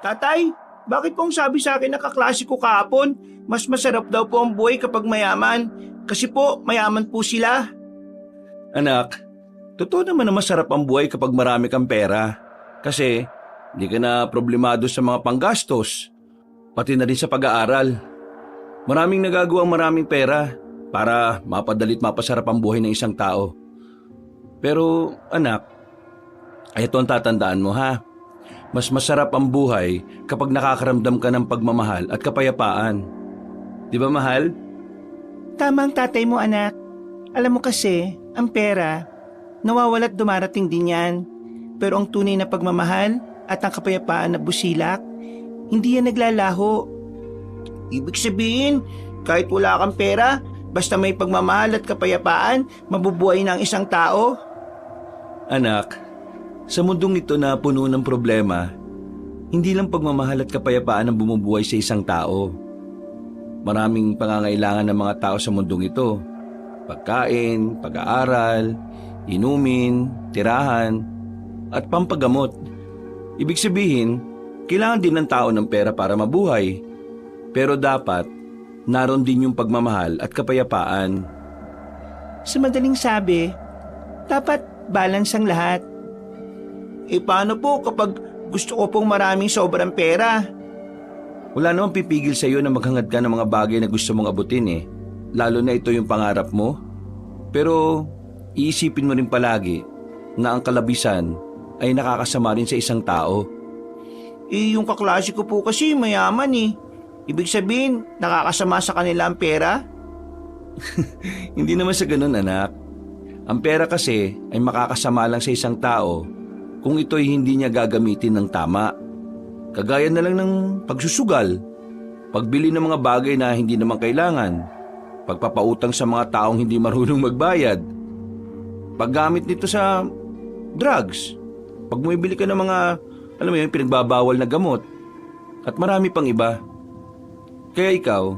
Tatay, bakit pong sabi sa akin na kaklase ko kahapon, mas masarap daw po ang buhay kapag mayaman? Kasi po, mayaman po sila. Anak, totoo naman na masarap ang buhay kapag marami kang pera. Kasi hindi ka na problemado sa mga panggastos, pati na rin sa pag-aaral. Maraming nagagawang maraming pera para mapadalit mapasarap ang buhay ng isang tao. Pero anak, ito ang tatandaan mo ha. Mas masarap ang buhay kapag nakakaramdam ka ng pagmamahal at kapayapaan. Di ba mahal? Tama ang tatay mo, anak. Alam mo kasi, ang pera, nawawala't dumarating din yan. Pero ang tunay na pagmamahal at ang kapayapaan na busilak, hindi yan naglalaho. Ibig sabihin, kahit wala kang pera, basta may pagmamahal at kapayapaan, mabubuhay na ang isang tao? Anak, sa mundong ito na puno ng problema, hindi lang pagmamahal at kapayapaan ang bumubuhay sa isang tao. Maraming pangangailangan ng mga tao sa mundong ito. Pagkain, pag-aaral, inumin, tirahan, at pampagamot. Ibig sabihin, kailangan din ng tao ng pera para mabuhay. Pero dapat, naroon din yung pagmamahal at kapayapaan. Sa madaling sabi, dapat balance ang lahat. Paano po kapag gusto ko pong maraming sobrang pera? Wala namang pipigil sa iyo na maghangad ka ng mga bagay na gusto mong abutin eh. Lalo na ito yung pangarap mo. Pero iisipin mo rin palagi na ang kalabisan ay nakakasama rin sa isang tao. Yung kaklase ko po kasi mayaman eh. Ibig sabihin, nakakasama sa kanila ang pera? Hindi naman sa ganun anak. Ang pera kasi ay makakasama lang sa isang tao kung ito'y hindi niya gagamitin ng tama. Kagaya na lang ng pagsusugal, pagbili ng mga bagay na hindi naman kailangan, pagpapautang sa mga taong hindi marunong magbayad, paggamit nito sa drugs, pag bumibili ka ng mga, alam mo yun, pinagbabawal na gamot, at marami pang iba. Kaya ikaw,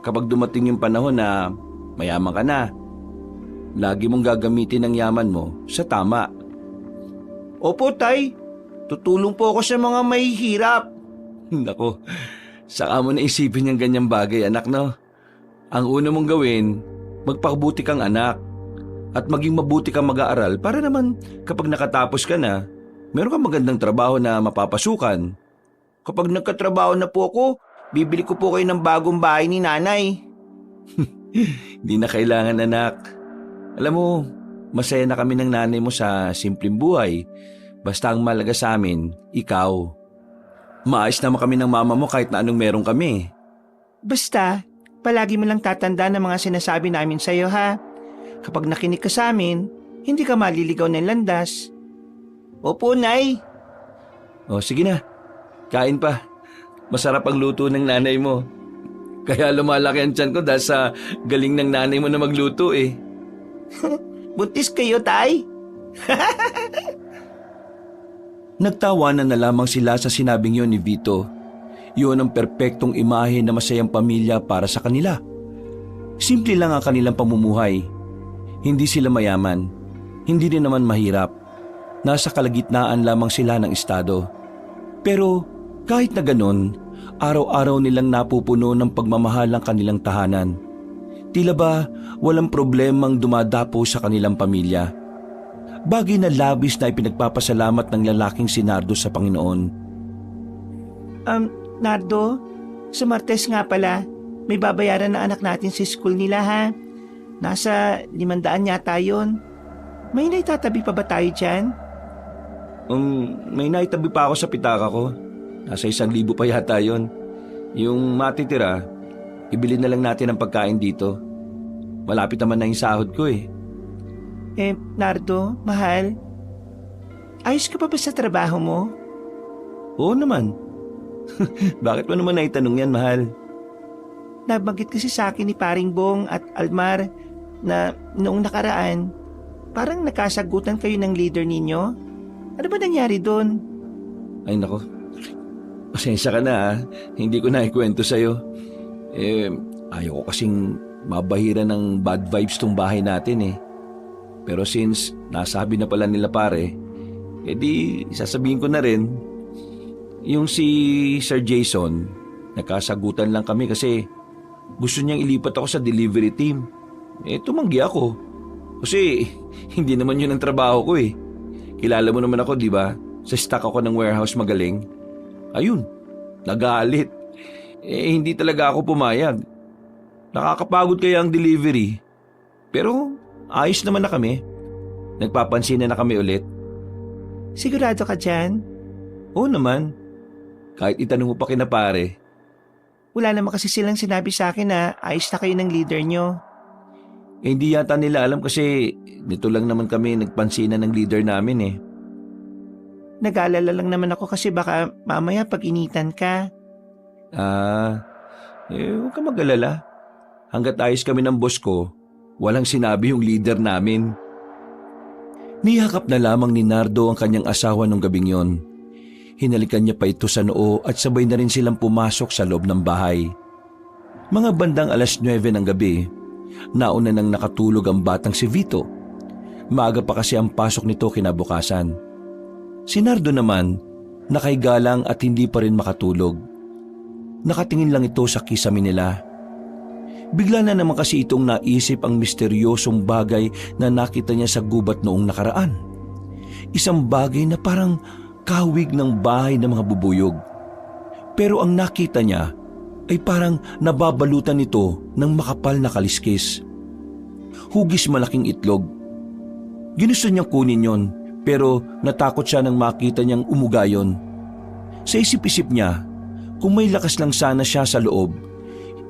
kapag dumating yung panahon na mayaman ka na, lagi mong gagamitin ang yaman mo sa tama. Opo, tay. Tutulong po ako sa mga mahihirap. Nako, saka mo naisipin yung ganyang bagay anak no? Ang una mong gawin, magpakabuti kang anak at maging mabuti kang mag-aaral para naman kapag nakatapos ka na, meron kang magandang trabaho na mapapasukan. Kapag nagkatrabaho na po ako, bibili ko po kayo ng bagong bahay ni nanay. Hindi na kailangan anak. Alam mo, masaya na kami ng nanay mo sa simpleng buhay. Basta ang malaga sa amin, ikaw. Maayos naman kami ng mama mo kahit na anong meron kami. Basta, palagi mo lang tatandaan ang mga sinasabi namin sa iyo ha. Kapag nakinig ka sa amin, hindi ka maliligaw ng landas. Opo, Nay. O sige na, kain pa. Masarap ang luto ng nanay mo. Kaya lumalaki ang tiyan ko dahil sa galing ng nanay mo na magluto eh. Buntis kayo, Tay? Nagtawanan na lamang sila sa sinabing yon ni Vito. Yun ang perpektong imahe na masayang pamilya para sa kanila. Simple lang ang kanilang pamumuhay. Hindi sila mayaman, hindi rin naman mahirap. Nasa kalagitnaan lamang sila ng estado. Pero kahit na ganun, araw-araw nilang napupuno ng pagmamahal ang kanilang tahanan. Tila ba walang problemang dumadapo sa kanilang pamilya? Bagay na labis na ipinagpapasalamat ng lalaking si Nardo sa Panginoon. Nardo, sa Martes nga pala, may babayaran na anak natin sa school nila ha. Nasa 500 yata yun. May naitatabi pa ba tayo dyan? May naitabi pa ako sa pitaka ko. Nasa 1,000 pa yata yun. Yung matitira, ibili na lang natin ang pagkain dito. Malapit naman na yung sahod ko eh. Nardo, mahal, ayos ka pa ba sa trabaho mo? Oo naman. Bakit mo naman naitanong yan, mahal? Nabanggit kasi sa akin ni Paring Bong at Almar na noong nakaraan, parang nakasagutan kayo ng leader ninyo. Ano ba nangyari doon? Ay nako, pasensya ka na ha. Hindi ko na ikwento sa'yo. Ayaw ko kasing mabahira ng bad vibes tong bahay natin eh. Pero since nasabi na pala nila pare, edi sasabihin ko na rin. Yung si Sir Jason, nagkasagutan lang kami kasi gusto niyang ilipat ako sa delivery team. Tumanggi ako. Kasi hindi naman yun ang trabaho ko eh. Kilala mo naman ako, di ba? Sa stock ako ng warehouse magaling. Ayun, nagalit. Hindi talaga ako pumayag. Nakakapagod kaya ang delivery. Pero ayos naman na kami. Nagpapansin na kami ulit. Sigurado ka dyan? Oo naman. Kahit itanong mo pa kina pare. Wala naman kasi silang sinabi sa akin na ayos na kayo ng leader nyo. Hindi yata nila alam kasi nito lang naman kami nagpansinan ng leader namin eh. Nag-aalala lang naman ako kasi baka mamaya pag initan ka. Huwag ka mag-alala. Hanggat ayos kami ng boss ko, walang sinabi yung leader namin. Niyakap na lamang ni Nardo ang kanyang asawa nung gabing yon. Hinalikan niya pa ito sa noo at sabay na rin silang pumasok sa loob ng bahay. Mga bandang 9:00 ng gabi, nauna nang nakatulog ang batang si Vito. Maaga pa kasi ang pasok nito kinabukasan. Si Nardo naman, nakahiga lang at hindi pa rin makatulog. Nakatingin lang ito sa kisame nila. Bigla na naman kasi itong naisip ang misteryosong bagay na nakita niya sa gubat noong nakaraan. Isang bagay na parang kahawig ng bahay ng mga bubuyog. Pero ang nakita niya ay parang nababalutan nito ng makapal na kaliskis. Hugis malaking itlog. Ginusto niyang kunin yon, pero natakot siya nang makita niyang umuga yon. Sa isip-isip niya, kung may lakas lang sana siya sa loob,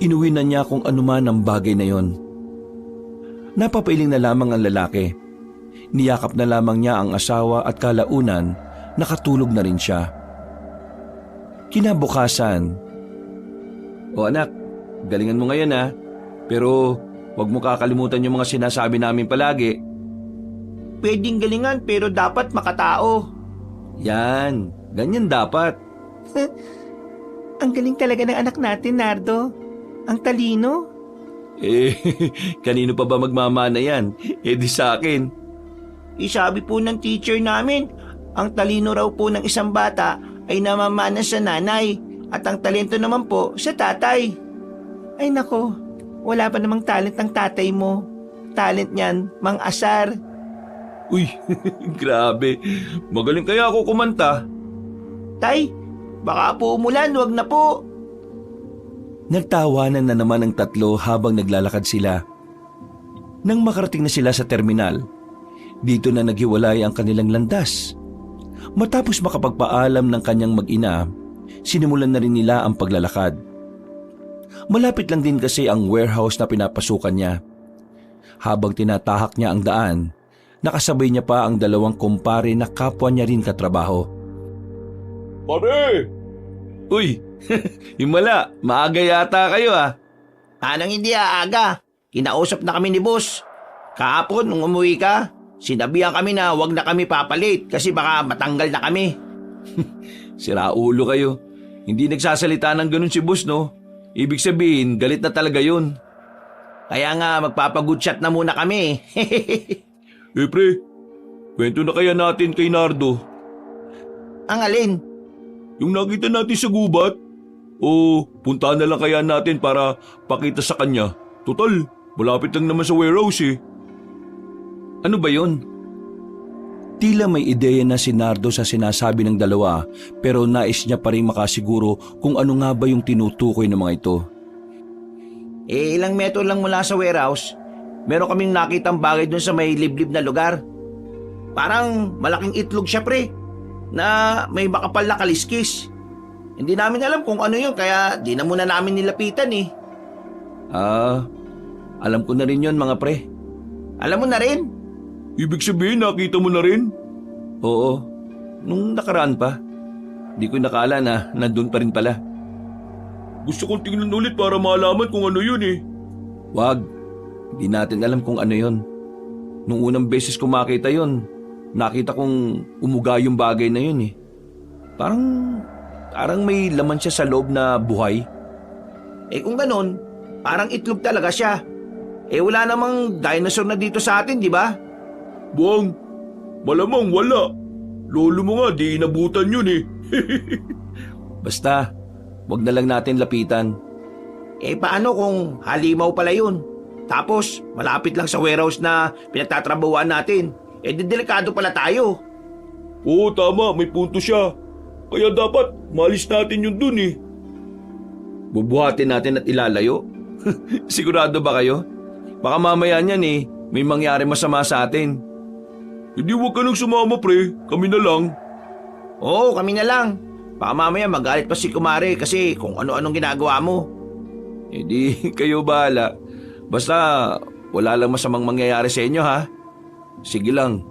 inuwi na niya kung anuman ang bagay na yon. Napapailing na lamang ang lalaki. Niyakap na lamang niya ang asawa at kalaunan, nakatulog na rin siya. Kinabukasan, "O anak, galingan mo ngayon ha, pero huwag mo kakalimutan yung mga sinasabi namin palagi." Pwedeng galingan pero dapat makatao. Yan, ganyan dapat. Ang galing talaga ng anak natin, Nardo. Ang talino. Kanino pa ba magmamana yan? Di sa akin. Sabi po ng teacher namin, ang talino raw po ng isang bata ay namamana sa nanay at ang talento naman po sa tatay. Ay nako, wala pa namang talent ng tatay mo. Talent niyan, mang-asar. Uy, grabe. Magaling kaya ako kumanta. Tay, baka po umulan, wag na po. Nagtawanan na naman ang tatlo habang naglalakad sila. Nang makarating na sila sa terminal, dito na naghiwalay ang kanilang landas. Matapos makapagpaalam ng kanyang mag-ina, sinimulan na rin nila ang paglalakad. Malapit lang din kasi ang warehouse na pinapasukan niya. Habang tinatahak niya ang daan, nakasabay niya pa ang dalawang kumpare na kapwa niya rin katrabaho. Pare! Uy, himala, maaga yata kayo ah. Anong hindi aaga? Kinausap na kami ni boss. Kahapon nung umuwi ka, sinabihan kami na wag na kami papalit kasi baka matanggal na kami. Sira ulo kayo. Hindi nagsasalita ng ganun si boss no? Ibig sabihin, galit na talaga yun. Kaya nga magpapagood shot na muna kami. Pre, kwento na kaya natin kay Nardo. Ang alin? Yung nakita natin sa gubat? O puntahan na lang kaya natin para pakita sa kanya? Total, malapit lang naman sa warehouse eh. Ano ba yun? Tila may ideya na si Nardo sa sinasabi ng dalawa pero nais niya pa rin makasiguro kung ano nga ba yung tinutukoy ng mga ito. Ilang metro lang mula sa warehouse, meron kaming nakitang bagay dun sa may liblib na lugar. Parang malaking itlog siya pre, na may makapal na kaliskis. Hindi namin alam kung ano yun kaya di na muna namin nilapitan eh. Alam ko na rin yun mga pre. Alam mo na rin? Ibig sabihin nakita mo na rin? Oo, nung nakaraan pa. Di ko nakala na nandun pa rin pala. Gusto kong tingnan ulit para malaman kung ano yun eh. Wag, di natin alam kung ano yun. Nung unang beses ko makita yun, nakita kong umuga yung bagay na yun eh. Parang may laman siya sa loob na buhay. Kung ganun, parang itlog talaga siya. Wala namang dinosaur na dito sa atin, di ba? Buwang, malamang wala. Lolo mo nga di inabutan yun eh. Basta, wag na lang natin lapitan. Paano kung halimaw pala yun? Tapos, malapit lang sa warehouse na pinagtatrabahuan natin. Delikado pala tayo. Oo, tama, may punto siya. Kaya dapat malis natin yun dun eh. Bubuhatin natin at ilalayo. Sigurado ba kayo? Baka mamaya niyan may mangyari masama sa atin. Hindi wag ka nang sumama pre, kami na lang. Oo, kami na lang. Baka mamaya magalit pa si Kumare kasi kung ano-anong ginagawa mo. Di kayo bahala. Basta wala lang masamang mangyayari sa inyo ha. Sige lang.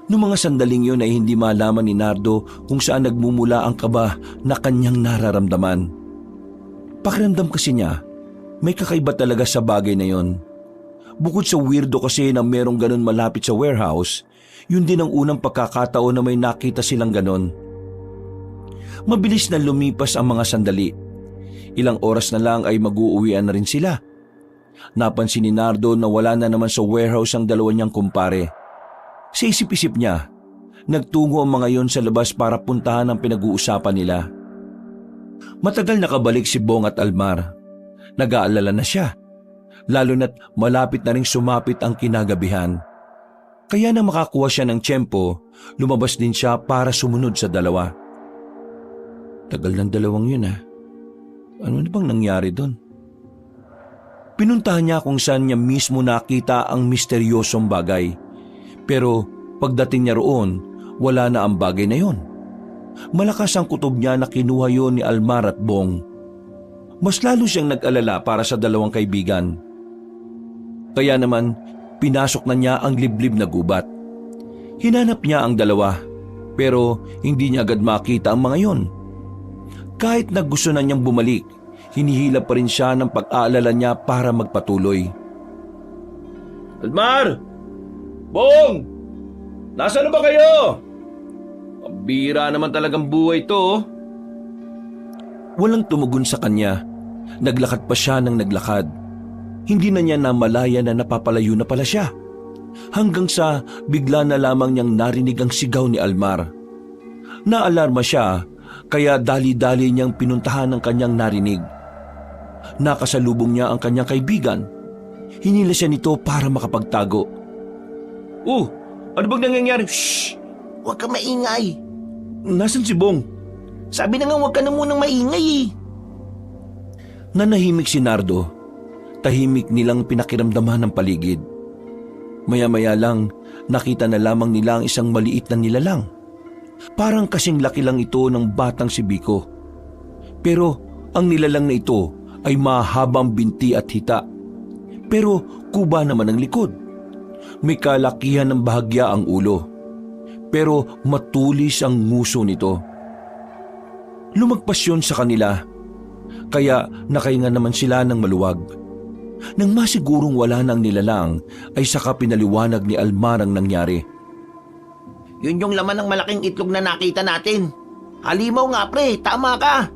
Noong mga sandaling yun ay hindi malaman ni Nardo kung saan nagmumula ang kaba na kanyang nararamdaman. Pakiramdam kasi niya, may kakaiba talaga sa bagay na yon. Bukod sa weirdo kasi na merong ganun malapit sa warehouse, yun din ang unang pagkakataon na may nakita silang ganun. Mabilis na lumipas ang mga sandali. Ilang oras na lang ay mag-uuwian na rin sila. Napansin ni Nardo na wala na naman sa warehouse ang dalawa niyang kumpare. Sa isip-isip niya, nagtungo ang mga yon sa labas para puntahan ang pinag-uusapan nila. Matagal nakabalik si Bong at Almar. Nag-aalala na siya, lalo na't malapit na ring sumapit ang kinagabihan. Kaya na makakuha siya ng tiyempo, lumabas din siya para sumunod sa dalawa. Tagal ng dalawang yun Ano na bang nangyari doon? Pinuntahan niya kung saan niya mismo nakita ang misteryosong bagay. Pero pagdating niya roon, wala na ang bagay na yon. Malakas ang kutob niya na kinuha yon ni Almar at Bong. Mas lalo siyang nag-alala para sa dalawang kaibigan. Kaya naman, pinasok na niya ang liblib na gubat. Hinanap niya ang dalawa, pero hindi niya agad makita ang mga yon. Kahit na gusto na niyang bumalik, hinihila pa rin siya ng pag-aalala niya para magpatuloy. Almar! Bong! Nasaan na ba kayo? Ang bira naman talagang buhay to. Walang tumugon sa kanya. Naglakad pa siya ng naglakad. Hindi na niya namalaya na napapalayo na pala siya. Hanggang sa bigla na lamang niyang narinig ang sigaw ni Almar. Naalarma siya, kaya dali-dali niyang pinuntahan ang kanyang narinig. Nakasalubong niya ang kanyang kaibigan. Hinila siya nito para makapagtago. Ano bang nangyayari? Shhh! Huwag ka maingay. Nasaan si Bong? Sabi na nga huwag ka na munang maingay Nanahimik si Nardo. Tahimik nilang pinakiramdaman ng paligid. Maya-maya lang, nakita na lamang nila ang isang maliit na nilalang. Parang kasing laki lang ito ng batang si Biko. Pero ang nilalang na ito ay mahabang binti at hita. Pero kuba naman ang likod. May kalakihan ng bahagya ang ulo. Pero matulis ang nguso nito. Lumagpas yun sa kanila. Kaya nakahinga naman sila ng maluwag. Nang masigurong wala nang nilalang, ay saka pinaliwanag ni Almar ang nangyari. Yun yung laman ng malaking itlog na nakita natin. Halimaw nga pre, tama ka.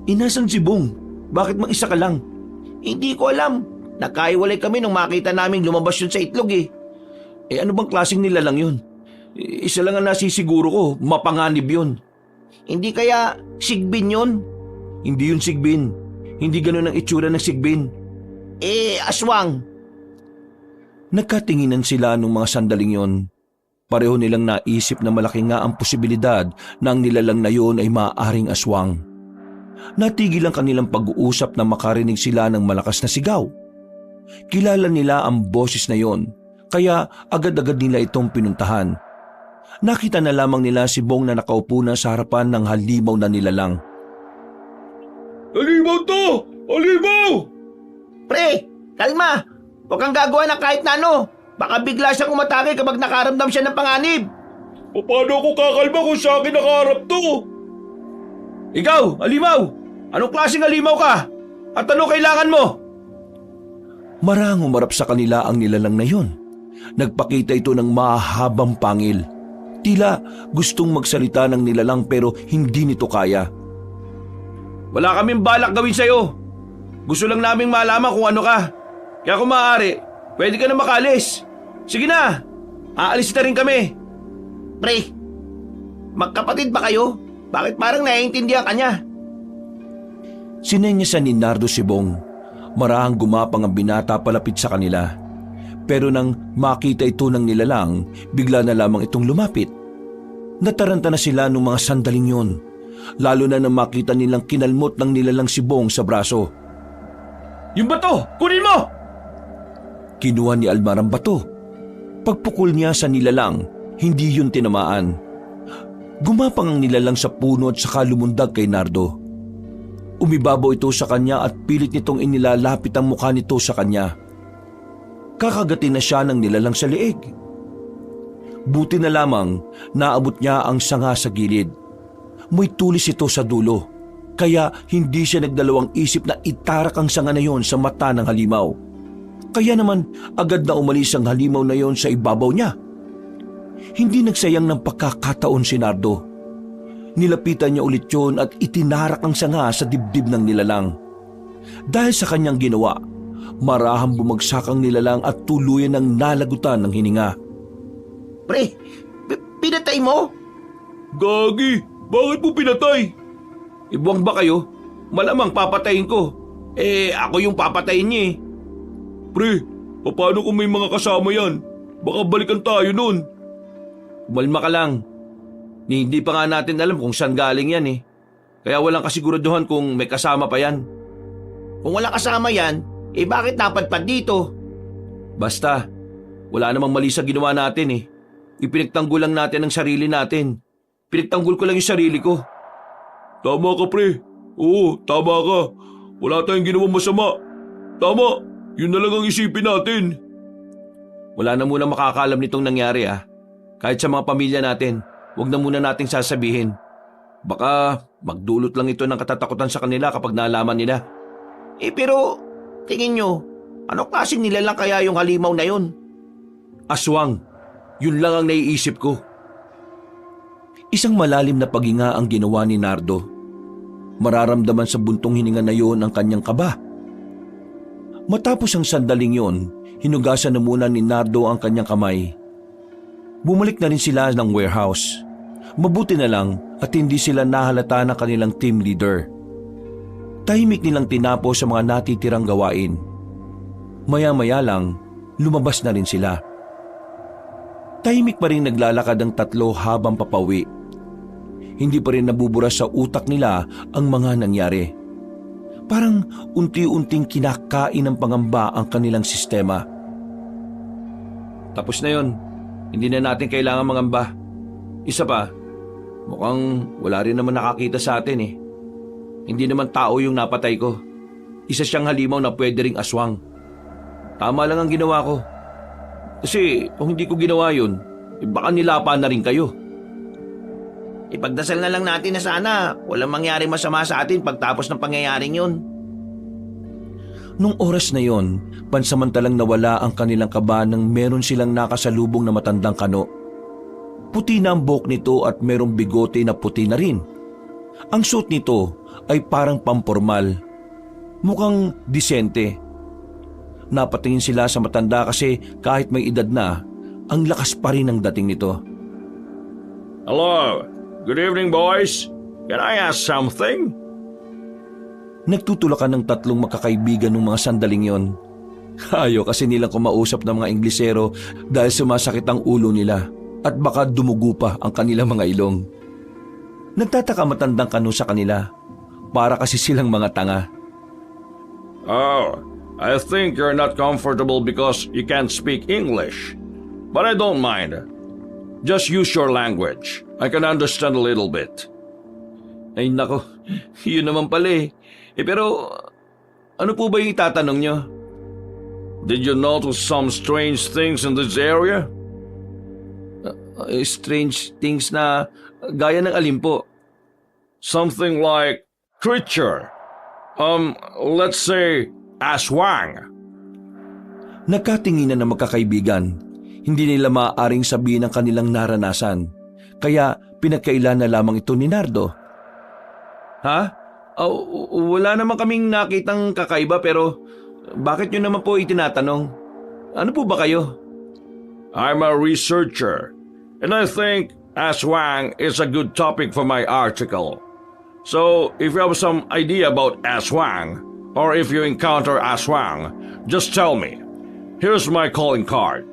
Inasan si Bong? Bakit mag-isa ka lang? Hindi ko alam. Nagkaiwalay kami nung makita naming lumabas yun sa itlog Ano bang klaseng nilalang yun? Isa lang ang nasisiguro ko, mapanganib yun. Hindi kaya sigbin yun? Hindi yun sigbin. Hindi ganun ang itsura ng sigbin. Aswang. Nagkatinginan sila nung mga sandaling yon. Pareho nilang naisip na malaki nga ang posibilidad na ang nilalang na yon ay maaaring aswang. Natigil ang kanilang pag-uusap na makarinig sila ng malakas na sigaw. Kilala nila ang boses na yon, kaya agad-agad nila itong pinuntahan. Nakita na lamang nila si Bong na nakaupo na sa harapan ng halimaw na nilalang. Halimaw to! Halimaw! Pre, kalma. Huwag kang gagawa ng kahit na ano. Baka bigla siyang umatake kapag nakaramdam siya ng panganib. Paano ako kakalma kung sa akin nakaharap to? Ikaw, halimaw! Anong klaseng halimaw ka? At ano kailangan mo? Marang umarap sa kanila ang nilalang na yon. Nagpakita ito ng mahabang pangil. Tila gustong magsalita ng nilalang pero hindi nito kaya. Wala kaming balak gawin sa'yo. Gusto lang naming malaman kung ano ka. Kaya kung maaari, pwede ka na makalis. Sige na, aalis na rin kami. Pre, magkapatid ba kayo? Bakit parang naiintindihan ka niya? Sinenyasan ni Nardo si Bong. Marahang gumapang ang binata palapit sa kanila. Pero nang makita ito ng nilalang, bigla na lamang itong lumapit. Nataranta na sila nung mga sandaling yon, lalo na nang makita nilang kinalmot ng nilalang si Bong sa braso. Yung bato! Kunin mo! Kinuha ni Almar ang bato. Pagpukol niya sa nilalang, hindi yun tinamaan. Gumapang ang nilalang sa puno at saka lumundag kay Nardo. Umibabaw ito sa kanya at pilit nitong inilalapit ang mukha nito sa kanya. Kakagatin na siya ng nilalang sa leeg. Buti na lamang naabot niya ang sanga sa gilid. May tulis ito sa dulo, kaya hindi siya nagdalawang isip na itarak ang sanga na yon sa mata ng halimaw. Kaya naman agad na umalis ang halimaw na yon sa ibabaw niya. Hindi nagsayang ng pagkakataon si Nardo. Nilapitan niya ulit yon at itinarak ang sanga sa dibdib ng nilalang. Dahil sa kanyang ginawa, marahang bumagsak ang nilalang at tuluyan ng nalagutan ng hininga. Pre, pinatay mo? Gagi! Bakit mo pinatay? Ibuwang ba kayo? Malamang papatayin ko. Ako yung papatayin niya eh. Pre, paano kung may mga kasama yan? Baka balikan tayo nun. Umalma ka lang. Hindi pa nga natin alam kung saan galing yan eh. Kaya walang kasiguraduhan kung may kasama pa yan. Kung wala kasama yan, bakit napadpad dito? Basta, wala namang mali sa ginawa natin eh. Ipinagtanggol lang natin ang sarili natin. Pinagtanggol ko lang yung sarili ko. Tama ka, pre. Oo, tama ka. Wala tayong ginawang masama. Tama, yun na lang ang isipin natin. Wala na munang makakaalam nitong nangyari ah. Kahit sa mga pamilya natin, huwag na muna nating sasabihin. Baka magdulot lang ito ng katatakutan sa kanila kapag nalaman nila. Pero, tingin nyo, ano klaseng nilalang kaya yung halimaw na yun? Aswang, yun lang ang naiisip ko. Isang malalim na paghinga ang ginawa ni Nardo. Mararamdaman sa buntong hininga na yon ang kanyang kaba. Matapos ang sandaling yon, hinugasan na muna ni Nardo ang kanyang kamay. Bumalik na rin sila ng warehouse. Mabuti na lang at hindi sila nahalata ng kanilang team leader. Tahimik nilang tinapos sa mga natitirang gawain. Maya-maya lang, lumabas na rin sila. Tahimik pa rin naglalakad ang tatlo habang papawi. Hindi pa rin nabubura sa utak nila ang mga nangyari. Parang unti-unting kinakain ng pangamba ang kanilang sistema. Tapos na yon. Hindi na natin kailangan mangamba. Isa pa, mukhang wala rin naman nakakita sa atin eh. Hindi naman tao yung napatay ko. Isa siyang halimaw na pwede ring aswang. Tama lang ang ginawa ko. Kasi kung hindi ko ginawa yun, baka nilapa na rin kayo. Ipagdasal na lang natin na sana walang mangyari masama sa atin pagtapos ng pangyayaring yun. Nung oras na yon, pansamantalang nawala ang kanilang kaba nang meron silang nakasalubong na matandang kano. Puti na ang buhok nito at merong bigote na puti na rin. Ang suot nito ay parang pampormal. Mukhang disente. Napatingin sila sa matanda kasi kahit may edad na, ang lakas pa rin ang dating nito. Hello. Good evening, boys. Can I ask something? Nagtutulakan ng tatlong makakaibigan ng mga sandaling yon. Ayaw kasi nilang kumausap ng mga Inglesero dahil sumasakit ang ulo nila at baka dumugo pa ang kanilang mga ilong. Nagtataka matandang kano sa kanila, para kasi silang mga tanga. Oh, I think you're not comfortable because you can't speak English. But I don't mind. Just use your language. I can understand a little bit. Ay nako, yun naman pala eh. Pero ano po ba yung itatanong nyo? Did you notice some strange things in this area? Strange things na gaya ng alin po? Something like creature. Let's say aswang. Nagkatinginan na magkakaibigan. Hindi nila maaaring sabihin ang kanilang naranasan. Kaya pinagkailan na lamang ito ni Nardo. Ha? Wala naman kaming nakitang kakaiba pero bakit nyo naman po itinatanong? Ano po ba kayo? I'm a researcher and I think aswang is a good topic for my article. So, if you have some idea about aswang, or if you encounter aswang, just tell me. Here's my calling card.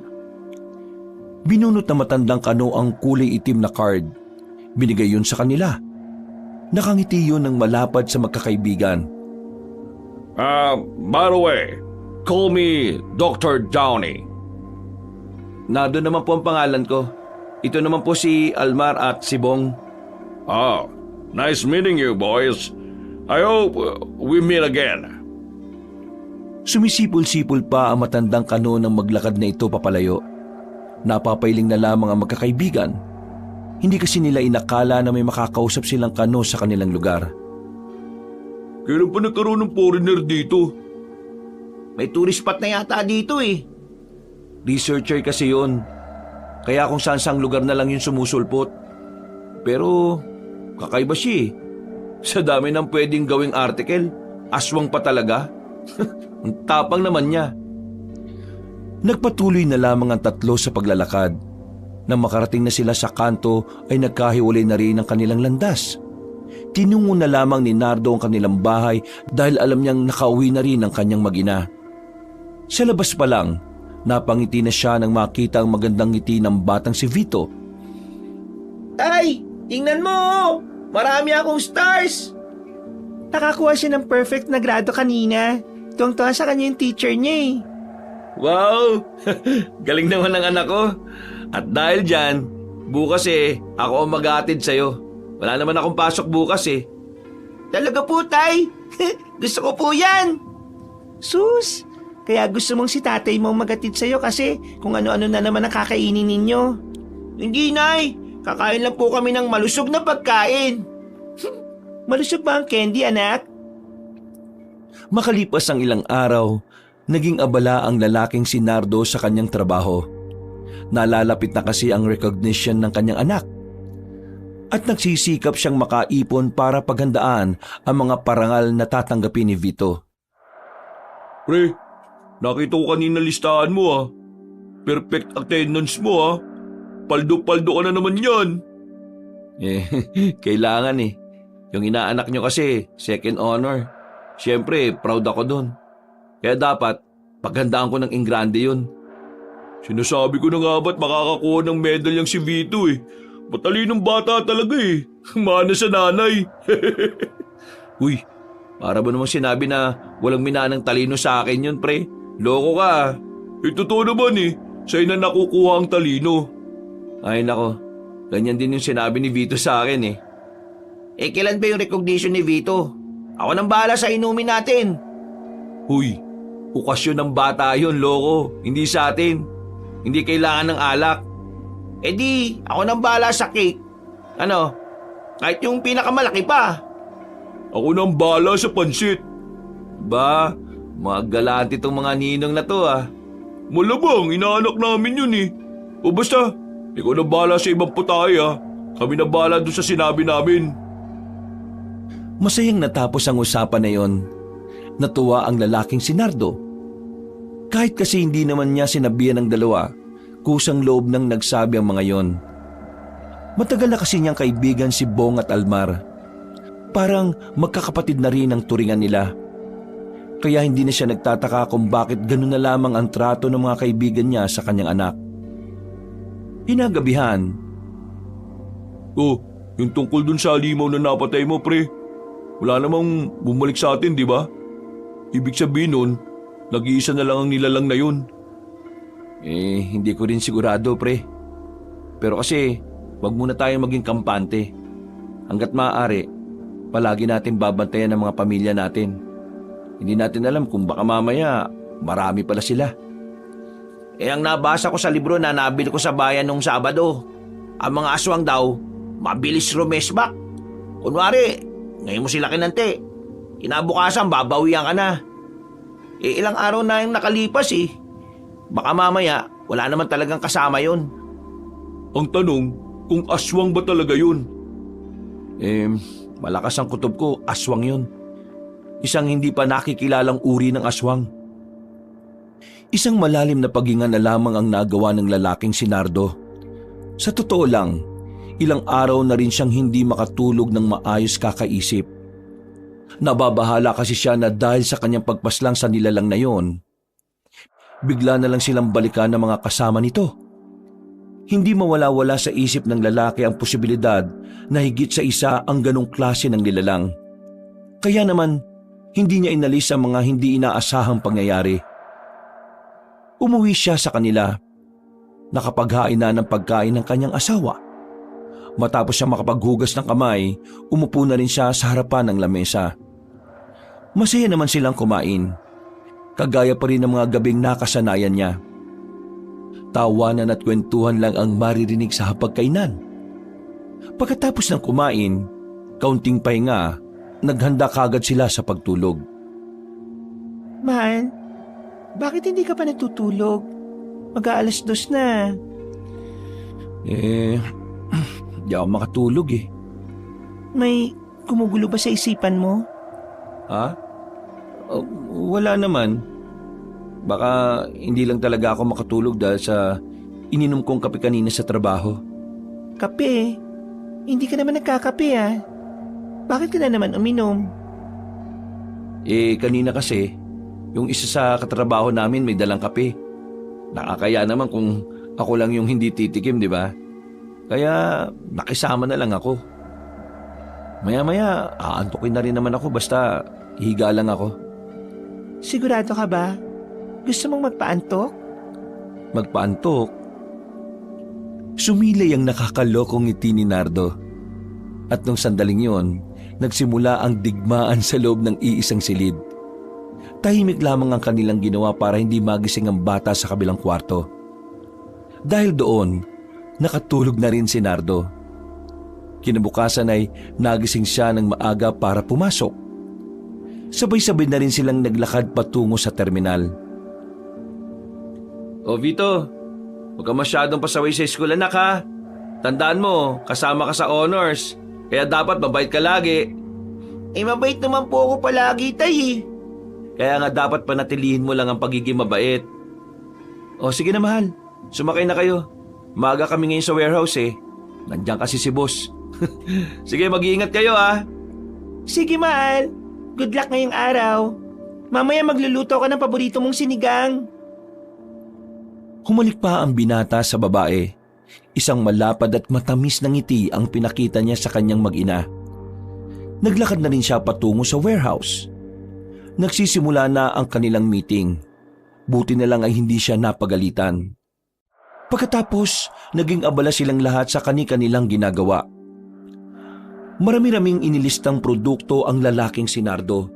Binunot na matandang kano ang kulay itim na card. Binigay yun sa kanila. Nakangiti yun ng malapad sa magkakaibigan. By the way, call me Dr. Downey. Nardo naman po ang pangalan ko. Ito naman po si Almar at si Bong. Oh, nice meeting you, boys. I hope we meet again. Sumisipol-sipol pa ang matandang kano nang maglakad na ito papalayo. Napapailing na lamang ang magkakaibigan. Hindi kasi nila inakala na may makakausap silang kano sa kanilang lugar. Kailan pa nagkaroon ng foreigner dito? May tourist spot na yata dito eh. Researcher kasi yun. Kaya kung saan-saang lugar na lang yun sumusulpot. Pero kakaiba siya eh. Sa dami ng pwedeng gawing article, aswang pa talaga. Ang tapang naman niya. Nagpatuloy na lamang ang tatlo sa paglalakad. Nang makarating na sila sa kanto ay nagkahiwalay na rin ang kanilang landas. Tinungo na lamang ni Nardo ang kanilang bahay dahil alam niyang nakauwi na rin ang kanyang mag-ina. Sa labas pa lang, napangiti na siya nang makita ang magandang ngiti ng batang si Vito. Tay, tingnan mo! Marami akong stars! Nakakuha siya ng perfect na grado kanina. Tuwang-tuwa sa kanya yung teacher niya eh. Wow! Galing naman ng anak ko. At dahil dyan, bukas ako ang mag-aatid sa'yo. Wala naman akong pasok bukas eh. Talaga po, Tay! Gusto ko po yan! Sus, kaya gusto mong si tatay mo magatid sa'yo kasi kung ano-ano na naman ang kakainin ninyo. Hindi, Nay! Kakain lang po kami ng malusog na pagkain. Malusog ba ang candy, anak? Makalipas ang ilang araw, naging abala ang lalaking si Nardo sa kanyang trabaho. Nalalapit na kasi ang recognition ng kanyang anak. At nagsisikap siyang makaipon para paghandaan ang mga parangal na tatanggapin ni Vito. Pre, nakita ko kanina listahan mo ah. Perfect attendance mo ah. Paldo-paldo ka na naman yan. Kailangan eh. Yung inaanak nyo kasi, second honor. Siyempre, proud ako dun. Kaya dapat, paghandaan ko ng ingrande yun. Sinasabi ko na nga ba't makakakuha ng medal yung si Vito eh. Matalinong bata talaga eh. Mana sa nanay. Uy, para ba namang sinabi na walang minanang talino sa akin yun, pre? Loko ka ah. Totoo naman eh. Sa'yo na nakukuha ang talino. Ay nako, ganyan din yung sinabi ni Vito sa akin eh. Kailan ba yung recognition ni Vito? Ako nang bahala sa inumin natin. Huy, okasyon ng bata yun, loko. Hindi sa atin. Hindi kailangan ng alak. Di, ako nang bahala sa cake. Ano? Kahit yung pinakamalaki pa. Ako nang bala sa pansit. Ba, mga galante tong mga ninong na to ah. Malabang, inaanak namin yun eh. O basta, ikaw na bala sa ibang putay ah. Kami na bala doon sa sinabi namin. Masayang natapos ang usapan na yon. Natuwa ang lalaking si Nardo. Kahit kasi hindi naman niya sinabihan ng dalawa, kusang loob nang nagsabi ang mga yon. Matagal na kasi niyang kaibigan si Bong at Almar. Parang magkakapatid na rin ang turingan nila. Kaya hindi na siya nagtataka kung bakit ganun na lamang ang trato ng mga kaibigan niya sa kanyang anak. Hinagabihan. Oh, yung tungkol dun sa halimaw na napatay mo pre. Wala namang bumalik sa atin, di ba? Ibig sabihin nun, nag-iisa na lang ang nilalang na yun. Hindi ko rin sigurado, pre. Pero kasi, wag muna tayong maging kampante. Hanggat maaari, palagi natin babantayan ang mga pamilya natin. Hindi natin alam kung baka mamaya, marami pala sila. Ang nabasa ko sa libro na nabili ko sa bayan nung Sabado, ang mga aswang daw, mabilis rumesbak. Kunwari, ngayon mo sila kinante. Kinabukasan, babawian ka na. Ilang araw na yung nakalipas eh. Baka mamaya, wala naman talagang kasama yun. Ang tanong, kung aswang ba talaga yun? Malakas ang kutob ko, aswang yun. Isang hindi pa nakikilalang uri ng aswang. Isang malalim na paghinga na lamang ang nagawa ng lalaking si Nardo. Sa totoo lang, Ilang araw na rin siyang hindi makatulog ng maayos kakaisip. Nababahala kasi siya na dahil sa kanyang pagpaslang sa nilalang na yon, bigla na lang silang balikan ng mga kasama nito. Hindi mawala-wala sa isip ng lalaki ang posibilidad na higit sa isa ang ganong klase ng nilalang. Kaya naman, hindi niya inalis ang mga hindi inaasahang pangyayari. Umuwi siya sa kanila. Nakapaghain na ng pagkain ng kanyang asawa. Matapos siya makapaghugas ng kamay, umupo na rin siya sa harapan ng lamesa. Masaya naman silang kumain. Kagaya pa rin ng mga gabing nakasanayan niya. Tawanan at kwentuhan lang ang maririnig sa hapagkainan. Pagkatapos ng kumain, kaunting pahinga, naghanda kagad sila sa pagtulog. Mahal, bakit hindi ka pa natutulog? Mag-aalas 2 na. Di ako makatulog eh. May gumugulo ba sa isipan mo? Ha? Wala naman. Baka hindi lang talaga ako makatulog dahil sa ininom kong kape kanina sa trabaho. Kape? Hindi ka naman nagkakape ah. Bakit ka na naman uminom? Kanina kasi, yung isa sa katrabaho namin may dalang kape. Nakakaya naman kung ako lang yung hindi titikim, di ba? Kaya nakisama na lang ako. Maya-maya, aantukin na rin naman ako basta higa lang ako. Sigurado ka ba? Gusto mong magpaantok? Magpaantok? Sumilay ang nakakalokong ngiti ni Nardo. At nung sandaling yon, nagsimula ang digmaan sa loob ng iisang silid. Tahimik lamang ang kanilang ginawa para hindi magising ang bata sa kabilang kwarto. Dahil doon, nakatulog na rin si Nardo. Kinabukasan ay nagising siya ng maaga para pumasok. Sabay-sabay na rin silang naglakad patungo sa terminal. O Vito, huwag ka masyadong pasaway sa school anak ha. Tandaan mo, kasama ka sa honors. Kaya dapat mabait ka lagi. Mabait naman po ako palagi, tay. Kaya nga dapat panatilihin mo lang ang pagiging mabait. O sige na mahal, sumakay na kayo. Maaga kami ngayon sa warehouse eh. Nandiyan kasi si boss. Sige, mag-iingat kayo ah. Sige mahal, good luck ngayong araw. Mamaya magluluto ka ng paborito mong sinigang. Humalik pa ang binata sa babae. Isang malapad at matamis na ngiti ang pinakita niya sa kanyang mag-ina. Naglakad na rin siya patungo sa warehouse. Nagsisimula na ang kanilang meeting. Buti na lang ay hindi siya napagalitan. Pagkatapos, naging abala silang lahat sa kani-kanilang ginagawa. Marami-raming inilistang produkto ang lalaking si Nardo.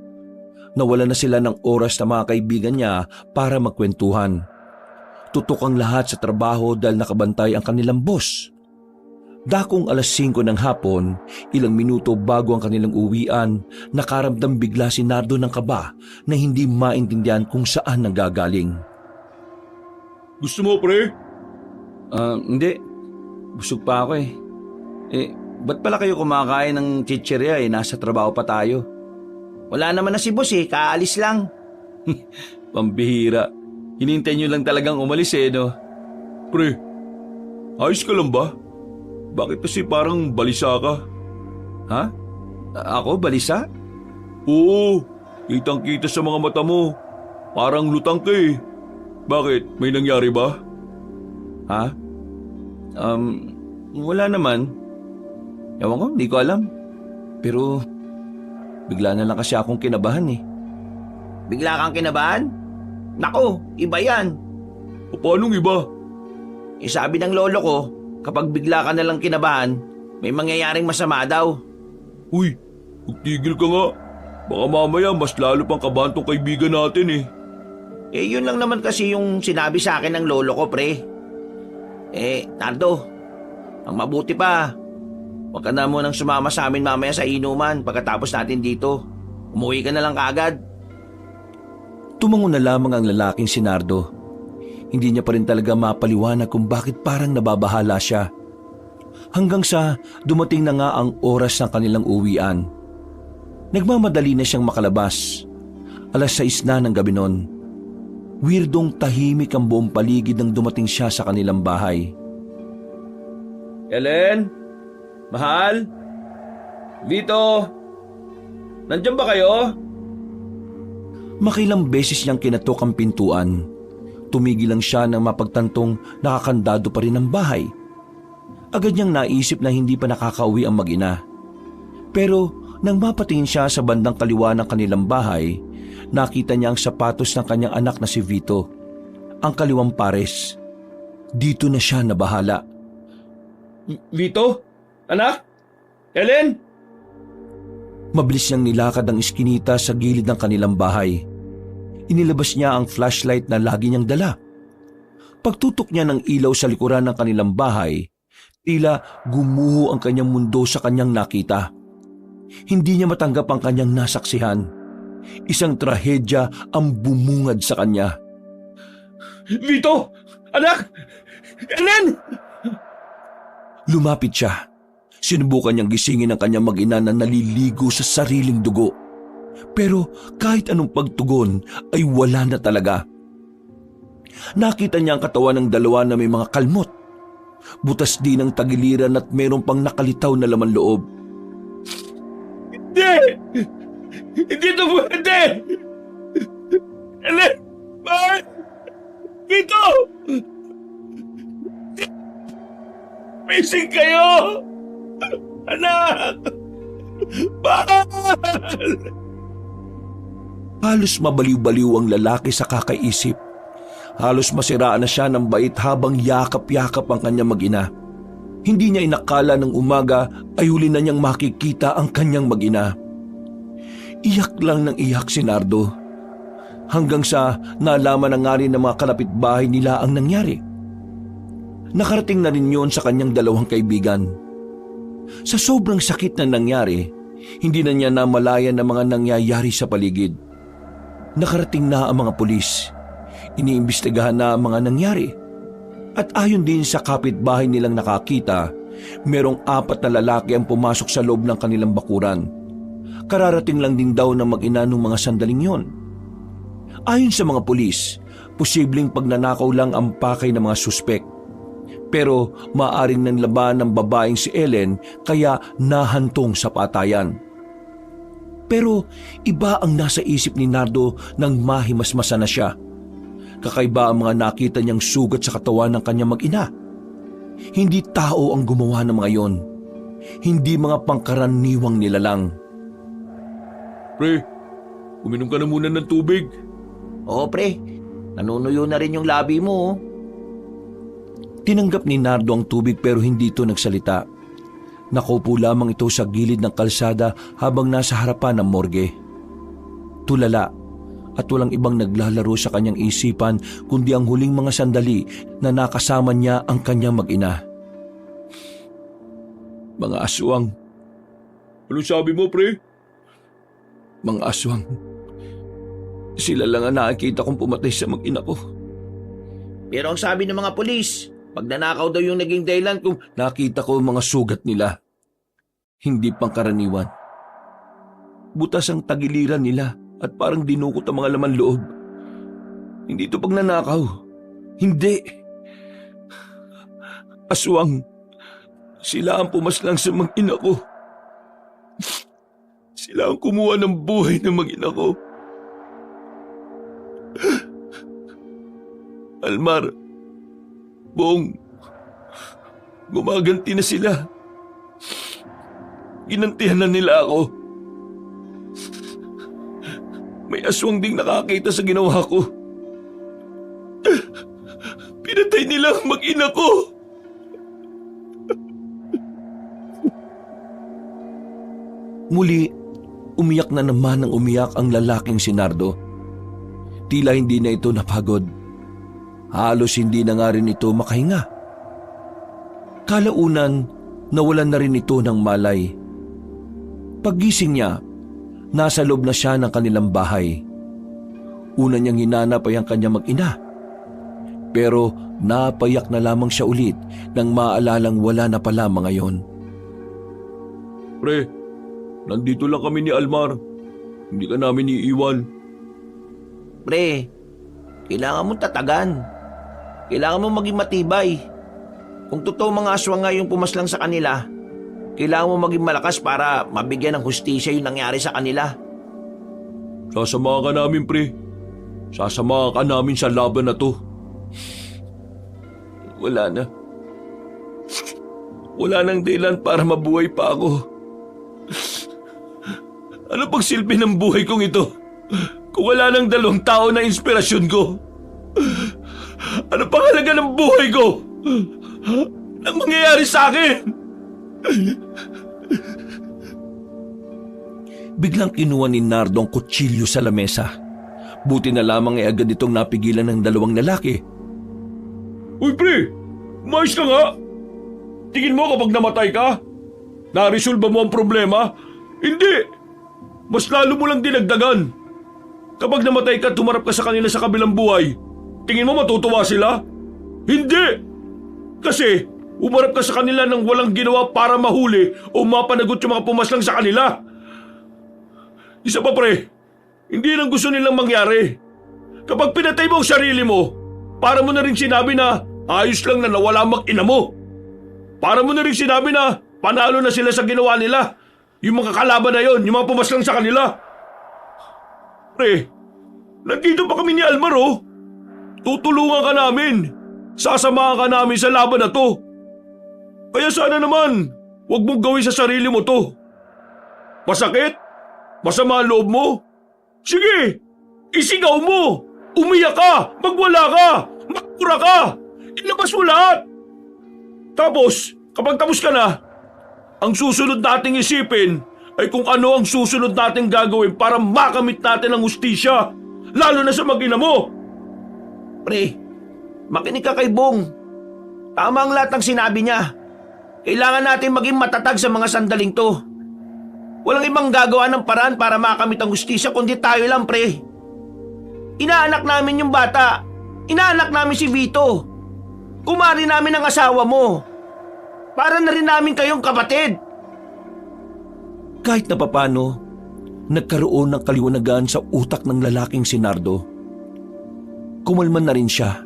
Nawala na sila ng oras na mga kaibigan niya para magkwentuhan. Tutok ang lahat sa trabaho dahil nakabantay ang kanilang boss. Dakong 5:00 ng hapon, ilang minuto bago ang kanilang uwian, nakaramdam bigla si Nardo ng kaba na hindi maintindihan kung saan nanggagaling. Gusto mo, pre? Hindi. Busog pa ako eh. Ba't pala kayo kumakain ng chichirya eh? Nasa trabaho pa tayo. Wala naman na si boss eh, kaalis lang. Pambihira. Hinintay nyo lang talagang umalis eh, no? Pre, ayos ka lang ba? Bakit kasi parang balisa ka? Ha? Ako, balisa? Oo, kitang-kita sa mga mata mo. Parang lutang ka eh. Bakit? May nangyari ba? Ha? Wala naman. Ewan ko, hindi ko alam. Pero, bigla na lang kasi akong kinabahan eh. Bigla kang kinabahan? Nako, iba yan. Paanong iba? Sabi ng lolo ko, kapag bigla ka nalang kinabahan, may mangyayaring masama daw. Uy, magtigil ka nga. Baka mamaya mas lalo pang kabahan tong kaibigan natin eh. Yun lang naman kasi yung sinabi sa akin ng lolo ko, pre. Nardo, ang mabuti pa, huwag ka na munang sumama sa amin mamaya sa inuman pagkatapos natin dito. Umuwi ka na lang kaagad. Tumango na lamang ang lalaking si Nardo. Hindi niya pa rin talaga mapaliwanag kung bakit parang nababahala siya. Hanggang sa dumating na nga ang oras ng kanilang uwian. Nagmamadali na siyang makalabas. 6:00 na ng gabi noon. Weirdong tahimik ang buong paligid nang dumating siya sa kanilang bahay. Ellen? Mahal? Vito? Nandiyan ba kayo? Makilang beses niyang kinatok ang pintuan. Tumigil lang siya nang mapagtantong nakakandado pa rin ang bahay. Agad niyang naisip na hindi pa nakakauwi ang mag-ina. Pero nang mapatingin siya sa bandang kaliwa ng kanilang bahay, nakita niya ang sapatos ng kanyang anak na si Vito, ang kaliwang pares. Dito na siya nabahala. Vito? Anak? Ellen? Mabilis niyang nilakad ang iskinita sa gilid ng kanilang bahay. Inilabas niya ang flashlight na lagi niyang dala. Pagtutok niya ng ilaw sa likuran ng kanilang bahay, tila gumuho ang kanyang mundo sa kanyang nakita. Hindi niya matanggap ang kanyang nasaksihan. Isang trahedya ang bumungad sa kanya. Vito! Anak! Ellen! Lumapit siya. Sinubukan niyang gisingin ang kanyang mag-ina na naliligo sa sariling dugo. Pero kahit anong pagtugon ay wala na talaga. Nakita niya ang katawan ng dalawa na may mga kalmot. Butas din ang tagiliran at mayroon pang nakalitaw na laman loob. Hindi! Hindi ito pwede! Ellen! Bakit? Vito! Missing kayo! Anak! Bakit? Halos mabaliw-baliw ang lalaki sa kakaisip. Halos masiraan na siya ng bait habang yakap-yakap ang kanyang mag-ina. Hindi niya inakala ng umaga ay huli na niyang makikita ang kanyang mag-ina. Iyak lang ng iyak si Nardo. Hanggang sa nalaman na nga rin ng mga kalapitbahay nila ang nangyari. Nakarating na rin yun sa kanyang dalawang kaibigan. Sa sobrang sakit na nangyari, hindi na niya namalayan ang mga nangyayari sa paligid. Nakarating na ang mga pulis. Iniimbestigahan na ang mga nangyari. At ayon din sa kapitbahay nilang nakakita, merong 4 na lalaki ang pumasok sa loob ng kanilang bakuran. Kararating lang din daw na mag-ina nung mga sandaling yon. Ayon sa mga pulis, posibleng pagnanakaw lang ang pakay ng mga suspek. Pero maaring nanlaban ng babaeng si Ellen kaya nahantong sa patayan. Pero iba ang nasa isip ni Nardo nang mahimasmasa na siya. Kakaiba ang mga nakita niyang sugat sa katawan ng kanyang mag-ina. Hindi tao ang gumawa ng mga yon. Hindi mga pangkaraniwang nilalang. Pre, uminom ka na muna ng tubig. Oo pre, nanunuyo na rin yung labi mo. Tinanggap ni Nardo ang tubig pero hindi ito nagsalita. Nakaupo lamang ito sa gilid ng kalsada habang nasa harapan ng morgue. Tulala at walang ibang naglalaro sa kanyang isipan kundi ang huling mga sandali na nakasama niya ang kanyang mag-ina. Mga aswang. Anong sabi mo, pre? Mga aswang. Sila lang ang nakikita kong pumatay sa mag-ina ko. Pero ang sabi ng mga pulis, pagnanakaw daw yung naging dahilan kung Nakita ko ang mga sugat nila. Hindi pangkaraniwan. Butas ang tagiliran nila at parang dinukot ang mga laman loob. Hindi ito pagnanakaw. Hindi. Aswang. Sila ang pumaslang sa mag-ina ko. Sila ang kumuha ng buhay ng mag-ina ko. Almar, Bong, gumaganti na sila. Ginantihan na nila ako. May aswang ding nakakita sa ginawa ko. Pinatay nila ang mag-ina ko. Muli, umiyak na naman ng umiyak ang lalaking si Nardo. Tila hindi na ito napagod. Halos hindi na nga rin ito makahinga. Kalaunan, nawalan na rin ito ng malay. Paggising niya, nasa loob na siya ng kanilang bahay. Una niyang hinanap ay ang kanyang mag-ina. Pero napayak na lamang siya ulit nang maalalang wala na pala mga yon. Pre, nandito lang kami ni Almar. Hindi ka namin iiwan. pre, kailangan mong tatagan. Kailangan mong maging matibay. Kung totoo mga aswang nga yung pumaslang sa kanila, Kailangan mo maging malakas para mabigyan ng hustisya yung nangyari sa kanila. Sasamahan ka namin, pre. Sasamahan ka namin sa laban na to. Wala na. Wala nang dahilan para mabuhay pa ako. Ano pang silbi ng buhay kong ito kung wala nang 2 tao na inspirasyon ko? Ano pang halaga ng buhay ko nang mangyayari sa akin? Biglang kinuha ni Nardo ang kutsilyo sa lamesa. Buti na lamang agad itong napigilan ng 2 lalaki. Uy, pre! Mais ka nga! Tingin mo kapag namatay ka, naresolba mo ang problema? Hindi! Mas lalo mo lang dinagdagan. Kapag namatay ka, tumarap ka sa kanila sa kabilang buhay. Tingin mo matutuwa sila? Hindi! Kasi umarap ka sa kanila nang walang ginawa para mahuli o mapanagot yung mga pumaslang sa kanila. Isa pa, pre, hindi lang gusto nilang mangyari. Kapag pinatay mo ang sarili mo, para mo na rin sinabi na ayos lang na nawala mag-ina mo. Para mo na rin sinabi na panalo na sila sa ginawa nila. Yung mga kalaban na yon, yung mga pumaslang sa kanila. Pre, nandito pa kami ni Alvaro. Tutulungan ka namin. Sasamahan ka namin sa laban na to. Kaya sana naman, huwag mong gawin sa sarili mo to. Masakit? Masama ang loob mo? Sige, isigaw mo. Umiyak ka, magwala ka, magpura ka. Ilabas mo lahat. Tapos, kapag tapos ka na, ang susunod nating isipin ay kung ano ang susunod nating gagawin para makamit natin ang hustisya, lalo na sa mag-ina mo. Pre, makinig ka kay Bong. Tama ang lahat ng sinabi niya. Kailangan natin maging matatag sa mga sandaling to. Walang ibang gagawa ng paraan para makamit ang hustisya kundi tayo lang, pre. Inaanak namin yung bata. Inaanak namin si Vito. Kumari namin ang asawa mo. Para na rin namin kayong kapatid. Kahit na papano, nagkaroon ng kaliwanagan sa utak ng lalaking si Nardo. Kumalman na rin siya,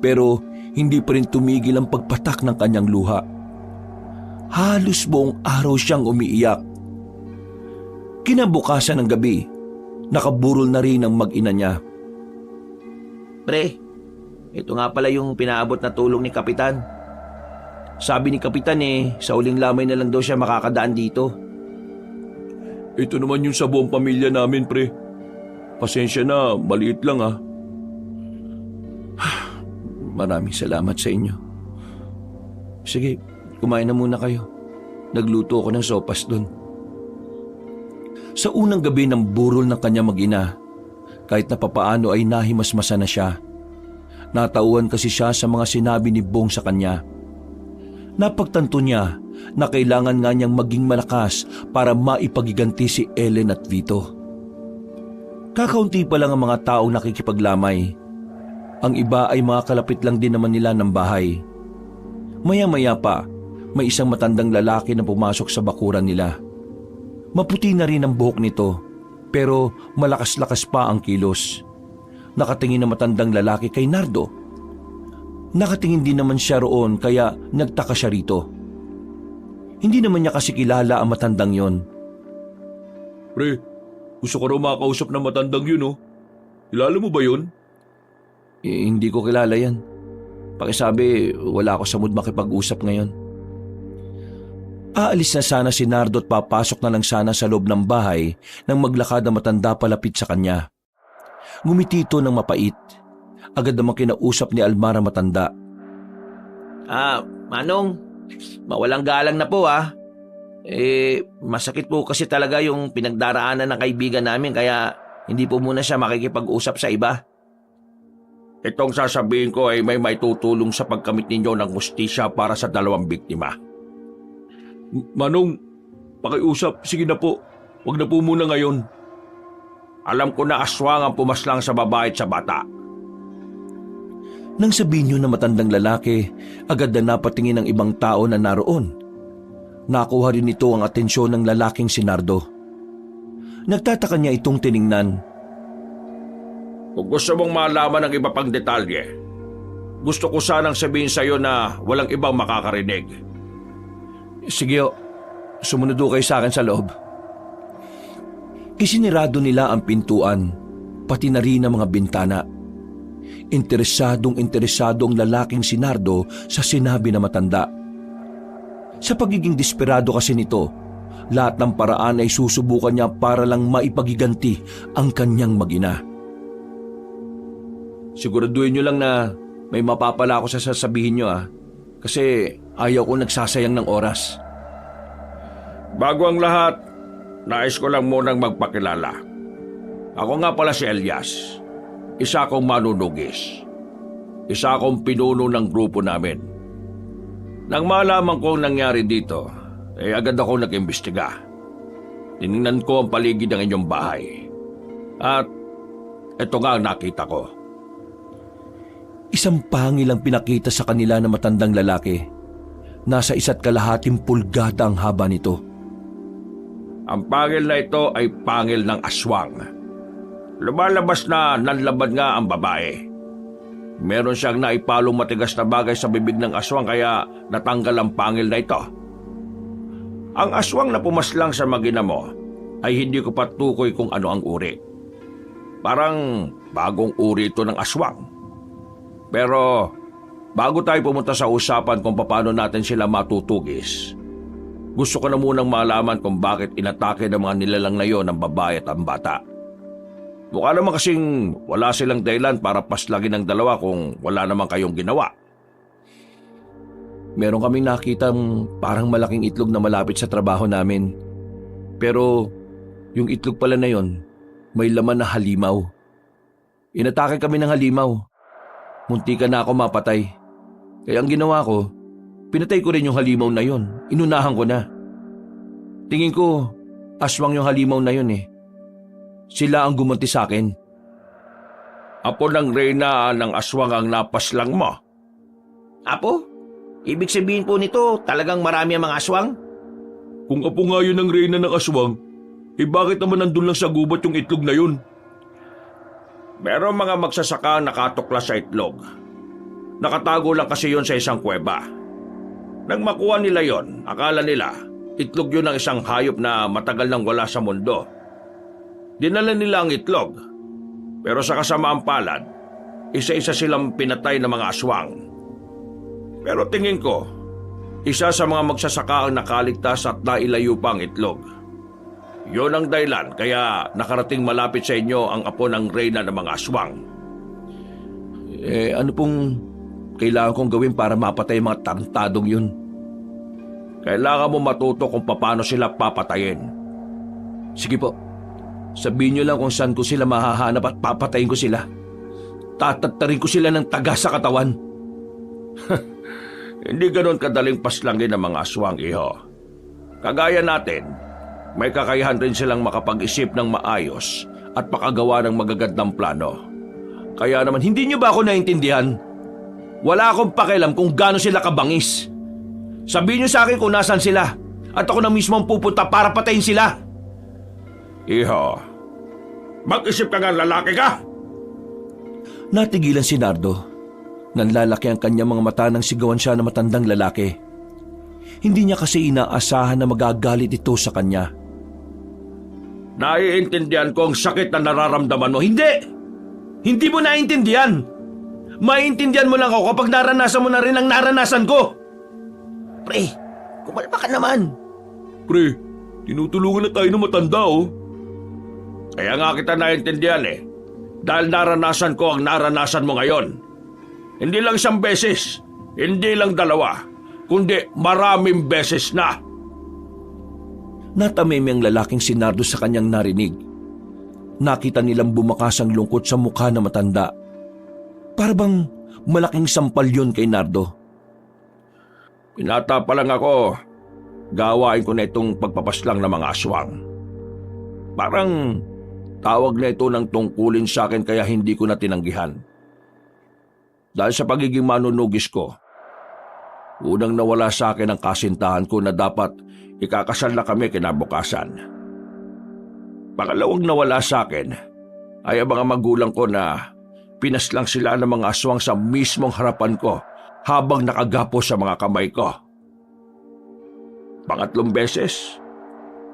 pero hindi pa rin tumigil ang pagpatak ng kanyang luha. Halos buong araw siyang umiiyak. Kinabukasan ng gabi, nakaburol na rin ang mag-ina niya. Pre, ito nga pala yung pinaabot na tulong ni Kapitan. Sabi ni Kapitan sa uling lamay na lang daw siya makakadaan dito. Ito naman yung sa buong pamilya namin, pre. Pasensya na, maliit lang ah. Maraming salamat sa inyo. Sige, kumain na muna kayo. Nagluto ako ng sopas doon. Sa unang gabi ng burol ng kanya mag-ina, kahit na papaano ay nahimasmasa na siya. Natauhan kasi siya sa mga sinabi ni Bong sa kanya. Napagtanto niya na kailangan nga niyang maging malakas para maipagiganti si Ellen at Vito. Kakaunti pa lang ang mga taong nakikipaglamay. Ang iba ay mga kalapit lang din naman nila ng bahay. Maya-maya pa, may isang matandang lalaki na pumasok sa bakuran nila. Maputi na rin ang buhok nito, pero malakas-lakas pa ang kilos. Nakatingin na matandang lalaki kay Nardo. Nakatingin din naman siya roon kaya nagtaka siya rito. Hindi naman niya kasi kilala ang matandang yon. Pre, gusto ko raw makausap ng matandang yun, oh. Kilala mo ba yun? Hindi ko kilala yan. Pakisabi, wala ako sa mood makipag-usap ngayon. Aalis na sana si Nardo at papasok na lang sana sa loob ng bahay nang maglakad ang matanda palapit sa kanya. Ngumiti ito ng mapait. Agad namang kinausap ni Almar ang matanda. Manong, mawalang galang na po masakit po kasi talaga yung pinagdaraanan ng kaibigan namin kaya hindi po muna siya makikipag-usap sa iba. Itong sasabihin ko ay may tutulong sa pagkamit ninyo ng hustisya para sa 2 biktima. Manong, pakiusap, sige na po. Huwag na po muna ngayon. Alam ko na aswang ang pumaslang sa babae at sa bata. Nang sabihin niyo na matandang lalaki, agad na napatingin ng ibang tao na naroon. Nakuha rin ito ang atensyon ng lalaking si Nardo. Nagtataka niya itong tiningnan. Kung gusto mong malaman ng iba pang detalye, gusto ko sanang sabihin sa iyo na walang ibang makakarinig. Sige, Sumunod kayo sa akin sa loob. Isinirado nila ang pintuan, pati na rin ang mga bintana. Interesado ang lalaking si Nardo sa sinabi na matanda. Sa pagiging desperado kasi nito, lahat ng paraan ay susubukan niya para lang maipagiganti ang kanyang mag-ina. Siguraduhin niyo lang na may mapapala ako sa sasabihin niyo kasi ayaw ko nagsasayang ng oras. Bago ang lahat, nais ko lang munang magpakilala. Ako nga pala si Elias. Isa akong manunugis. Isa akong pinuno ng grupo namin. Nang malaman ko ang nangyari dito, agad ako nag-imbestiga. Tinignan ko ang paligid ng inyong bahay. At ito nga ang nakita ko. Isang pangil ang pinakita sa kanila na matandang lalaki. Nasa 1.5 pulgada ang haba nito. Ang pangil na ito ay pangil ng aswang. Lumalabas na nanlabad nga ang babae. Meron siyang naipalong matigas na bagay sa bibig ng aswang kaya natanggal ang pangil na ito. Ang aswang na pumaslang sa mag-ina mo ay hindi ko patukoy kung ano ang uri. Parang bagong uri ito ng aswang. Pero bago tayo pumunta sa usapan kung paano natin sila matutugis, gusto ko na munang malaman kung bakit inatake ng mga nilalang na yon ang babae at ang bata. Mukha naman kasing wala silang dahilan para paslagin ng dalawa kung wala naman kayong ginawa. Meron kaming nakitang parang malaking itlog na malapit sa trabaho namin. Pero yung itlog pala na yon, may laman na halimaw. Inatake kami ng halimaw. Muntikan na ako mapatay. Kaya ang ginawa ko, pinatay ko rin yung halimaw na yon. Inunahan ko na. Tingin ko, aswang yung halimaw na yon eh. Sila ang gumanti sa akin. Apo ng reyna ng aswang ang napaslang mo. Apo? Ibig sabihin po nito, talagang marami ang mga aswang? Kung apo nga yun ang reyna ng aswang, bakit naman nandun lang sa gubat yung itlog na yun? Merong mga magsasaka nakatuklas sa itlog. Nakatago lang kasi yun sa isang kuweba. Nang makuha nila yon, akala nila itlog yun ng isang hayop na matagal nang wala sa mundo. Dinala nila ang itlog. Pero sa kasamaang palad, isa-isa silang pinatay ng mga aswang. Pero tingin ko, isa sa mga magsasaka ang nakaligtas at nailayo pa ang itlog. Yun ang dahilan kaya nakarating malapit sa inyo ang apo ng reyna ng mga aswang. Ano pong kailangan kong gawin para mapatay ang mga tarantadong yun? Kailangan mo matuto kung paano sila papatayin. Sige po. Sabihin niyo lang kung saan ko sila mahahanap at papatayin ko sila. Tatattarin ko sila ng taga sa katawan. Hindi ganon kadaling paslangin ng mga aswang, iho. Kagaya natin, may kakayahan rin silang makapag-isip ng maayos at makagawa ng magagandang plano. Kaya naman, hindi niyo ba ako naintindihan? Wala akong pakialam kung gaano sila kabangis. Sabihin niyo sa akin kung nasan sila at ako na mismo ang pupunta para patayin sila. Iho, mag-isip ka nga, lalaki ka! Natigilan si Nardo. Nanlalaki ang kanyang mga mata nang sigawan siya ng matandang lalaki. Hindi niya kasi inaasahan na magagalit ito sa kanya. Naiintindihan ko ang sakit na nararamdaman mo. Hindi! Hindi mo naiintindihan! Maiintindihan mo lang ako kapag naranasan mo na rin ang naranasan ko! Pre, kumalma ka naman. Pre, tinutulungan na tayo ng matanda, oh. Kaya nga kita naiintindihan eh. Dahil naranasan ko ang naranasan mo ngayon. Hindi lang isang beses, hindi lang dalawa, kundi maraming beses na. Natameme ang lalaking si Nardo sa kanyang narinig. Nakita nilang bumakas ang lungkot sa mukha na matanda. Para bang malaking sampal yun kay Nardo. Pinata pa lang ako, gawain ko na itong pagpapaslang ng mga aswang. Parang tawag na ito ng tungkulin sa akin kaya hindi ko na tinanggihan. Dahil sa pagiging manunugis ko, unang nawala sa akin ang kasintahan ko na dapat ikakasal na kami kinabukasan. Pangalawang nawala sa akin ay ang mga magulang ko na pinaslang sila ng mga aswang sa mismong harapan ko habang nakagapo sa mga kamay ko. Pangatlong beses.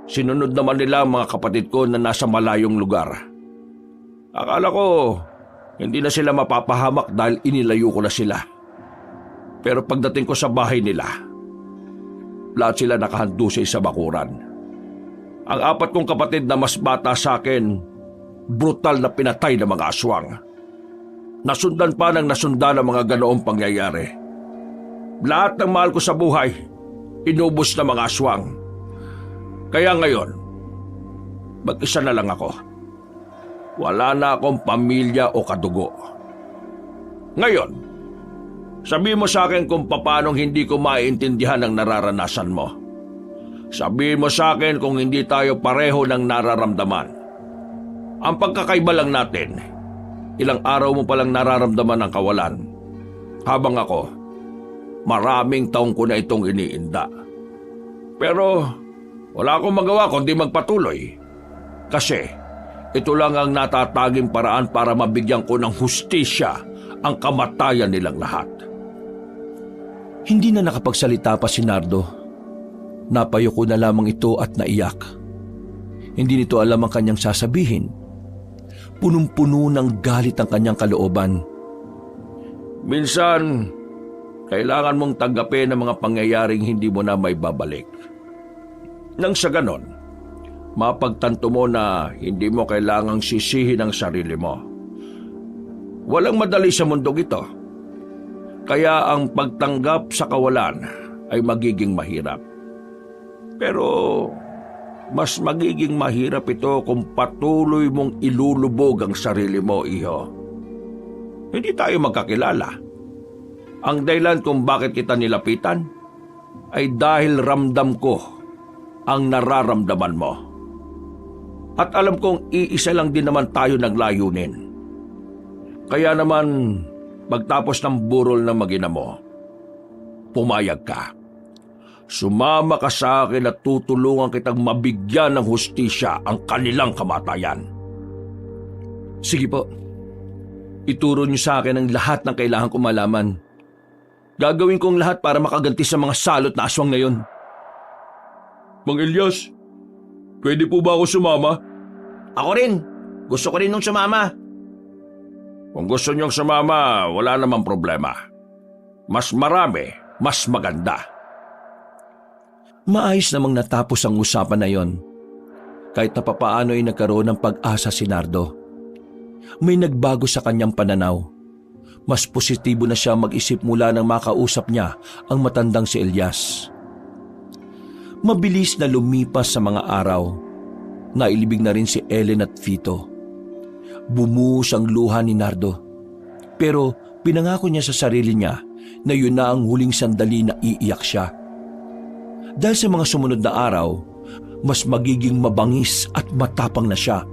Sinunod naman nila ang mga kapatid ko na nasa malayong lugar. Akala ko hindi na sila mapapahamak dahil inilayo ko na sila. Pero pagdating ko sa bahay nila, lahat sila nakahandusay sa bakuran. Ang 4 kong kapatid na mas bata sa akin, brutal na pinatay ng mga aswang. Nasundan pa ng nasundan ang mga ganoong pangyayari. Lahat ng mahal ko sa buhay, inubos ng mga aswang. Kaya ngayon, mag-isa na lang ako. Wala na akong pamilya o kadugo. Ngayon, sabihin mo sa akin kung paanong hindi ko maiintindihan ang nararanasan mo. Sabihin mo sa akin kung hindi tayo pareho ng nararamdaman. Ang pagkakaiba lang natin, ilang araw mo palang nararamdaman ang kawalan. Habang ako, maraming taong ko na itong iniinda. Pero wala akong magawa kundi magpatuloy. Kasi ito lang ang natataging paraan para mabigyan ko ng hustisya ang kamatayan nilang lahat. Hindi na nakapagsalita pa si Nardo. Napayuko na lamang ito at naiyak. Hindi nito alam ang kanyang sasabihin. Punong-puno ng galit ang kanyang kalooban. Minsan, kailangan mong tanggapin ang mga pangyayaring hindi mo na may babalik. Nang sa ganon, mapagtanto mo na hindi mo kailangang sisihin ang sarili mo. Walang madali sa mundong ito. Kaya ang pagtanggap sa kawalan ay magiging mahirap. Pero mas magiging mahirap ito kung patuloy mong ilulubog ang sarili mo, iho. Hindi tayo magkakilala. Ang dahilan kung bakit kita nilapitan ay dahil ramdam ko ang nararamdaman mo. At alam kong iisa lang din naman tayo naglayunin. Kaya naman, pagtapos ng burol ng mag-ina mo, pumayag ka. Sumama ka sa akin at tutulungan kitang mabigyan ng hustisya ang kanilang kamatayan. Sige po. Ituro niyo sa akin ang lahat ng kailangan ko malaman. Gagawin kong lahat para makaganti sa mga salot na aswang na yon. Mang Elias, pwede po ba ako sumama? Ako rin. Gusto ko rin nung sumama. Kung gusto niyong sumama, wala namang problema. Mas marami, mas maganda. Maayos namang natapos ang usapan na yon. Kahit na papaano ay nagkaroon ng pag-asa si Nardo. May nagbago sa kanyang pananaw. Mas positibo na siya mag-isip mula nang makausap niya ang matandang si Elias. Mabilis na lumipas sa mga araw. Nailibig na rin si Ellen at Vito. Bumuhos ang luha ni Nardo. Pero pinangako niya sa sarili niya na yun na ang huling sandali na iiyak siya. Dahil sa mga sumunod na araw, mas magiging mabangis at matapang na siya.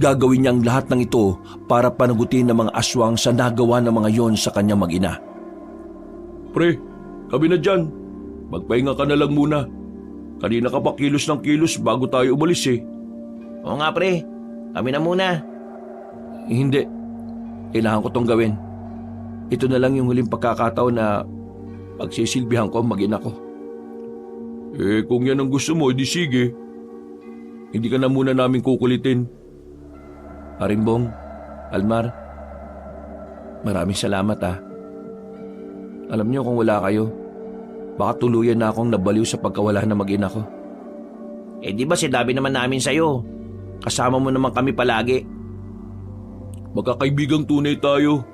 Gagawin niya ang lahat ng ito para panagutin ng mga aswang sa nagawa ng mga yon sa kanyang mag-ina. Pre, kami na dyan. Magpahinga ka na lang muna. Kanina ka pa kilos ng kilos bago tayo umalis eh. Oo nga pre, kami na muna. Hindi. Kailangan ko tong gawin. Ito na lang yung huling pagkakataon na pagsisilbihan ko ang mag-ina ko. Eh kung yan ang gusto mo, edi sige. Hindi ka na muna namin kukulitin. Arimbong, Almar, maraming salamat ah. Alam niyo kung wala kayo, baka tuluyan na akong nabaliw sa pagkawala ng mag-ina ko. Eh di ba sinabi naman namin sa'yo? Kasama mo naman kami palagi. Magkakaibigang tunay tayo.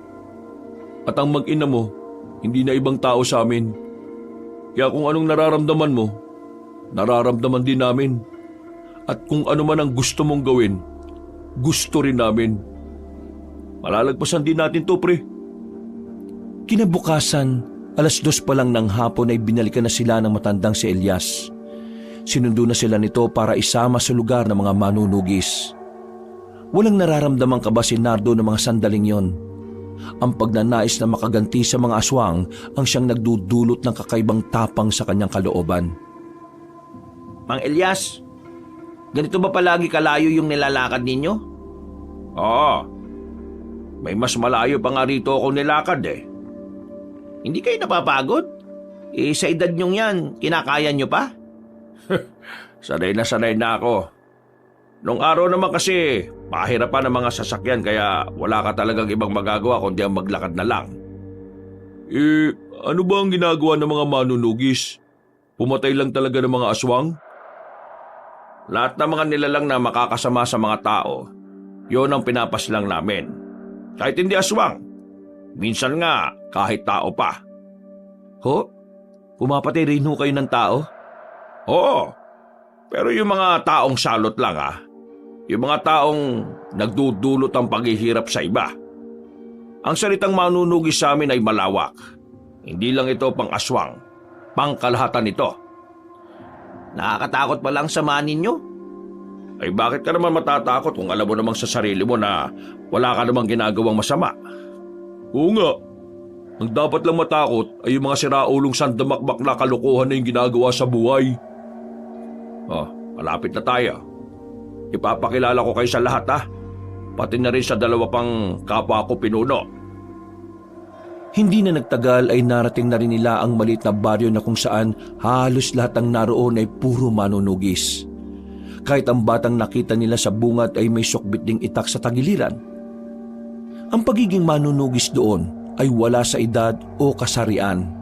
At ang mag-ina mo, hindi na ibang tao sa amin. Kaya kung anong nararamdaman mo, nararamdaman din namin. At kung ano man ang gusto mong gawin, gusto rin namin. Malalagpasan din natin to, pre. Kinabukasan, 2:00 pa lang ng hapon ay binalikan na sila ng matandang si Elias. Sinundo na sila nito para isama sa lugar ng mga manunugis. Walang nararamdamang kaba si Nardo ng mga sandaling yon. Ang pagnanais na makaganti sa mga aswang ang siyang nagdudulot ng kakaibang tapang sa kanyang kalooban. Mang Elias, ganito ba palagi kalayo yung nilalakad ninyo? Oo. May mas malayo pa nga rito ako nilakad eh. Hindi kayo napapagod? Sa edad nyong yan, kinakaya nyo pa? Sanay na ako. Nung araw naman kasi, pahirapan ang mga sasakyan kaya wala ka talagang ibang magagawa kundi ang maglakad na lang. Ano ba ang ginagawa ng mga manunugis? Pumatay lang talaga ng mga aswang? Lahat ng mga nilalang na makakasama sa mga tao, yon ang pinapaslang namin. Kahit hindi aswang. Minsan nga, kahit tao pa. Ho? Pumapatay rin ho kayo ng tao? Oo. Pero yung mga taong salot lang Yung mga taong nagdudulot ang paghihirap sa iba. Ang salitang manunugis sa amin ay malawak. Hindi lang ito pang aswang. Pangkalahatan ito. Nakakatakot pa lang samahan ninyo? Ay bakit ka naman matatakot kung alam mo namang sa sarili mo na wala ka namang ginagawang masama? Oo nga. Ang dapat lang matakot ay yung mga siraulong sandamakbak na kalokohan na yung ginagawa sa buhay. Malapit na tayo. Ipapakilala ko kayo sa lahat Pati na rin sa dalawa pang kapwa ko pinuno. Hindi na nagtagal ay narating na rin nila ang maliit na baryo na kung saan halos lahat ng naroon ay puro manunugis. Kahit ang batang nakita nila sa bungad ay may sukbit ding itak sa tagiliran. Ang pagiging manunugis doon ay wala sa edad o kasarian.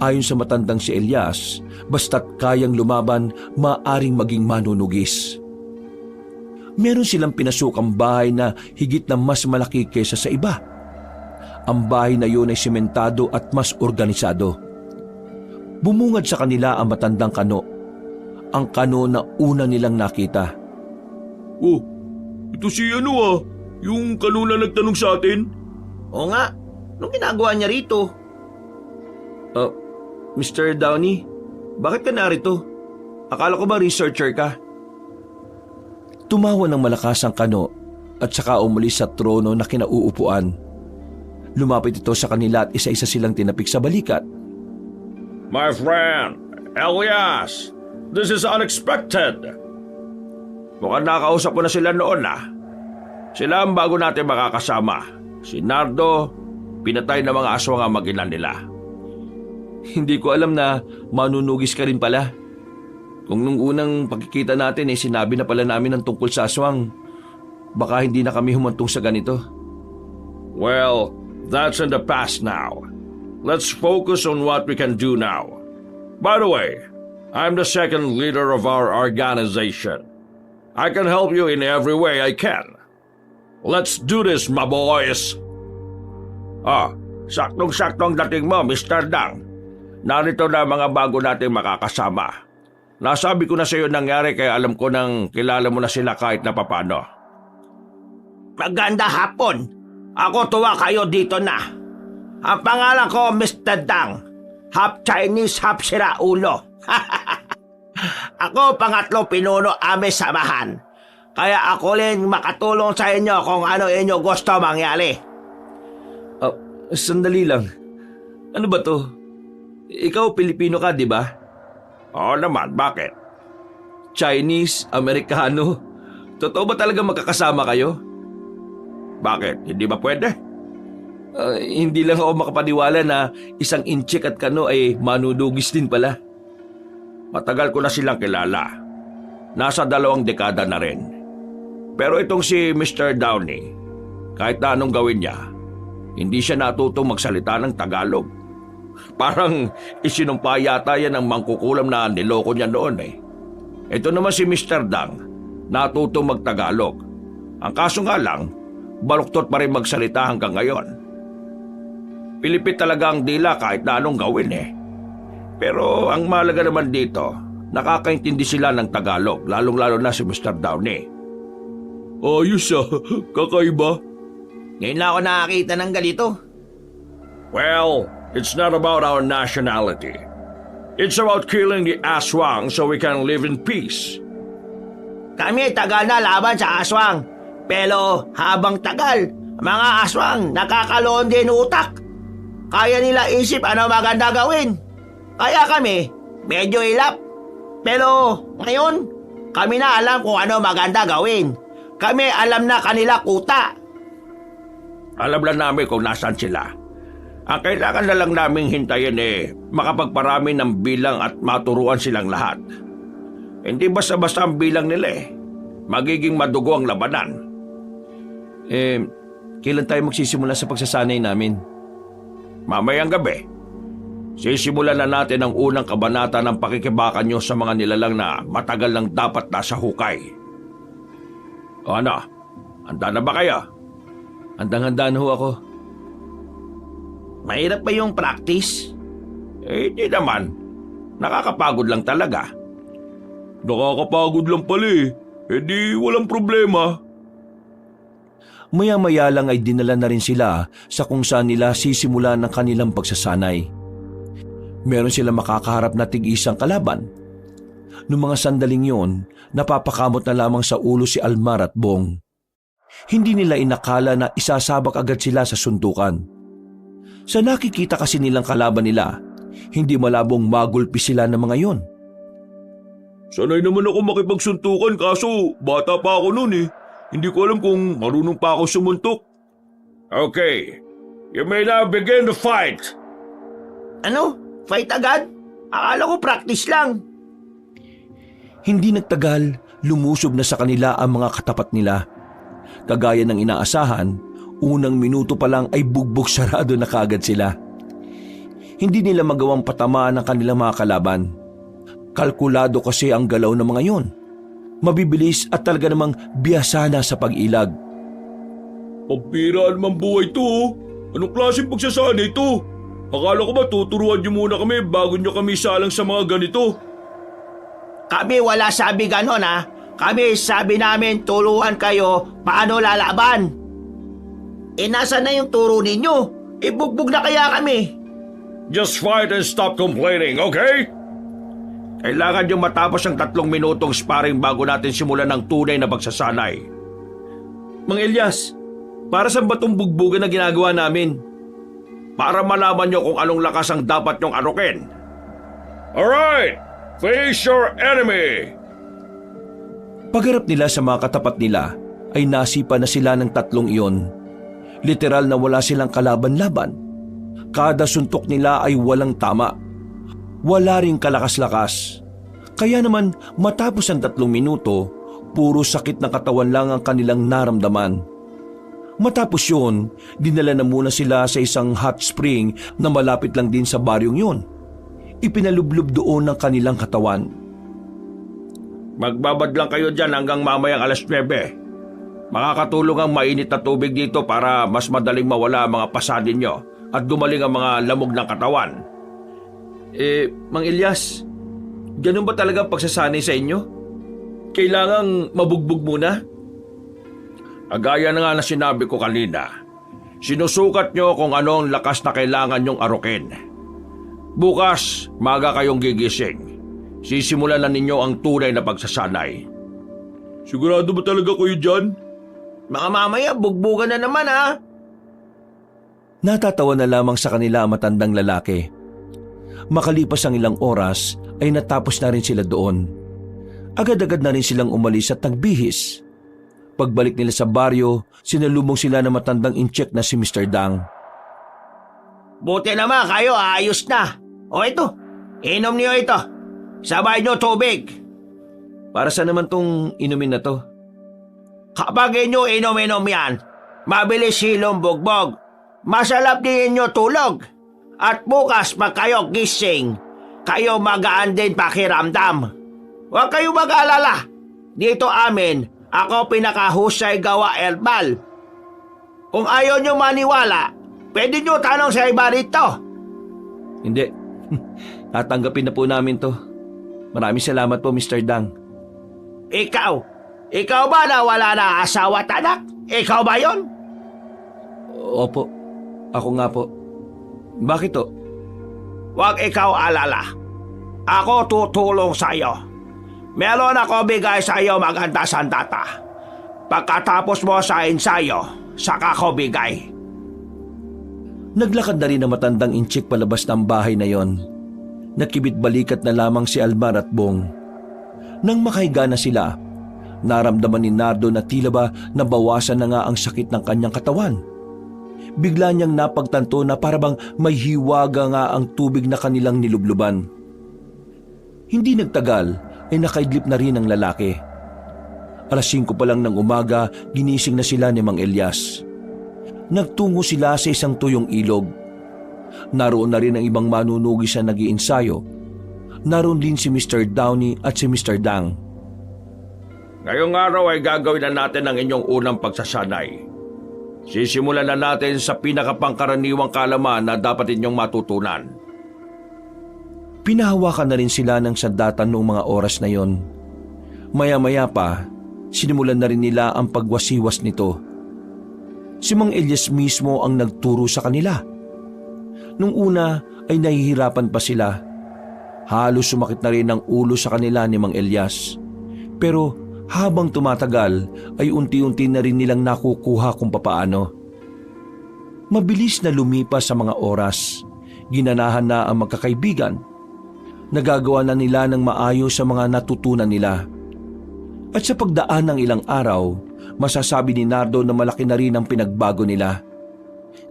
Ayon sa matandang si Elias, basta't kayang lumaban, maaring maging manunugis. Meron silang pinasukang bahay na higit na mas malaki kaysa sa iba. Ang bahay na yun ay sementado at mas organisado. Bumungad sa kanila ang matandang kano. Ang kano na una nilang nakita. Oh, ito si yung kanuna nagtanong sa atin. Oo nga, anong ginagawa niya rito? Mr. Downey, bakit ka narito? Akala ko ba researcher ka? Tumawa ng malakas ang kano at saka umalis sa trono na kinauupuan. Lumapit ito sa kanila at isa-isa silang tinapik sa balikat. My friend, Elias, this is unexpected. Mukhang nakausap ko na sila noon Sila ang bago natin makakasama. Si Nardo, pinatay ng mga aswang ang mag-ina nila. Hindi ko alam na manunugis ka rin pala. Kung nung unang pagkikita natin sinabi na pala namin ang tungkol sa aswang, baka hindi na kami humantong sa ganito. Well, that's in the past now. Let's focus on what we can do now. By the way, I'm the second leader of our organization. I can help you in every way I can. Let's do this, my boys. Saktong-saktong dating mo, Mr. Dang. Narito na mga bago nating makakasama. Nasabi ko na sa iyo nangyari kaya alam ko nang kilala mo na sila kahit na papano. Maganda hapon. Ako tuwa kayo dito na. Ang pangalan ko, Mr. Dang. Half Chinese, half siraulo. Ako pangatlo pinuno aming samahan. Kaya ako rin makatulong sa inyo kung ano inyo gusto mangyari. Sandali lang. Ano ba to? Ikaw Pilipino ka, di ba? Oo naman, bakit? Chinese, Amerikano. Totoo ba talaga magkakasama kayo? Bakit? Hindi ba pwede? Hindi lang ako makapaniwala na isang inchik at kano ay manunugis din pala. Matagal ko na silang kilala. Nasa 2 dekada na rin. Pero itong si Mr. Downey, kahit na anong gawin niya, hindi siya natutong magsalita ng Tagalog. Parang isinumpa yata yan ang mangkukulam na niloko niya noon Ito naman si Mr. Dang, natutong magtagalog. Ang kaso nga lang, baluktot pa rin magsalita hanggang ngayon. Pilipit talaga ang dila kahit na anong gawin Pero ang mahalaga naman dito, nakakaintindi sila ng Tagalog, lalong-lalo na si Mr. Downey. Ayos kakaiba. Ngayon lang ako nakakita ng ganito. Well, it's not about our nationality. It's about killing the aswang so we can live in peace. Kami tagal na laban sa aswang. Pero habang tagal, mga aswang nakakaloon din utak. Kaya nila isip ano maganda gawin. Kaya kami, medyo ilap. Pero ngayon, kami na alam kung ano maganda gawin. Kami alam na kanila kuta. Alam lang namin kung nasaan sila. Ang kailangan na lang naming hintayin makapagparami ng bilang at maturuan silang lahat. Hindi basta-basta ang bilang nila Magiging madugo ang labanan. Kailan tayo magsisimula sa pagsasanay namin? Mamayang gabi, sisimulan na natin ang unang kabanata ng pakikibakan nyo sa mga nilalang na matagal nang dapat nasa hukay. O ano, handa na ba kayo? Handang-handa na ho ako. Mahirap ba yung practice? Hindi naman. Nakakapagod lang talaga. Nakakapagod lang pala di walang problema. Maya-maya lang ay dinala na rin sila sa kung saan nila sisimulan ang kanilang pagsasanay. Meron sila makakaharap na tig-isang kalaban. Noong mga sandaling yon, napapakamot na lamang sa ulo si Almar at Bong. Hindi nila inakala na isasabak agad sila sa suntukan. Sa nakikita kasi nilang kalaban nila, hindi malabong magulpi sila ng mga yon. Sanay naman ako makipagsuntukan kaso bata pa ako noon Hindi ko alam kung marunong pa ako sumuntok. Okay, you may now begin the fight. Ano? Fight agad? Akala ko practice lang. Hindi nagtagal, lumusob na sa kanila ang mga katapat nila. Kagaya ng inaasahan, unang minuto pa lang ay bugbog sarado na kaagad sila. Hindi nila magawang patamaan ang kanilang mga kalaban. Kalkulado kasi ang galaw ng mga yon. Mabibilis at talaga namang biyasa na sa pag-ilag. Pampira naman buhay to. Anong klaseng pagsasanay ito? Akala ko ba tuturuan niyo muna kami bago niyo kami salang sa mga ganito? Kami wala sabi ganon Kami sabi namin turuan kayo paano lalaban. Nasa na yung turo ninyo? Ibugbog na kaya kami. Just fight and stop complaining, okay? Kailangan yung matapos ang 3 minutong sparring bago natin simulan ng tunay na pagsasanay. Mang Elias, para sa batong bugbugan na ginagawa namin? Para malaman nyo kung anong lakas ang dapat nyong anukin. Alright! Face your enemy! Pagharap nila sa mga katapat nila, ay nasipa na sila ng 3 iyon. Literal na wala silang kalaban-laban. Kada suntok nila ay walang tama. Wala ring kalakas-lakas. Kaya naman matapos ang 3 minuto, puro sakit ng katawan lang ang kanilang naramdaman. Matapos yun, dinala na muna sila sa isang hot spring na malapit lang din sa baryong yun. Ipinalublob doon ng kanilang katawan. Magbabad lang kayo dyan hanggang mamayang 9:00. Makakatulong ang mainit na tubig dito para mas madaling mawala ang mga pasadin nyo at gumaling ang mga lamog ng katawan. Mang Elias, ganun ba talaga ang pagsasanay sa inyo? Kailangang mabugbog muna? Agaya na nga na sinabi ko kanina, sinusukat nyo kung ano ang lakas na kailangan nyong arukin. Bukas, maga kayong gigising. Sisimulan na ninyo ang tunay na pagsasanay. Sigurado ba talaga kayo dyan? Mga mamaya, bugbugan na naman Natatawa na lamang sa kanila ang matandang lalaki. Makalipas ang ilang oras ay natapos na rin sila doon. Agad-agad na rin silang umalis at nagbihis. Pagbalik nila sa baryo, sinalubong sila ng matandang incheck na si Mr. Dang. Buti naman kayo, ayos na. O ito, inom niyo ito. Sabay niyo tubig. Para saan naman tong inumin na to? Kapag inyo inom-inom yan, mabilis silong bugbog. Masalap din inyo tulog. At bukas pag kayo gising, kayo magaan din pakiramdam. Huwag kayo mag-alala. Dito amin, ako pinakahusay gawa herbal. Kung ayaw nyo maniwala, pwede nyo tanong sa iba rito. Hindi. Tatanggapin na po namin to. Maraming salamat po, Mr. Dang. Ikaw ba na wala na asawa at anak? Ikaw ba yon? Opo, ako nga po. Bakit to? Huwag ikaw alala. Ako tutulong sa iyo. Meron ako bigay sa iyo maganda sandata. Pagkatapos mo sa ensayo, saka ko bigay. Naglakad na rin ang matandang inchik palabas ng bahay na yon. Nakibit-balikat na lamang si Almar at Bong. Nang makahiga na sila, naramdaman ni Nardo na tila ba nabawasan na nga ang sakit ng kanyang katawan. bigla niyang napagtanto na parabang may hiwaga nga ang tubig na kanilang nilubluban. Hindi nagtagal ay nakaidlip na rin ang lalaki. 5:00 pa lang ng umaga, ginising na sila ni Mang Elias. Nagtungo sila sa isang tuyong ilog. Naroon na rin ang ibang manunugi sa nag-iinsayo. Naroon din si Mr. Downey at si Mr. Dang. Ngayong araw ay gagawin na natin ang inyong unang pagsasanay. Sisimulan na natin sa pinakapangkaraniwang kaalaman na dapat inyong matutunan. Pinahawakan na rin sila ng sandata noong mga oras na yon. Maya-maya pa, sinimulan na rin nila ang pagwasiwas nito. Si Mang Elias mismo ang nagturo sa kanila. Nung una ay nahihirapan pa sila. Halos sumakit na rin ang ulo sa kanila ni Mang Elias. Pero habang tumatagal ay unti-unti na rin nilang nakukuha kung papaano. Mabilis na lumipas sa mga oras. Ginanahan na ang magkakaibigan. Nagagawa na nila ng maayos sa mga natutunan nila. At sa pagdaan ng ilang araw, masasabi ni Nardo na malaki na rin ang pinagbago nila.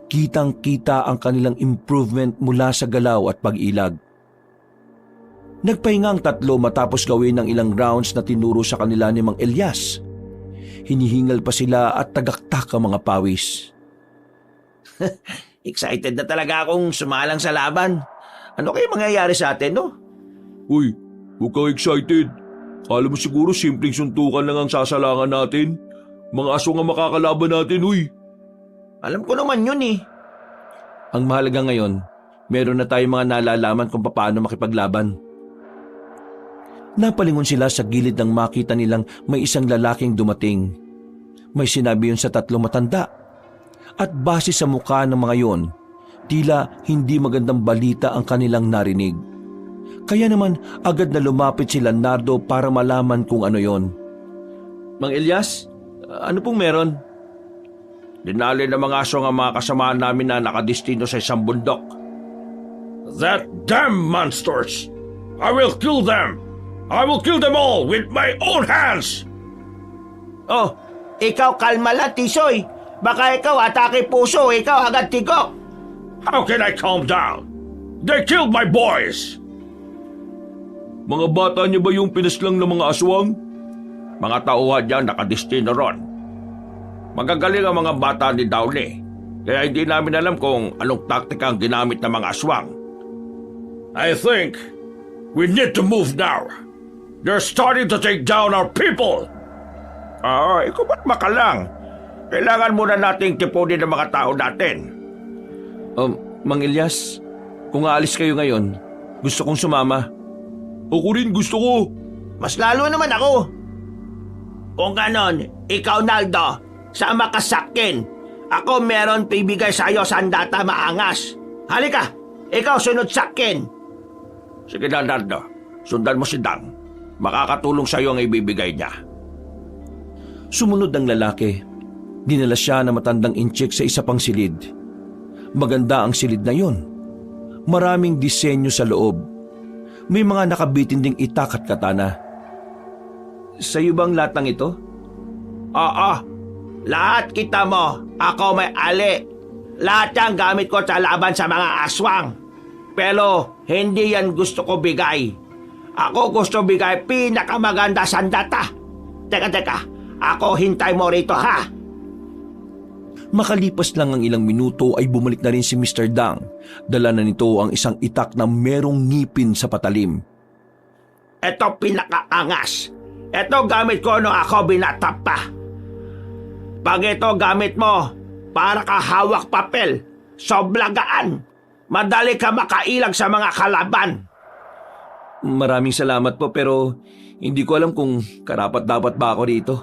Kitang-kita ang kanilang improvement mula sa galaw at pag-ilag. Nagpahinga ang tatlo matapos gawin ng ilang rounds na tinuro sa kanila ni Mang Elias. Hinihingal pa sila at tagaktak ang mga pawis. Excited na talaga akong sumalang sa laban. Ano kayo mangyayari sa atin, no? Uy, huwag kang excited. Kala mo siguro simpleng suntukan lang ang sasalangan natin. Mga aso nga makakalaban natin, uy. Alam ko naman yun eh. Ang mahalaga ngayon, meron na tayong mga nalalaman kung paano makipaglaban. Napalingon sila sa gilid nang makita nilang may isang lalaking dumating. May sinabi yun sa 3 matanda. At base sa mukha ng mga yon, tila hindi magandang balita ang kanilang narinig. Kaya naman agad na lumapit sila Nardo para malaman kung ano yon. Mang Elias, ano pong meron? Dinali ng mga aso ang mga kasamaan namin na nakadestino sa isang bundok. That damn monsters! I will kill them! I will kill them all with my own hands! Oh, ikaw kalma lang, Tisoy. Baka ikaw atake puso, ikaw agad tigok. How can I calm down? They killed my boys! Mga bata niyo ba yung pinaslang ng mga aswang? Mga tauhan niya nakadestino ron. Magagaling ang mga bata ni Downey, kaya hindi namin alam kung anong taktika ang ginamit ng mga aswang. I think we need to move now. They're starting to take down our people. Ikaw ba't makalang? Kailangan muna nating tipunin ang mga tao natin. Mang Elias, kung aalis kayo ngayon, gusto kong sumama. Ako rin gusto ko. Mas lalo naman ako. Kung ganon, ikaw Naldo, sama ka sakin. Ako meron pibigay sa'yo sandata maangas. Halika, ikaw sunod sakin. Sige na, Nardo. Sundan mo si Dang. Makakatulong sa'yo ang ibibigay niya. Sumunod ang lalaki. Dinala siya na matandang inchik sa isa pang silid. Maganda ang silid na yun. Maraming disenyo sa loob. May mga nakabitin ding itak at katana. Sa'yo bang latang ito? Oo, lahat kita mo. Ako may ali. Lahat yan gamit ko sa laban sa mga aswang. Pero hindi yan gusto ko bigay. Ako gusto bigay pinakamaganda sandata. Teka, ako hintay mo rito ha. Makalipas lang ang ilang minuto ay bumalik na rin si Mr. Dang. Dala na nito ang isang itak na merong ngipin sa patalim. Ito pinakaangas. Ito gamit ko nung ako binata pa. Pag ito gamit mo, para ka hawak papel, soblagaan. Madali ka makailag sa mga kalaban. Maraming salamat po pero hindi ko alam kung karapat-dapat ba ako rito.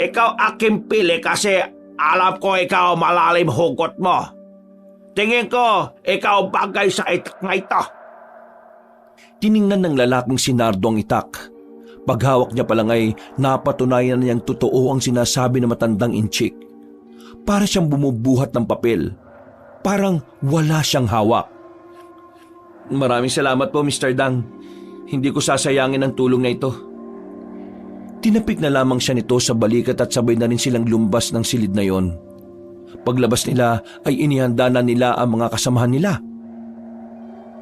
Ikaw aking pili kasi alam ko ikaw malalim hugot mo. Tingin ko, ikaw bagay sa itak na ito. Tiningnan ng lalaking si Nardo ang itak. Paghawak niya palang ay napatunayan niyang totoo ang sinasabi ng matandang inchik. Para siyang bumubuhat ng papel. Parang wala siyang hawak. Maraming salamat po, Mr. Dang. Hindi ko sasayangin ang tulong na ito. Tinapik na lamang siya nito sa balikat at sabay na rin silang lumbas ng silid na yon. Paglabas nila ay inihanda na nila ang mga kasamahan nila.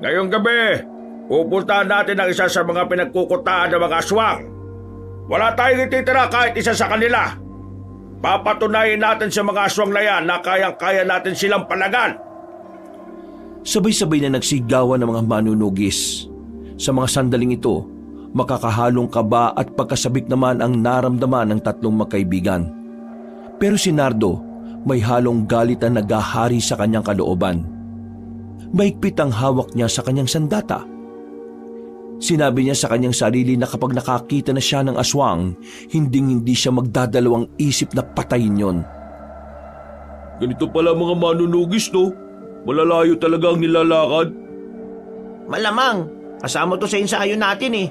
Ngayong gabi, pupuntahan natin ang isa sa mga pinagkukutaan ng mga aswang. Wala tayong ititira kahit isa sa kanila. Papatunayin natin sa mga aswang na yan na kayang-kaya natin silang palagan. Sabay-sabay na nagsigawan ng mga manunugis. Sa mga sandaling ito, makakahalong kaba at pagkasabik naman ang naramdaman ng tatlong magkaibigan. Pero si Nardo, may halong galit na naghahari sa kanyang kalooban. Mahigpit ang hawak niya sa kanyang sandata. Sinabi niya sa kanyang sarili na kapag nakakita na siya ng aswang, hindi siya magdadalawang isip na patayin yon. Ganito pala mga manunugis, no? Malalayo talaga ang nilalakad. Malamang, kasama to sa ensayo natin eh.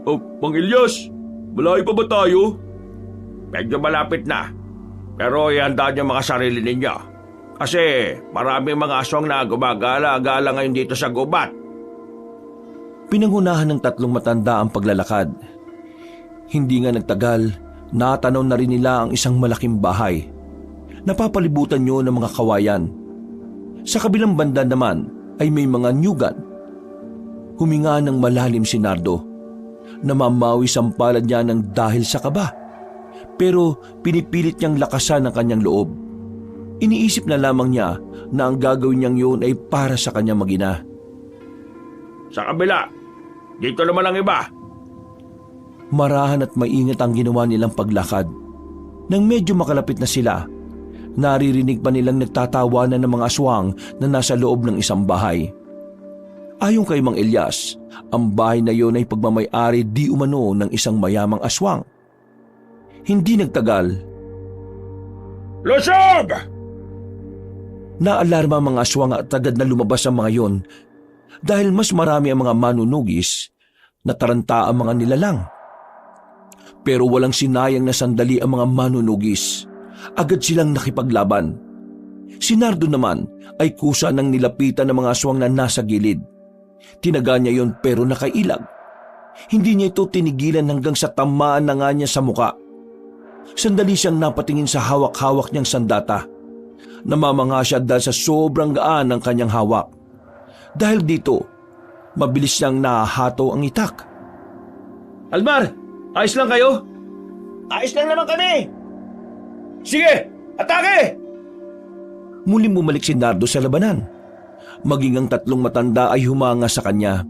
Oh, Mang Ilyas, malayo pa ba tayo? Medyo malapit na. Pero ihanda niyo mga sarili ninyo. Kasi maraming mga aswang na gumagala-gala ngayon dito sa gubat. Pinangunahan ng tatlong matanda ang paglalakad. Hindi nga nagtagal, natanaw na rin nila ang isang malaking bahay. Napapalibutan niyo ng mga kawayan. Sa kabilang banda naman ay may mga nyugan. Huminga ng malalim si Nardo. Namamawis ang palad niya ng dahil sa kaba. Pero pinipilit niyang lakasan ang kanyang loob. Iniisip na lamang niya na ang gagawin niyang yun ay para sa kanyang mag-ina. Sa kabila, dito naman ang iba. Marahan at maingat ang ginawa nilang paglakad. Nang medyo makalapit na sila, naririnig pa nilang nagtatawanan ng mga aswang na nasa loob ng isang bahay. Ayon kay Mang Ilyas, ang bahay na iyon ay pagmamay-ari di umano ng isang mayamang aswang. Hindi nagtagal, Lusob! naalarma ang mga aswang at agad na lumabas ang mga yon dahil mas marami ang mga manunugis na taranta ang mga nilalang. Pero walang sinayang na sandali ang mga manunugis. Agad silang nakipaglaban. Si Nardo naman ay kusa ng nilapitan ng mga aswang na nasa gilid. Tinaga niya yon pero nakailag. Hindi niya ito tinigilan hanggang sa tamaan na nga niya sa muka. Sandali siyang napatingin sa hawak-hawak niyang sandata. Namamanga siya dahil sa sobrang gaan ng kanyang hawak. Dahil dito, mabilis niyang nahahato ang itak. Almar, ayos lang kayo? Ayos lang naman kami. Sige, atake! Muling bumalik si Nardo sa labanan. Maging ang tatlong matanda ay humanga sa kanya.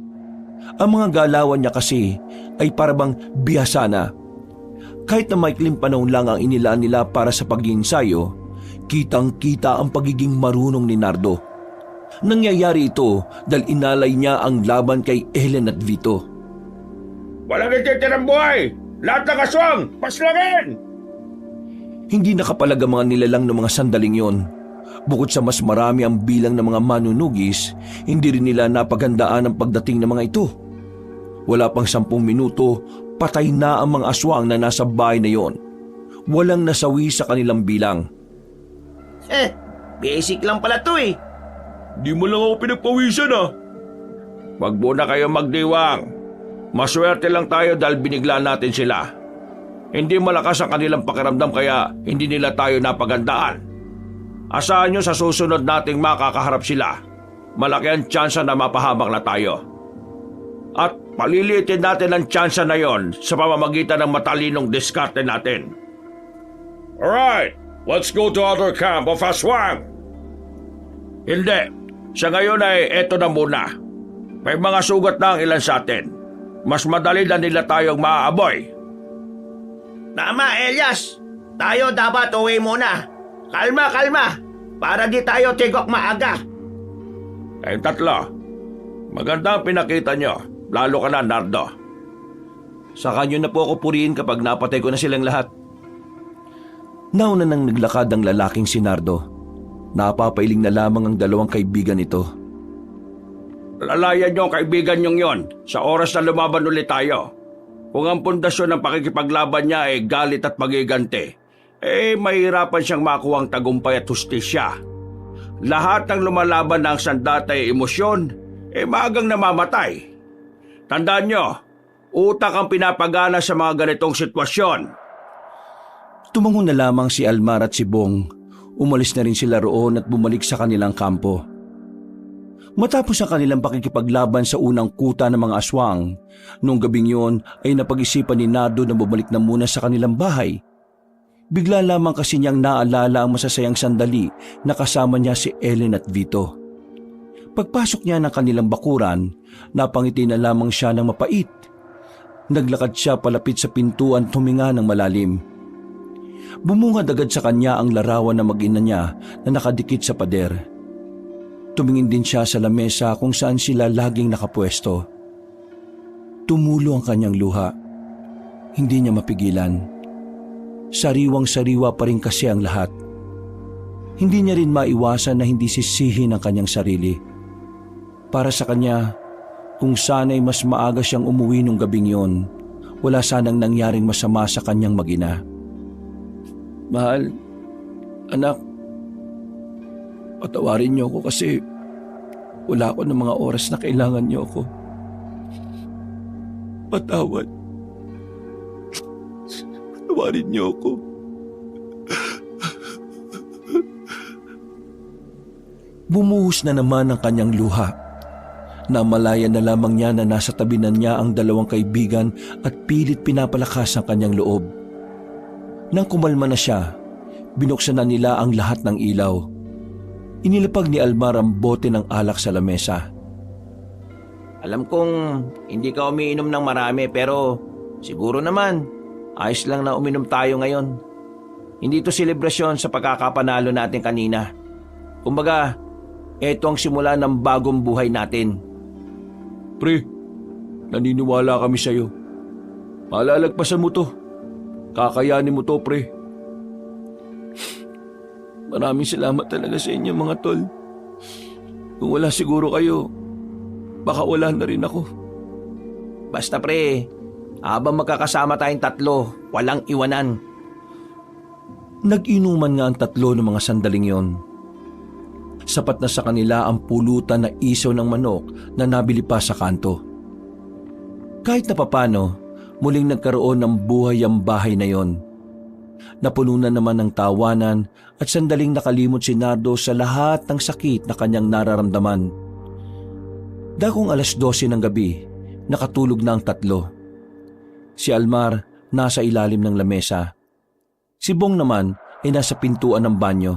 Ang mga galawan niya kasi ay parabang bihasa na. Kahit na maikling panahon lang ang inilaan nila para sa pag-iinsayo, kitang-kita ang pagiging marunong ni Nardo. Nangyayari ito dahil inalay niya ang laban kay Ellen at Vito. Walang natitirang buhay! Lahat ng aswang, paslangin! Hindi nakapalag ang mga nilalang ng mga sandaling yon. Bukod sa mas marami ang bilang ng mga manunugis, hindi rin nila napaghandaan ang pagdating ng mga ito. Wala pang 10 minuto, patay na ang mga aswang na nasa bahay na yon. Walang nasawi sa kanilang bilang. Basic lang pala to eh. Di mo lang ako pinagpawisan ah. Wag muna kayo magdiwang. Maswerte lang tayo dahil binigla natin sila. Hindi malakas ang kanilang pakiramdam kaya hindi nila tayo napagandaan. Asahan nyo sa susunod nating makakaharap sila. Malaki ang tsansa na mapahamak na tayo. At paliliitin natin ang tsansa na yon sa pamamagitan ng matalinong diskarte natin. Alright, let's go to other camp of aswang. Hindi, sa ngayon ay eto na muna. May mga sugat na ang ilan sa atin. Mas madali na nila tayong maaaboy. Tama, Elias. Tayo dapat uwi muna. Kalma, kalma. Para di tayo tigok maaga. Kayong tatlo, maganda ang pinakita nyo. Lalo ka na, Nardo. Sa kanyo na po ako purihin kapag napatay ko na silang lahat. Nauna nang naglakad ang lalaking si Nardo. Napapailing na lamang ang dalawang kaibigan nito. Lalayan nyo ang kaibigan nyong yon sa oras na lumaban ulit tayo. Kung ang pundasyon ng pakikipaglaban niya ay galit at pagiganti, mahirapan siyang makuha ang tagumpay at hustisya. Lahat ng lumalaban ng sandata ay emosyon, maagang namamatay. Tandaan nyo, utak ang pinapagana sa mga ganitong sitwasyon. Tumango na lamang si Almar at si Bong. Umalis na rin sila roon at bumalik sa kanilang kampo. Matapos ang kanilang pakikipaglaban sa unang kuta ng mga aswang, noong gabing yun ay napag-isipan ni Nardo na bumalik na muna sa kanilang bahay. Bigla lamang kasi niyang naalala ang masasayang sandali na kasama niya si Ellen at Vito. Pagpasok niya ng kanilang bakuran, napangiti na lamang siya ng mapait. Naglakad siya palapit sa pintuan, tuminga ng malalim. Bumungad agad sa kanya ang larawan ng mag-ina niya na nakadikit sa pader. Tumingin din siya sa lamesa kung saan sila laging nakapwesto. Tumulo ang kanyang luha. Hindi niya mapigilan. Sariwang-sariwa pa rin kasi ang lahat. Hindi niya rin maiwasan na hindi sisihin ang kanyang sarili. Para sa kanya, kung sana'y mas maaga siyang umuwi nung gabing yon, wala sanang nangyaring masama sa kanyang mag-ina. Mahal, anak, patawarin niyo ako kasi wala ako ng mga oras na kailangan niyo ako. Patawad. Patawarin niyo ako. Bumuhos na naman ang kanyang luha. Namalayan na lamang niya na nasa tabi na niya ang dalawang kaibigan at pilit pinapalakas ang kanyang loob. Nang kumalma na siya, binuksan na nila ang lahat ng ilaw. Inilapag ni Almar ang bote ng alak sa lamesa. Alam kong hindi ka umiinom ng marami pero siguro naman ayos lang na uminom tayo ngayon. Hindi ito selebrasyon sa pagkakapanalo natin kanina. Kumbaga, ito ang simula ng bagong buhay natin. Pre, naniniwala kami sa'yo. Malalagpasan mo to. Kakayanin mo to, pre. Maraming salamat talaga sa inyo, mga tol. Kung wala siguro kayo, baka wala na rin ako. Basta pre, habang magkakasama tayong tatlo, walang iwanan. Nag-inuman nga ang tatlo ng mga sandaling yon. Sapat na sa kanila ang pulutan na isaw ng manok na nabili pa sa kanto. Kahit na papano, muling nagkaroon ng buhay ang bahay na yon. Napuno na naman ng tawanan at sandaling nakalimot si Nardo sa lahat ng sakit na kanyang nararamdaman. Dakong 12:00 ng gabi, nakatulog na ang tatlo. Si Almar nasa ilalim ng lamesa. Si Bong naman ay nasa pintuan ng banyo.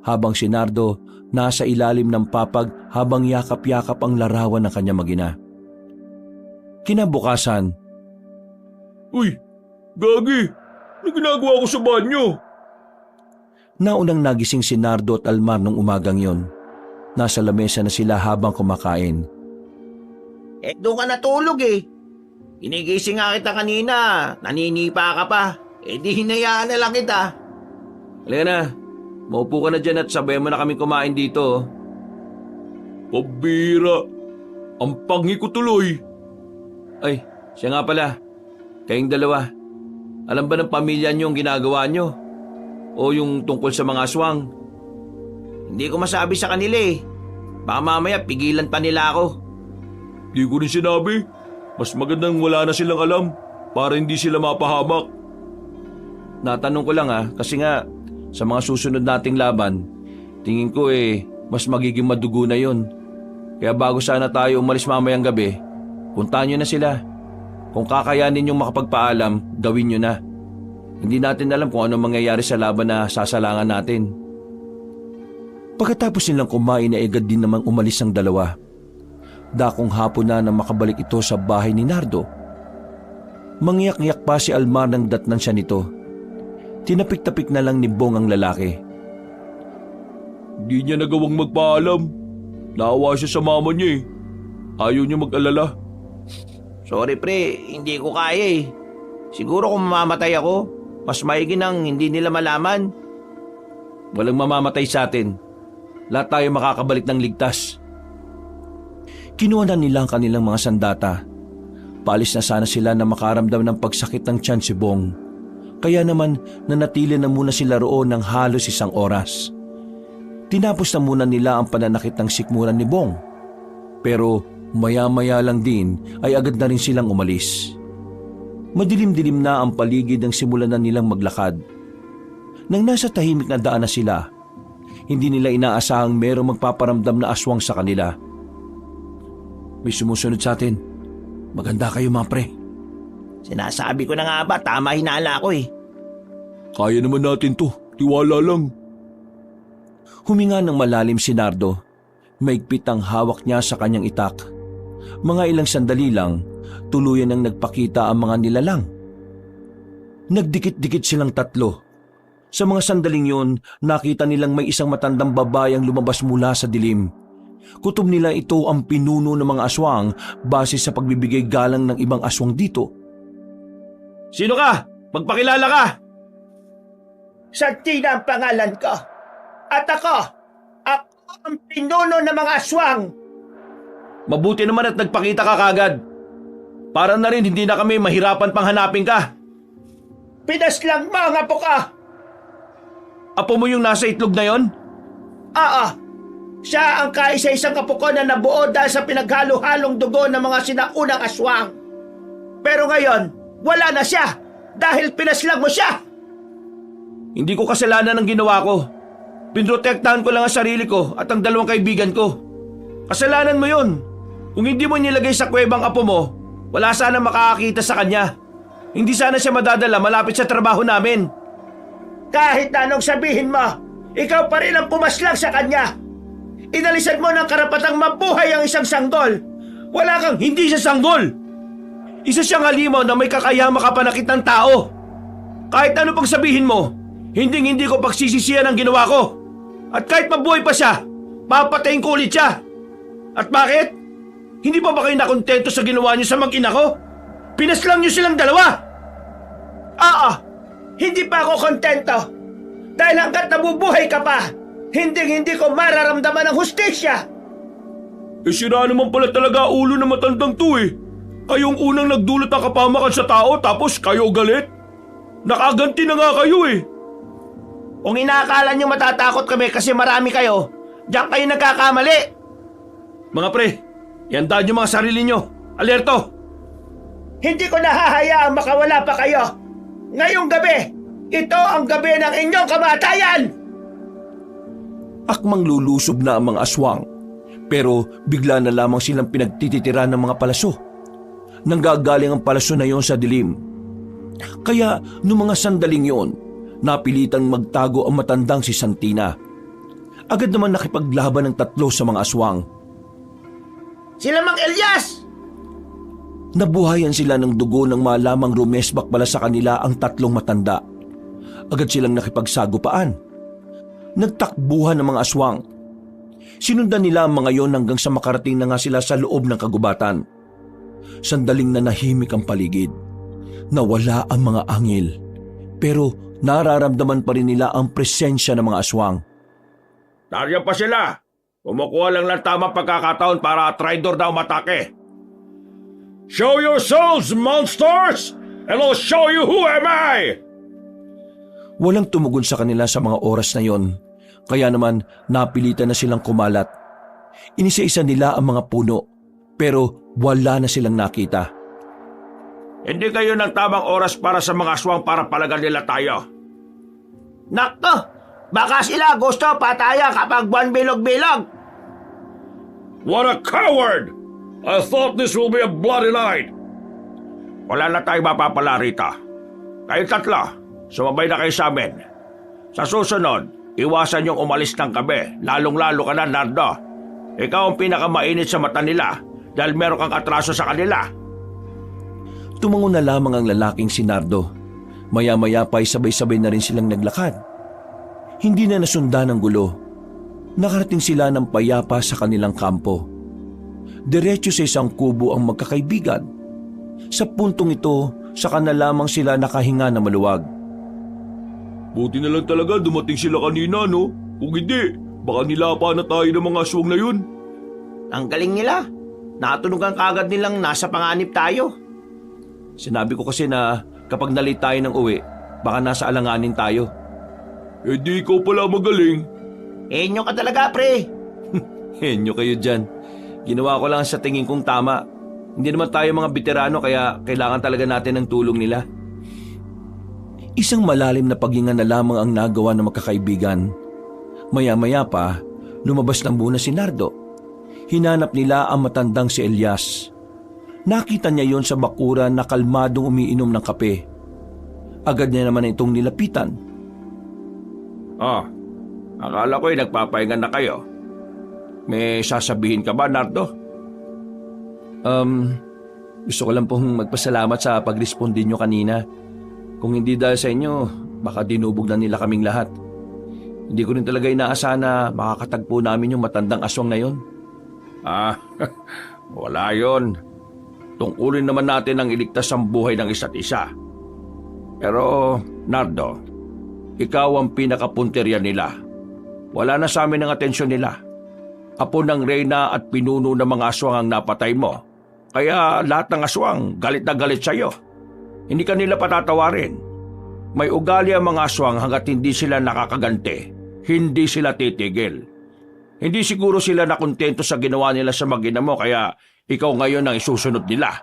Habang si Nardo nasa ilalim ng papag habang yakap-yakap ang larawan ng kanyang mag-ina. Kinabukasan, Uy, Gagi! Ano ginagawa ko sa banyo? naunang nagising si Nardo at Almar nung umagang yon. Nasa lamesa na sila habang kumakain. Doon ka natulog eh. Inigising nga kita kanina, naninipa ka pa. Di hinayaan na lang kita. Halika na, maupo ka na dyan at sabay mo na kami kumain dito. Pabira! Ang pangi ko tuloy! Ay, siya nga pala. Kayong dalawa, alam ba ng pamilya niyo ang ginagawa niyo? O yung tungkol sa mga aswang? Hindi ko masabi sa kanila eh. Baka mamaya pigilan pa nila ako. Di ko rin sinabi. Mas magandang wala na silang alam para hindi sila mapahamak. Natanong ko lang kasi nga sa mga susunod nating laban, tingin ko mas magiging madugo na yon. Kaya bago sana tayo umalis mamayang gabi, puntahan nyo na sila. Kung kakayanin yung makapagpaalam, gawin nyo na. Hindi natin alam kung ano mangyayari sa laban na sasalangan natin. Pagkatapos nilang kumain ay agad din namang umalis ang dalawa. Dakong hapon na makabalik ito sa bahay ni Nardo. Mangyak-ngyak pa si Almar nang datnan siya nito. Tinapik-tapik na lang ni Bong ang lalaki. Di niya nagawang magpaalam. Naawa siya sa mama niya eh. Ayaw niya mag-alala. Sorry pre, hindi ko kaya eh. Siguro kung mamamatay ako, mas maigi nang hindi nila malaman. Walang mamamatay sa atin. Lahat tayo makakabalik ng ligtas. Kinuha na nila ang kanilang mga sandata. Paalis na sana sila na makaramdam ng pagsakit ng tiyan si Bong. Kaya naman nanatili na muna sila roon ng halos 1 oras. Tinapos na muna nila ang pananakit ng sikmuran ni Bong. Pero maya-maya lang din ay agad na rin silang umalis. Madilim-dilim na ang paligid nang simulan na nilang maglakad. Nang nasa tahimik na daan na sila, hindi nila inaasahang merong magpaparamdam na aswang sa kanila. May sumusunod sa atin. Maganda kayo mga pre. Sinasabi ko na nga ba, tama hinala ko eh. Kaya naman natin to. Tiwala lang. Huminga ng malalim si Nardo. Maigpit ang hawak niya sa kanyang itak. Mga ilang sandali lang, tuluyan ang nagpakita ang mga nilalang. Nagdikit-dikit silang tatlo. Sa mga sandaling yun, nakita nilang may isang matandang babayang lumabas mula sa dilim. Kutob nila ito ang pinuno ng mga aswang base sa pagbibigay galang ng ibang aswang dito. Sino ka? Magpakilala ka! Santina ang pangalan ko. At ako ang pinuno ng mga aswang. Mabuti naman at nagpakita ka kagad. Para na rin hindi na kami mahirapan pang hanapin ka. Pinaslang mo ang apo ko. Apo mo yung nasa itlog na yon? Oo. Siya ang kaisa-isang apo ko na nabuo dahil sa pinaghalo-halong dugo ng mga sinaunang aswang. Pero ngayon, wala na siya dahil pinaslang mo siya. Hindi ko kasalanan ang ginawa ko. Pinrotektahan ko lang ang sarili ko at ang dalawang kaibigan ko. Kasalanan mo yun. Kung hindi mo nilagay sa kuwebang apo mo, wala sana makakakita sa kanya. Hindi sana siya madadala malapit sa trabaho namin. Kahit na anong sabihin mo, ikaw pa rin ang pumaslang sa kanya. Inalisan mo ng karapatang mabuhay ang isang sanggol. Wala kang hindi siya sanggol. Isa siyang halimaw na may kakayahang makapanakit ng tao. Kahit ano pang sabihin mo, hindi ko pagsisisihan ang ginawa ko. At kahit mabuhay pa siya, papatayin ko ulit siya. At bakit? Hindi pa ba kayo nakontento sa ginawa niyo sa mag-ina ko? Pinaslang niyo silang dalawa. Oo, hindi pa ako kontento. Dahil hanggat nabubuhay ka pa, hindi ko mararamdaman ang hustisya. Sira naman pala talaga ulo ng matandang to eh. Kayong unang nagdulot ng kapamakan sa tao tapos kayo galit? Nakaganti na nga kayo eh. Kung inaakala niyo matatakot kami kasi marami kayo, diyan kayo nagkakamali. Mga pre, iandaan niyo mga sarili niyo. Alerto! Hindi ko nahahayaang makawala pa kayo. Ngayong gabi, ito ang gabi ng inyong kamatayan! Akmang lulusob na ang mga aswang, pero bigla na lamang silang pinagtititira ng mga palaso. Nanggagaling ang palaso na yon sa dilim. Kaya noong mga sandaling yon, napilitang magtago ang matandang si Santina. Agad naman nakipaglaban ng tatlo sa mga aswang. Sila Mang Elias! Nabuhayan sila ng dugo nang malamang rumesbak pala sa kanila ang tatlong matanda. Agad silang nakipagsagupaan. Nagtakbuhan ng mga aswang. Sinundan nila ang mga yon hanggang sa makarating na nga sila sa loob ng kagubatan. Sandaling nanahimik ang paligid. Nawala ang mga angel. Pero nararamdaman pa rin nila ang presensya ng mga aswang. Nariyan pa sila. Kumukuha lang ng tamang pagkakataon para traidor na umatake. Show yourselves, monsters! And I'll show you who am I! Walang tumugon sa kanila sa mga oras na yon. Kaya naman napilitan na silang kumalat. Inisa-isa nila ang mga puno. Pero wala na silang nakita. Hindi kayo ng tamang oras para sa mga aswang para palagan nila tayo. Nakto! Baka sila gusto pataya kapag buwan bilog-bilog! What a coward! I thought this will be a bloody night. Wala na tayong mapapala rito. Kayo tatlo, sumabay na kayo sa amin. Sa susunod, iwasan yung umalis ng gabi, lalong-lalo ka na, Nardo. Ikaw ang pinakamainit sa mata nila dahil meron kang atraso sa kanila. Tumango na lamang ang lalaking si Nardo. Maya-maya pa'y sabay-sabay na rin silang naglakad. Hindi na nasundan ang gulo. Nakarating sila ng payapa sa kanilang kampo. Diretso sa isang kubo ang magkakaibigan. Sa puntong ito, saka na lamang sila nakahinga na maluwag. Buti na lang talaga dumating sila kanina, no? Kung hindi, baka nilapa na tayo ng mga aswang na yun. Ang galing nila. Natunugan kagad nilang nasa panganib tayo. Sinabi ko kasi na kapag nalate tayo ng uwi, baka nasa alanganin tayo. Eh di ikaw pala magaling. Henyo ka talaga, pre. Henyo kayo dyan. Ginawa ko lang sa tingin kong tama. Hindi naman tayo mga veterano kaya kailangan talaga natin ng tulong nila. Isang malalim na paghinga na lamang ang nagawa ng magkakaibigan. Maya-maya pa, lumabas ng muna si Nardo. Hinanap nila ang matandang si Elias. Nakita niya yon sa bakuran na kalmadong umiinom ng kape. Agad niya naman itong nilapitan. Akala ko'y nagpapahinga na kayo. May sasabihin ka ba, Nardo? Gusto ko lang pong magpasalamat sa pag-respondi nyo kanina. Kung hindi dahil sa inyo, baka dinubog na nila kaming lahat. Hindi ko rin talaga inaasahan na makakatagpo namin yung matandang aswang na yon. Wala yon. Tungkulin naman natin ang iligtas ang buhay ng isa't isa. Pero, Nardo, ikaw ang pinakapunterya nila. Wala na sa amin ang atensyon nila. Apo ng reyna at pinuno ng mga aswang ang napatay mo. Kaya lahat ng aswang galit na galit sa'yo. Hindi ka nila patatawarin. May ugali ang mga aswang hanggat hindi sila nakakaganti. Hindi sila titigil. Hindi siguro sila nakontento sa ginawa nila sa mag-ina mo kaya ikaw ngayon ang isusunod nila.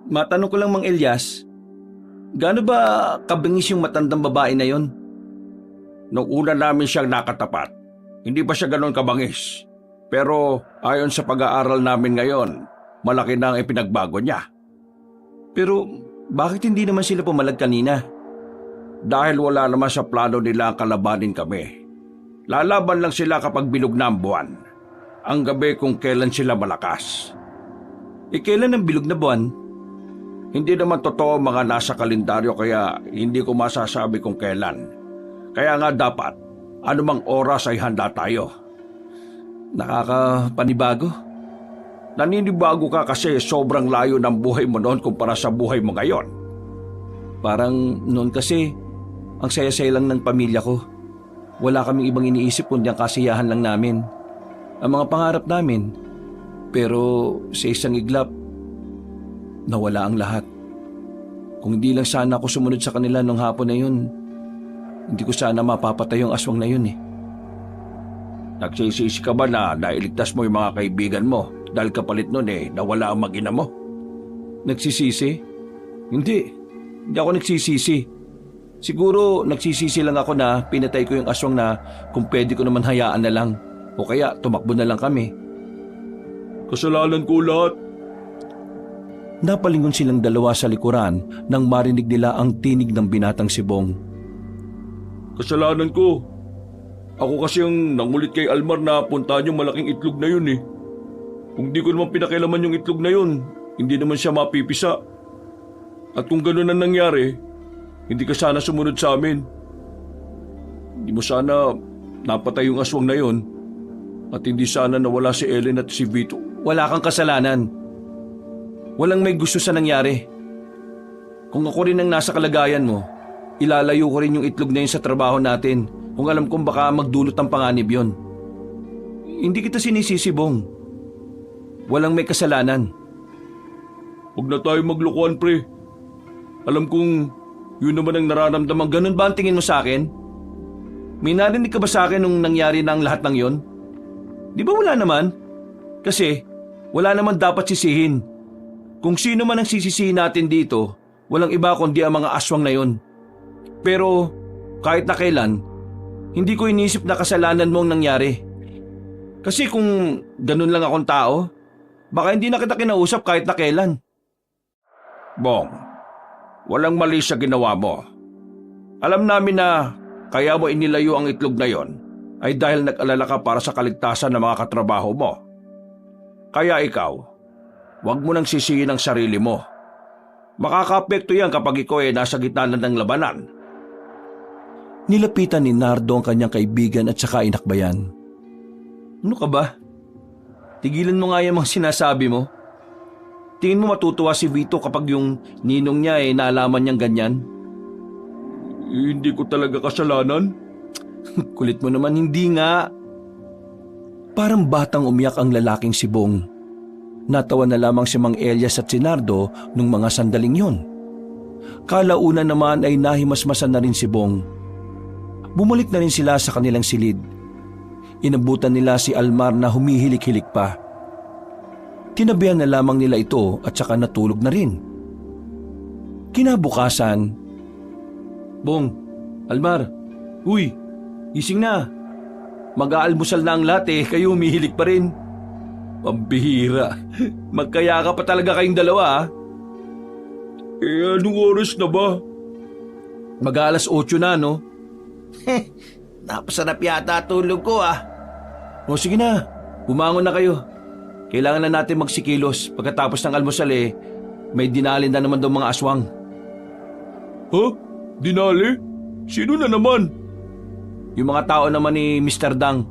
Matanong ko lang, Mang Elias, gaano ba kabingis yung matandang babae na yon? Nung una namin siyang nakatapat, hindi pa siya ganon kabangis. Pero ayon sa pag-aaral namin ngayon, malaki na ang ipinagbago niya. Pero bakit hindi naman sila pumalag kanina? Dahil wala naman sa plano nila ang kalabanin kami. Lalaban lang sila kapag bilog na ang buwan. Ang gabi kung kailan sila malakas. Kailan ang bilog na buwan? Hindi naman totoo mga nasa kalendaryo kaya hindi ko masasabi kung kailan. Kaya nga dapat, anumang oras ay handa tayo. Nakakapanibago. Naninibago ka kasi sobrang layo ng buhay mo noon kumpara sa buhay mo ngayon. Parang noon kasi, ang saya-saya lang ng pamilya ko. Wala kaming ibang iniisip kundi ang kasiyahan lang namin. Ang mga pangarap namin. Pero sa isang iglap, nawala ang lahat. Kung hindi lang sana ako sumunod sa kanila nung hapon na yun, hindi ko sana mapapatay yung aswang na yun eh. Nagsisisi ka ba na nailigtas mo yung mga kaibigan mo dahil kapalit nun nawala ang mag-ina mo? Nagsisisi? Hindi ako nagsisisi. Siguro nagsisisi lang ako na pinatay ko yung aswang na kung pwede ko naman hayaan na lang o kaya tumakbo na lang kami. Kasalanan ko lahat. Napalingon silang dalawa sa likuran nang marinig nila ang tinig ng binatang si Bong. Kasalanan ko. Ako kasi ang nangulit kay Almar na puntahan yung malaking itlog na yun eh. Kung di ko naman pinakialaman yung itlog na yun, hindi naman siya mapipisa. At kung gano'n ang nangyari, hindi ka sana sumunod sa amin. Hindi mo sana napatay yung aswang na yun at hindi sana nawala si Ellen at si Vito. Wala kang kasalanan. Walang may gusto sa nangyari. Kung ako rin ang nasa kalagayan mo, ilalayo ko rin yung itlog na yun sa trabaho natin kung alam kong baka magdulot ng panganib yun. Hindi kita sinisisi, Bong. Walang may kasalanan. Huwag na tayo maglokohan, pre. Alam kong yun naman ang nararamdaman. Ganun ba ang tingin mo sa akin? May narinig ka ba sa akin nung nangyari na ang lahat ng yon? Di ba wala naman? Kasi wala naman dapat sisihin. Kung sino man ang sisisihin natin dito, walang iba kundi ang mga aswang na yon. Pero kahit na kailan, hindi ko inisip na kasalanan mo ang nangyari. Kasi kung ganun lang akong tao, baka hindi na kita kinausap kahit na kailan. Bong, walang mali sa ginawa mo. Alam namin na kaya mo inilayo ang itlog na yon ay dahil nag-alala ka para sa kaligtasan ng mga katrabaho mo. Kaya ikaw, huwag mo nang sisihin ang sarili mo. Makaka-apekto yan kapag ikaw ay nasa gitna na ng labanan. Nilapitan ni Nardo ang kanyang kaibigan at saka inakbayan. Ano ka ba? Tigilan mo nga yung mga sinasabi mo. Tingin mo matutuwa si Vito kapag yung ninong niya naalaman niyang ganyan? Hindi ko talaga kasalanan. Kulit mo naman, hindi nga. Parang batang umiyak ang lalaking si Bong. Natawa na lamang si Mang Elias at si Nardo nung mga sandaling yon. Kalauna naman ay nahimasmasan na rin si Bong. Bumalik na rin sila sa kanilang silid. Inabutan nila si Almar na humihilik-hilik pa. Tinabihan na lamang nila ito at saka natulog na rin. Kinabukasan, Bong, Almar, uy, gising na. Mag-aalmusal na ang lahat kayo humihilig pa rin. Pambihira, magkaya ka pa talaga kayong dalawa Anong oras na ba? Mag-aalas 8 na, no? Napasarap yata tulog ko ah. O sige na, bumangon na kayo. Kailangan na natin magsikilos. Pagkatapos ng almusal may dinalin na naman daw mga aswang. Ha? Dinali? Sino na naman? Yung mga tao naman ni Mr. Dang.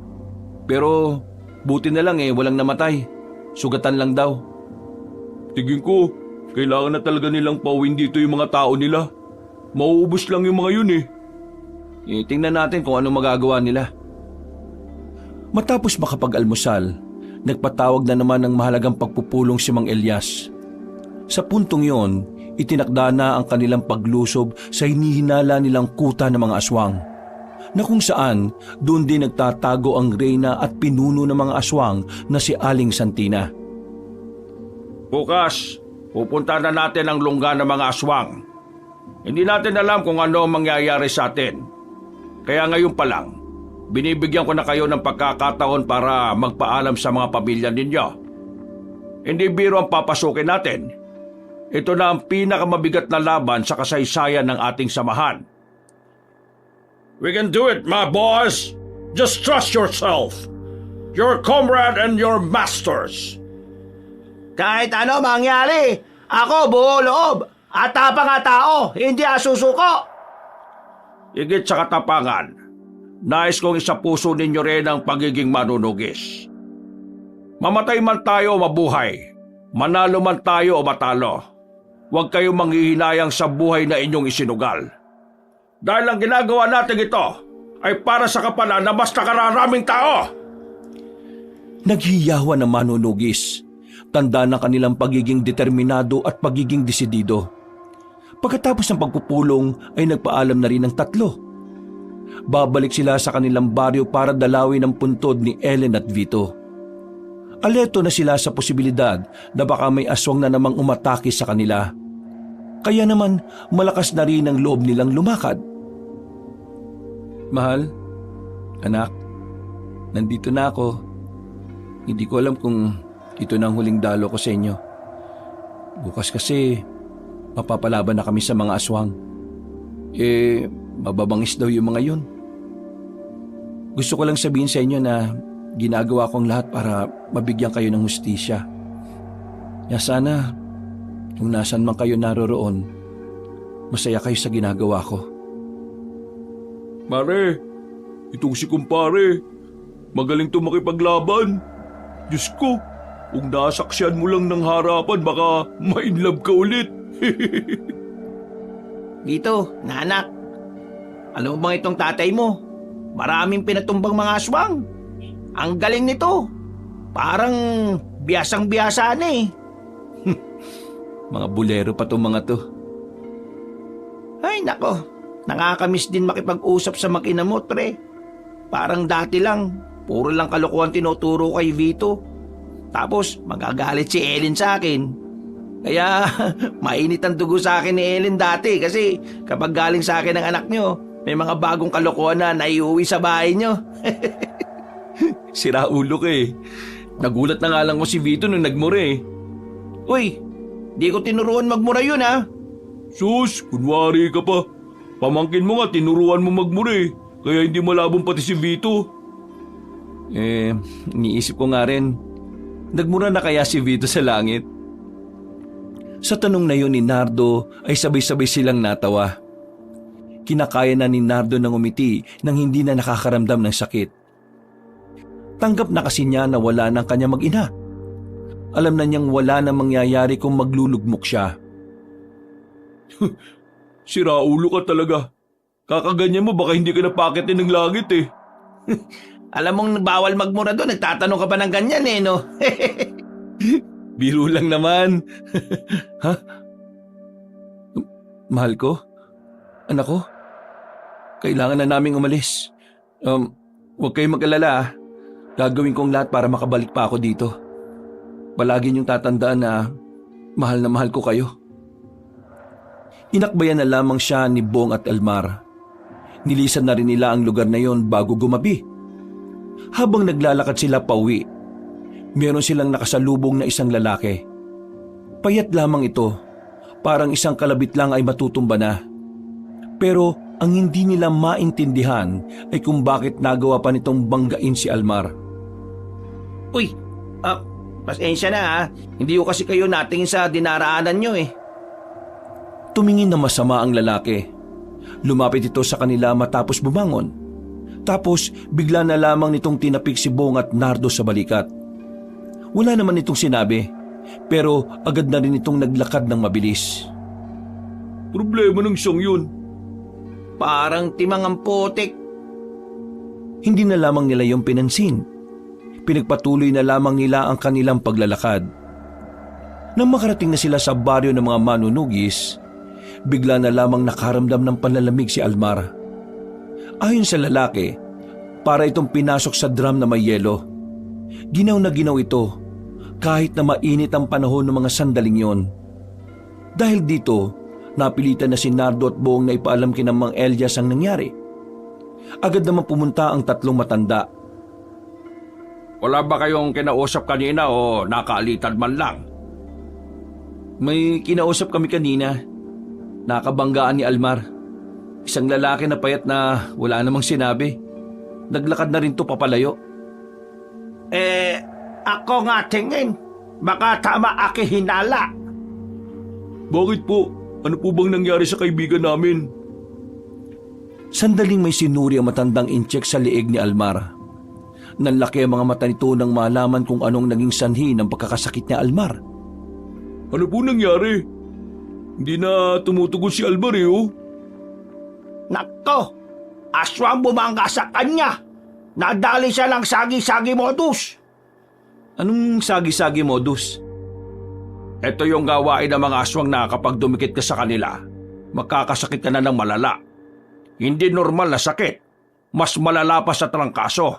Pero buti na lang walang namatay. Sugatan lang daw. Tingin ko, kailangan na talaga nilang pauwin dito yung mga tao nila. Mauubos lang yung mga yun Tingnan natin kung anong magagawa nila. Matapos makapag-almusal, nagpatawag na naman ng mahalagang pagpupulong si Mang Elias. Sa puntong yon, itinakda na ang kanilang paglusob sa hinihinala nilang kuta ng mga aswang, na kung saan doon din nagtatago ang reyna at pinuno ng mga aswang na si Aling Santina. Bukas, pupunta na natin ang lungga ng mga aswang. Hindi natin alam kung ano ang mangyayari sa atin. Kaya ngayon pa lang, binibigyan ko na kayo ng pagkakataon para magpaalam sa mga pamilya ninyo. Hindi biro ang papasukin natin. Ito na ang pinakamabigat na laban sa kasaysayan ng ating samahan. We can do it, my boys! Just trust yourself! Your comrade and your masters! Kahit ano mangyari, ako buo loob at tapang nga tao, hindi asusuko. Higit sa katapangan, nais kong isapuso ninyo rin ang pagiging manunugis. Mamatay man tayo o mabuhay, manalo man tayo o matalo, huwag kayong manghihinayang sa buhay na inyong isinugal. Dahil ang ginagawa natin ito ay para sa kapalan na mas nakararaming tao. Naghiyawan ng manunugis, tanda ng kanilang pagiging determinado at pagiging desidido. Pagkatapos ng pagpupulong ay nagpaalam na rin ng tatlo. Babalik sila sa kanilang baryo para dalawin ang puntod ni Ellen at Vito. Alerto na sila sa posibilidad na baka may aswang na namang umatake sa kanila. Kaya naman malakas na rin ang loob nilang lumakad. Mahal, anak, nandito na ako. Hindi ko alam kung ito na ang huling dalo ko sa inyo. Bukas kasi mapapalaban na kami sa mga aswang. Mababangis daw yung mga yun. Gusto ko lang sabihin sa inyo na ginagawa kong lahat para mabigyan kayo ng hustisya. Kaya sana, kung nasan man kayo naroroon, masaya kayo sa ginagawa ko. Mare, itong si kumpare, magaling to makipaglaban. Diyos ko, kung nasaksiyan mo lang ng harapan, baka ma-inlove ka ulit. Dito, nanak. Alam mo bang itong tatay mo? Maraming pinatumbang mga aswang. Ang galing nito. Parang biyasang-biyasa na Mga bulero pa tong mga to. Ay nako, nakakamiss din makipag-usap sa mag-ina mo, pre. Parang dati lang, puro lang kalokohan tinuturo kay Vito. Tapos magagalit si Ellen sa akin. Kaya mainit ang dugo sa akin ni Ellen dati kasi kapag galing sa akin ang anak nyo, may mga bagong kalokohan na naiuwi sa bahay nyo. Sira ulo ka Nagulat na nga lang ko si Vito nung nagmure Uy, di ko tinuruan magmura yun ha. Sus, kunwari ka pa. Pamangkin mo nga, tinuruan mo magmuri. Kaya hindi malabong pati si Vito. Iniisip ko nga rin, nagmura na kaya si Vito sa langit? Sa tanong na yun ni Nardo ay sabay-sabay silang natawa. Kinakaya na ni Nardo ng umiti nang hindi na nakakaramdam ng sakit. Tanggap na kasi niya na wala ng kanya mag-ina. Alam na niyang wala na mangyayari kung maglulugmok siya. Sira ulo ka talaga. Kakaganyan mo, baka hindi ka napakitin ng langit Alam mong bawal magmura doon, nagtatanong ka pa ng ganyan no? Biro lang naman. Ha? Mahal ko? Anak ko? Kailangan na naming umalis. Huwag kayong mag-alala. Gagawin kong lahat para makabalik pa ako dito. Palagi niyong tatandaan na mahal ko kayo. Inakbayan na lamang siya ni Bong at Elmar. Nilisan na rin nila ang lugar na yon bago gumabi. Habang naglalakad sila pauwi, meron silang nakasalubong na isang lalaki. Payat lamang ito, parang isang kalabit lang ay matutumba na. Pero ang hindi nila maintindihan ay kung bakit nagawa pa nitong banggain si Almar. Uy, pasensya na ha. Hindi ko kasi kayo natingin sa dinaraanan nyo eh. Tumingin na masama ang lalaki. Lumapit ito sa kanila matapos bumangon. Tapos bigla na lamang nitong tinapik si Bong at Nardo sa balikat. Wala naman itong sinabi, pero agad na rin itong naglakad ng mabilis. Problema ng siyang yun. Parang timang ang putik. Hindi na lamang nila yung pinansin. Pinagpatuloy na lamang nila ang kanilang paglalakad. Nang makarating na sila sa baryo ng mga manunugis, bigla na lamang nakaramdam ng panlalamig si Almar. Ayon sa lalaki, para itong pinasok sa drum na may yelo. Ginaw na ginaw ito kahit na mainit ang panahon ng mga sandaling yon. Dahil dito, napilitan na si Nardo at Bong na ipaalam kina Mang Elias ang nangyari. Agad naman pumunta ang tatlong matanda. Wala ba kayong kinausap kanina o nakaalitan man lang? May kinausap kami kanina. Nakabanggaan ni Almar. Isang lalaki na payat na wala namang sinabi. Naglakad na rin to papalayo. Ako nga tingin. Baka tama aki hinala. Bakit po? Ano po bang nangyari sa kaibigan namin? Sandaling may sinuri ang matandang incheck sa liig ni Almar. Nanlaki ang mga mata nito nang malaman kung anong naging sanhi ng pagkakasakit ni Almar. Ano po nangyari? Hindi na tumutugon si Almar oh. Nakto, aswang bumangga sa kanya. Nadali siya ng sagi-sagi modus. Anong sagi-sagi modus? Ito yung gawain ng mga aswang na kapag dumikit ka sa kanila, makakasakit ka na ng malala. Hindi normal na sakit. Mas malala pa sa trangkaso.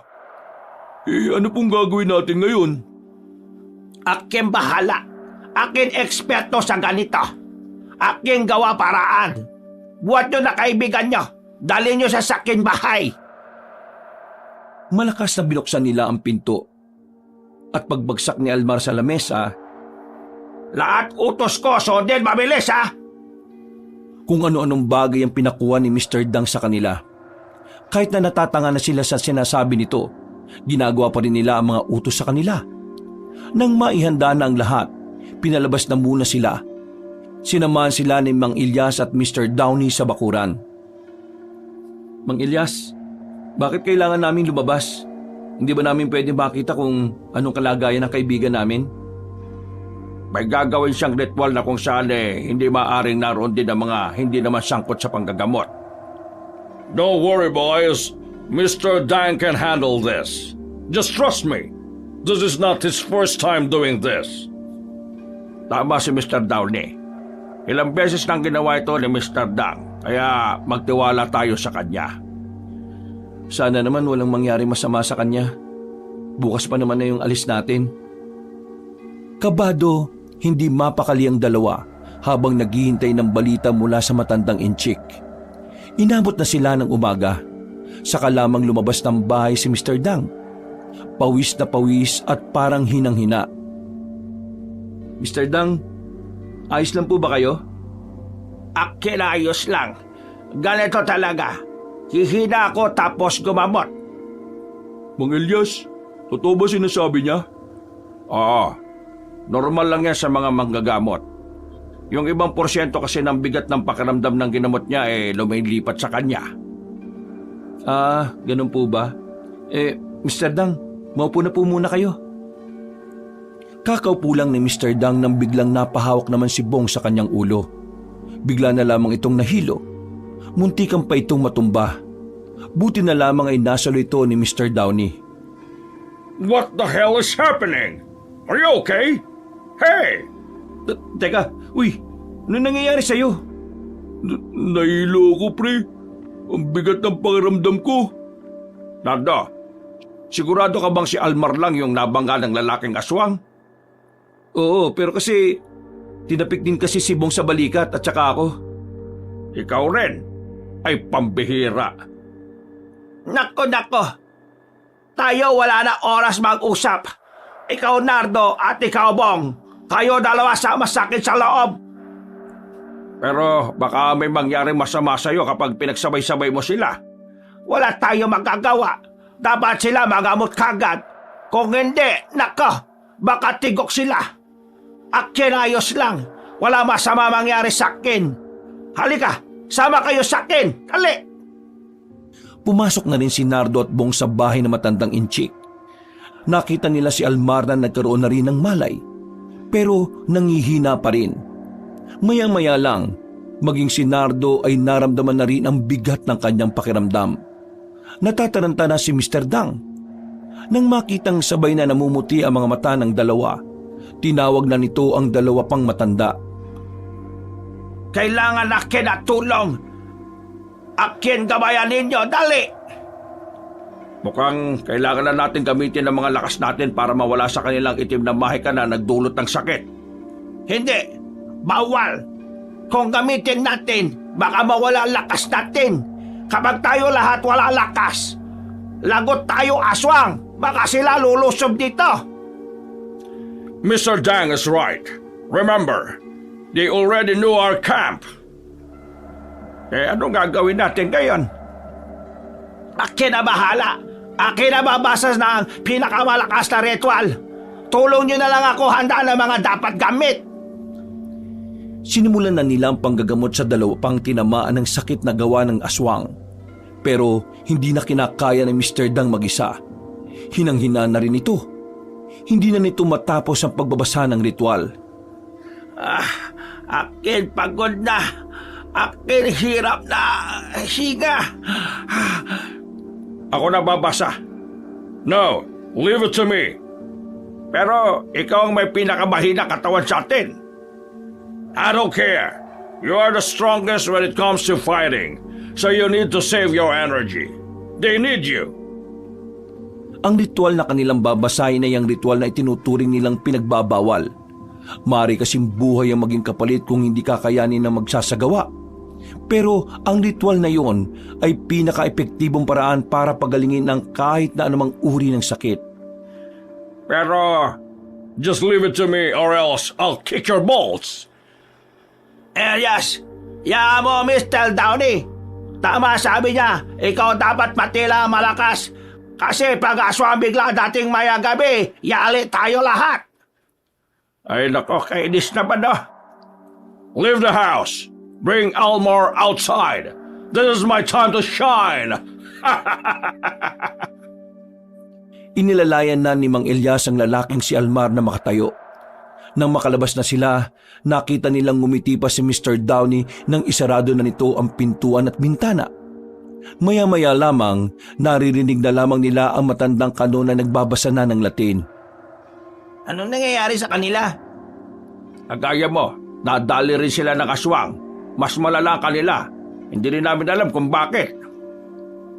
Ano pong gagawin natin ngayon? Akin bahala. Akin eksperto sa ganito. Akin gawa paraan. Buhat nyo na kaibigan nyo. Dali nyo sa sakin bahay. Malakas na binuksan nila ang pinto. At pagbagsak ni Almar sa lamesa, Lahat utos ko, sundin mabilis ha. kung ano-anong bagay ang pinakuha ni Mr. Dang sa kanila. Kahit na natatanga na sila sa sinasabi nito, ginagawa pa rin nila ang mga utos sa kanila. Nang maihanda na ang lahat, pinalabas na muna sila. Sinamahan sila ni Mang Elias at Mr. Downey sa bakuran. Mang Elias, bakit kailangan namin lumabas? Hindi ba namin pwede makita kung anong kalagayan ng kaibigan namin? May gagawin siyang ritual na kung saan hindi maaring naroon din ang mga hindi naman sangkot sa panggagamot. Don't worry boys, Mr. Dan can handle this. Just trust me. This is not his first time doing this. Tama si Mr. Downey. Ilang beses nang ginawa ito ni Mr. Dang, kaya magtiwala tayo sa kanya. Sana naman walang mangyari masama sa kanya. Bukas pa naman na yung alis natin. Kabado, hindi mapakali ang dalawa habang naghihintay ng balita mula sa matandang inchik. Inabot na sila ng umaga. Saka lamang lumabas ng bahay si Mr. Dang. Pawis na pawis at parang hinang-hina. Mr. Dang, ayos lang po ba kayo? Akin ayos lang. Ganito talaga. Hihina ako tapos gumamot. Mang Elias, totoo ba sinasabi niya? Normal lang yan sa mga manggagamot. Yung ibang porsyento kasi ng bigat ng pakiramdam ng ginamot niya lumilipat sa kanya. Ganun po ba? Mr. Dang, maupo na po muna kayo. Kakaupo lang ni Mr. Dang nang biglang napahawak naman si Bong sa kanyang ulo. Bigla na lamang itong nahilo. Muntikan pa itong matumba. Buti na lamang ay nasalo ito ni Mr. Downey. What the hell is happening? Are you okay? Hey! Teka, ano nangyayari sa'yo? Nahilo ko, pre. Ang bigat ng pakiramdam ko. Nardo, sigurado ka bang si Almar lang yung nabangga ng lalaking aswang? Oo, pero kasi tinapik din kasi si Bong sa balikat at saka ako. ikaw rin ay pambihira. Nako. Tayo wala na oras mag-usap. Ikaw Nardo at ikaw Bong. Kayo dalawa sa masakit sa loob. Pero baka may mangyaring masama sa'yo kapag pinagsabay-sabay mo sila. Wala tayo magagawa. Dapat sila magamot kagad. Kung hindi, nako, baka tigok sila. Akin ayos lang. Wala masama mangyari sa akin. Halika, sama kayo sa akin. Hali! Pumasok na rin si Nardo at Bong sa bahay na matandang inchik. Nakita nila si Almar na nagkaroon na rin ng malay. Pero nangihina pa rin. Maya-maya lang, maging si Nardo ay naramdaman na rin ang bigat ng kanyang pakiramdam. Natataranta na si Mr. Dang. Nang makitang sabay na namumuti ang mga mata ng dalawa, tinawag na nito ang dalawa pang matanda. Kailangan akin at tulong. Akin gabayan ninyo, dali! Mukhang kailangan na natin gamitin ang mga lakas natin para mawala sa kanilang itim na mahika na nagdulot ng sakit. Hindi, bawal. Kung gamitin natin, baka mawala ang lakas natin. Kapag tayo lahat wala lakas, lagot tayo aswang. Baka sila lulusob dito. Mr. Dang is right. Remember, they already knew our camp. Anong gagawin natin ngayon? Akin na bahala. Akin na babasas na ang pinakamalakas na ritual. Tulong nyo na lang ako handa ng mga dapat gamit. Sinimulan na nila ang panggagamot sa dalawa pang tinamaan ng sakit na gawa ng aswang. Pero hindi na kinakaya ni Mr. Dang mag-isa. Hinang-hina na rin ito. Hindi na nito matapos ang pagbabasa ng ritual. Akin pagod na. Akin hirap na. Higa. Ako na babasa. No, leave it to me. Pero ikaw ang may pinakamahina katawan sa atin. I don't care. You are the strongest when it comes to fighting. So you need to save your energy. They need you. Ang ritual na kanilang babasahin ay ang ritual na itinuturing nilang pinagbabawal. Maaari kasing buhay ang maging kapalit kung hindi kakayanin na magsasagawa. Pero ang ritual na yon ay pinaka-epektibong paraan para pagalingin ang kahit na anumang uri ng sakit. Pero just leave it to me or else I'll kick your balls. Elias, yaan mo Mr. Downey. Tama sabi niya, ikaw dapat matila malakas. Kasi pag aswang bigla dating maya gabi, yali tayo lahat. Ay nako, kainis naman na. Leave the house. Bring Almar outside. This is my time to shine. Inilalayan na ni Mang Elias ang lalaking si Almar na makatayo. Nang makalabas na sila, nakita nilang ngumiti pa si Mr. Downey nang isarado na nito ang pintuan at bintana. Maya-maya lamang, naririnig na lamang nila ang matandang kano na nagbabasa na ng Latin. Anong nangyayari sa kanila? Kagaya mo, nadali rin sila ng aswang. Mas malala kanila. Hindi rin namin alam kung bakit.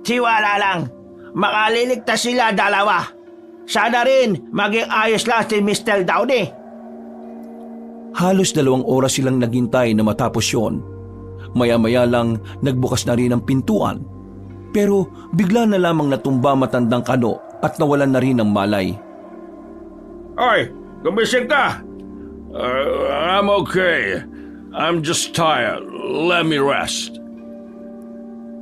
Tiwala lang. Makaliligtas sila dalawa. Sana rin maging ayos lang si Mr. Downey. Halos 2 oras silang naghintay na matapos yon. Maya-maya lang nagbukas na rin ang pintuan. Pero bigla na lamang natumba matandang kano at nawalan na rin ng malay. Ay, gumising ka! I'm okay. I'm just tired. Let me rest.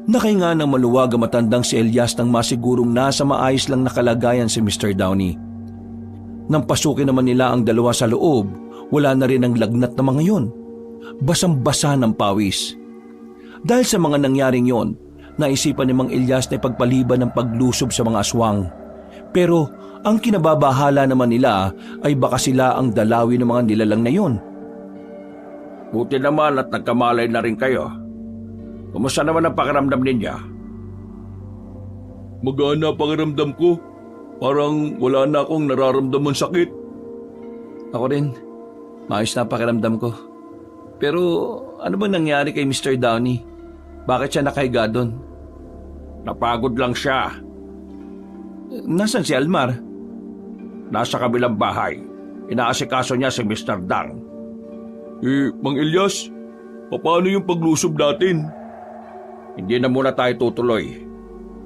Nakahinga ng maluwag ang matandang si Elias nang masigurong nasa maayos lang na kalagayan si Mr. Downey. Nang pasukin naman nila ang dalawa sa loob, wala na rin ang lagnat na mga yon. Basang-basa ng pawis. Dahil sa mga nangyaring yon, naisipan ni Mang Elias na ipagpaliban ng paglusob sa mga aswang. Pero ang kinababahala naman nila ay baka sila ang dalawi ng mga nilalang na yon. Buti naman at nagkamalay na rin kayo. Kumusta naman ang pakiramdam ninyo? Magana pakiramdam ko. Parang wala na akong nararamdaman sakit. Ako rin, maayos na pakiramdam ko. Pero ano ba nangyari kay Mr. Downey? Bakit siya nakahiga doon? Napagod lang siya. Nasaan si Almar? Nasa kabilang bahay. Inaasikaso niya si Mr. Dang. Mang Elias, Paano yung paglusob natin? Hindi na muna tayo tutuloy.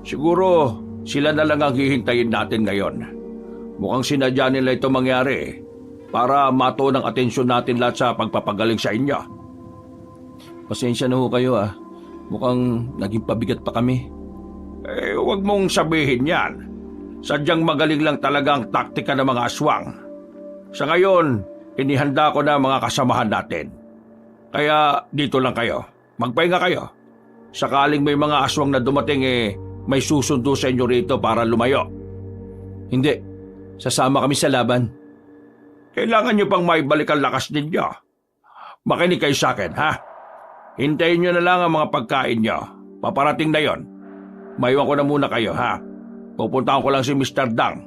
Siguro sila na lang ang hihintayin natin ngayon. Mukhang sinadya nila ito mangyari para matuon ang atensyon natin lahat sa pagpapagaling sa inyo. Pasensya na ho kayo ah. Mukhang naging pabigat pa kami. Huwag mong sabihin yan. Sadyang magaling lang talaga ang taktika ng mga aswang. Sa ngayon, inihanda ko na mga kasamahan natin. Kaya dito lang kayo. Magpahinga kayo. Sakaling may mga aswang na dumating may susundo sa inyo rito para lumayo. Hindi. Sasama kami sa laban. Kailangan nyo pang maibalik ang lakas ninyo. Makinig kayo sa akin, ha? Hintayin nyo na lang ang mga pagkain nyo. Paparating na yon. Maiwan ko na muna kayo, ha? Pupuntahan ko lang si Mr. Dang.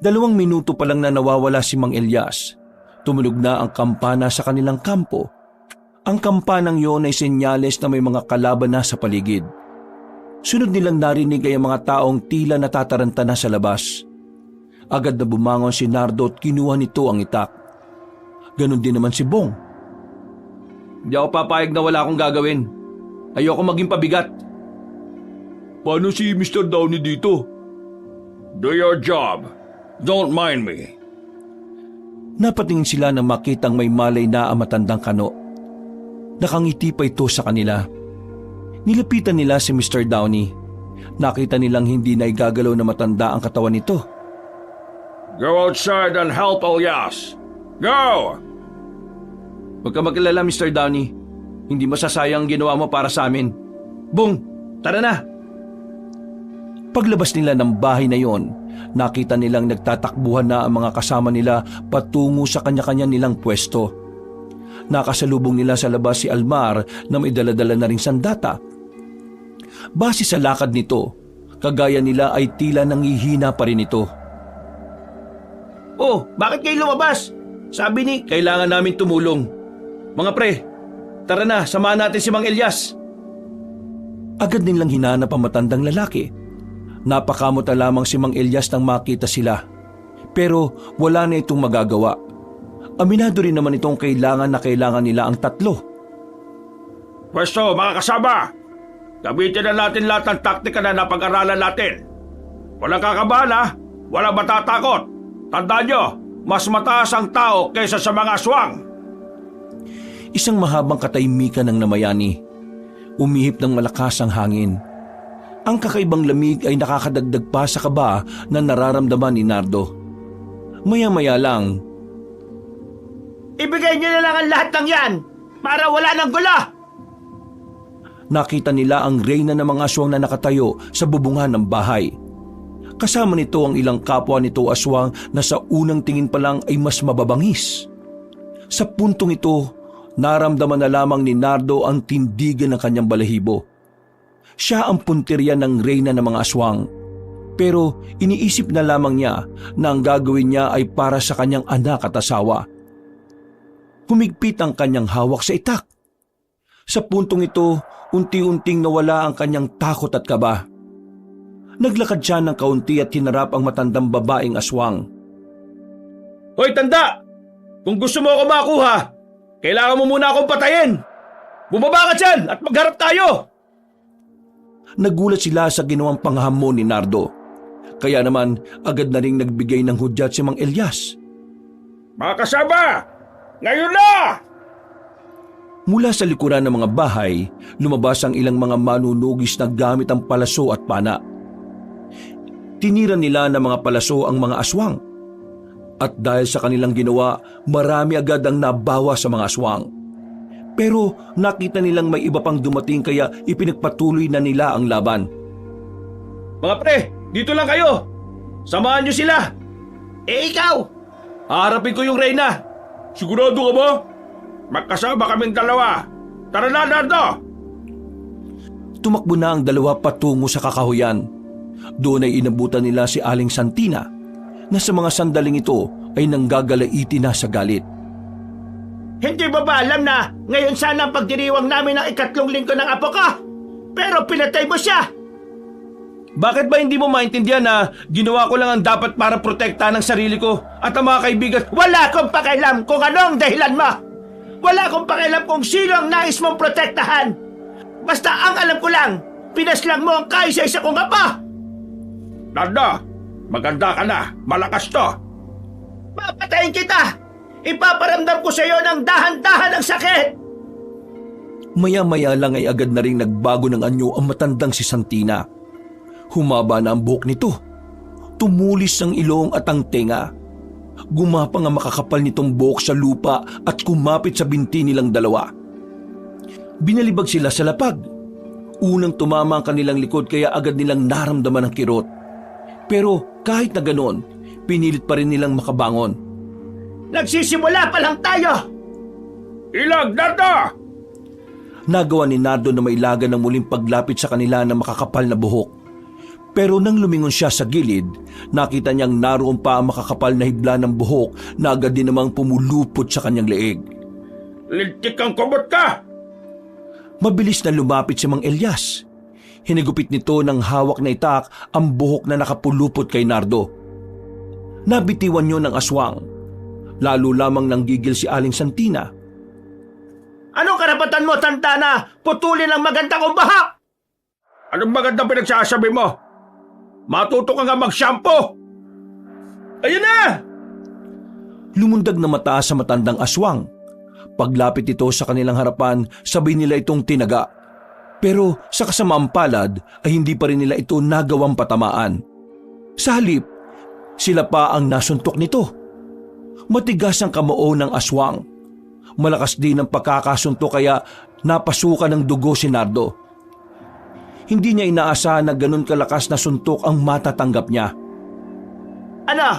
2 minuto pa lang na nawawala si Mang Elias. Tumunog na ang kampana sa kanilang kampo. Ang kampanang yon ay senyales na may mga kalaban na sa paligid. Sunod nilang narinig ay ang mga taong tila natataranta na sa labas. Agad na bumangon si Nardo at kinuha nito ang itak. Ganon din naman si Bong. Hindi ako papayag na wala akong gagawin. Ayoko maging pabigat. Paano si Mr. Downey dito? Do your job. Don't mind me. Napatingin sila nang makitang may malay na ang matandang kano. Nakangiti pa ito sa kanila. Nilapitan nila si Mr. Downey. Nakita nilang hindi na igagalaw na matanda ang katawan nito. Go outside and help Elias. Go! Huwag ka magkalala, Mr. Downey. Hindi masasayang ang ginawa mo para sa amin. Bong, tara na! Paglabas nila ng bahay na yon, nakita nilang nagtatakbuhan na ang mga kasama nila patungo sa kanya-kanya nilang pwesto. Nakasalubong nila sa labas si Almar na may daladala na ring sandata. Base sa lakad nito, kagaya nila ay tila nangihina pa rin ito. Oh, bakit kayo lumabas? Sabi ni... Kailangan namin tumulong. Mga pre, tara na, samahan natin si Mang Elias. Agad nilang hinanap ang matandang lalaki. Napakamot na lamang si Mang Elias nang makita sila. Pero wala na itong magagawa. Aminado rin naman itong kailangan nila ang tatlo. Pwesto, mga kasama! Gamitin na natin lahat ng taktika na napag-aralan natin. Walang kakabahan, ha? Walang matatakot. Tandaan nyo, mas mataas ang tao kaysa sa mga aswang. Isang mahabang katahimikan ng namayani. Umihip ng malakas ang hangin. Ang kakaibang lamig ay nakakadagdag pa sa kaba na nararamdaman ni Nardo. Maya-maya lang, Ibigay niyo na lang ang lahat ng yan para wala ng gulo! nakita nila ang reyna ng mga aswang na nakatayo sa bubungan ng bahay. Kasama nito ang ilang kapwa nito aswang na sa unang tingin pa lang ay mas mababangis. Sa puntong ito, naramdaman na lamang ni Nardo ang tindigan ng kanyang balahibo. Siya ang puntirya ng reyna ng mga aswang. Pero iniisip na lamang niya na ang gagawin niya ay para sa kanyang anak at asawa. Humigpit ang kanyang hawak sa itak. Sa puntong ito, unti-unting nawala ang kanyang takot at kaba. Naglakad siya ng kaunti at hinarap ang matandang babaeng aswang. Hoy, tanda! Kung gusto mo ako makuha, kailangan mo muna akong patayin! Bumaba ka dyan at magharap tayo! Nagulat sila sa ginawang panghamon ni Nardo. Kaya naman agad na ring nagbigay ng hudyat si Mang Elias. Mga kasama! Ngayon na! Mula sa likuran ng mga bahay, lumabas ang ilang mga manunugis na gamit ang palaso at pana. Tinira nila ng mga palaso ang mga aswang. At dahil sa kanilang ginawa, marami agad ang nabawa sa mga aswang. Pero nakita nilang may iba pang dumating kaya ipinagpatuloy na nila ang laban. Mga pre, dito lang kayo! Samahan niyo sila! Ikaw! Haharapin ko yung reyna! Sigurado ka ba? Magkasama kaming dalawa. Tara na, Nardo! Tumakbo na ang dalawa patungo sa kakahuyan. Doon ay inabutan nila si Aling Santina na sa mga sandaling ito ay nanggagalaiti na sa galit. Hindi ba alam na ngayon sana ang pagdiriwang namin ng 3 linggo ng apo ko? Pero pinatay mo siya! Bakit ba hindi mo maintindihan na ginawa ko lang ang dapat para protektahan ang sarili ko at ang mga kaibigan? Wala akong pakialam kung ano ang dahilan mo! Wala akong pakialam kung sino ang nais mong protektahan. Basta ang alam ko lang, pinaslang mo ang kaisa-isa kong apa. Nardo, maganda ka na. Malakas to. Papatayin kita! Ipaparamdam ko sa iyo ng dahan-dahan ang sakit! Maya-maya lang ay agad na rin nagbago ng anyo ang matandang si Santina. Humaba na ang buhok nito. Tumulis ang ilong at ang tenga. Gumapang ang makakapal nitong buhok sa lupa at kumapit sa binti nilang dalawa. Binalibag sila sa lapag. Unang tumama ang kanilang likod kaya agad nilang naramdaman ang kirot. Pero kahit na ganon, pinilit pa rin nilang makabangon. Nagsisimula pa lang tayo! Ilag, Nardo! Nagawa ni Nardo na mailagan ng muling paglapit sa kanila na makakapal na buhok. Pero nang lumingon siya sa gilid, nakita niyang naroon pa ang makakapal na hibla ng buhok na agad din namang pumulupot sa kanyang leeg. Lintik kang kumot ka! Mabilis na lumapit si Mang Elias. Hinigupit nito ng hawak na itak ang buhok na nakapulupot kay Nardo. Nabitiwan niyo ng aswang. Lalo lamang nanggigil si Aling Santina. Anong karapatan mo, Santana? Putulin ang maganda kong bahak! Anong magandang pinagsasabi mo? Matuto ka nga mag-shampoo! Ayun na! Lumundag na mataas sa matandang aswang. Paglapit ito sa kanilang harapan, sabay nila itong tinaga. Pero sa kasamaang palad ay hindi pa rin nila ito nagawang patamaan. Sa halip, sila pa ang nasuntok nito. Matigas ang kamao ng aswang. Malakas din ang pagkakasuntok kaya napasukan ng dugo si Nardo. Hindi niya inaasahan na ganun kalakas na suntok ang matatanggap niya. Ano?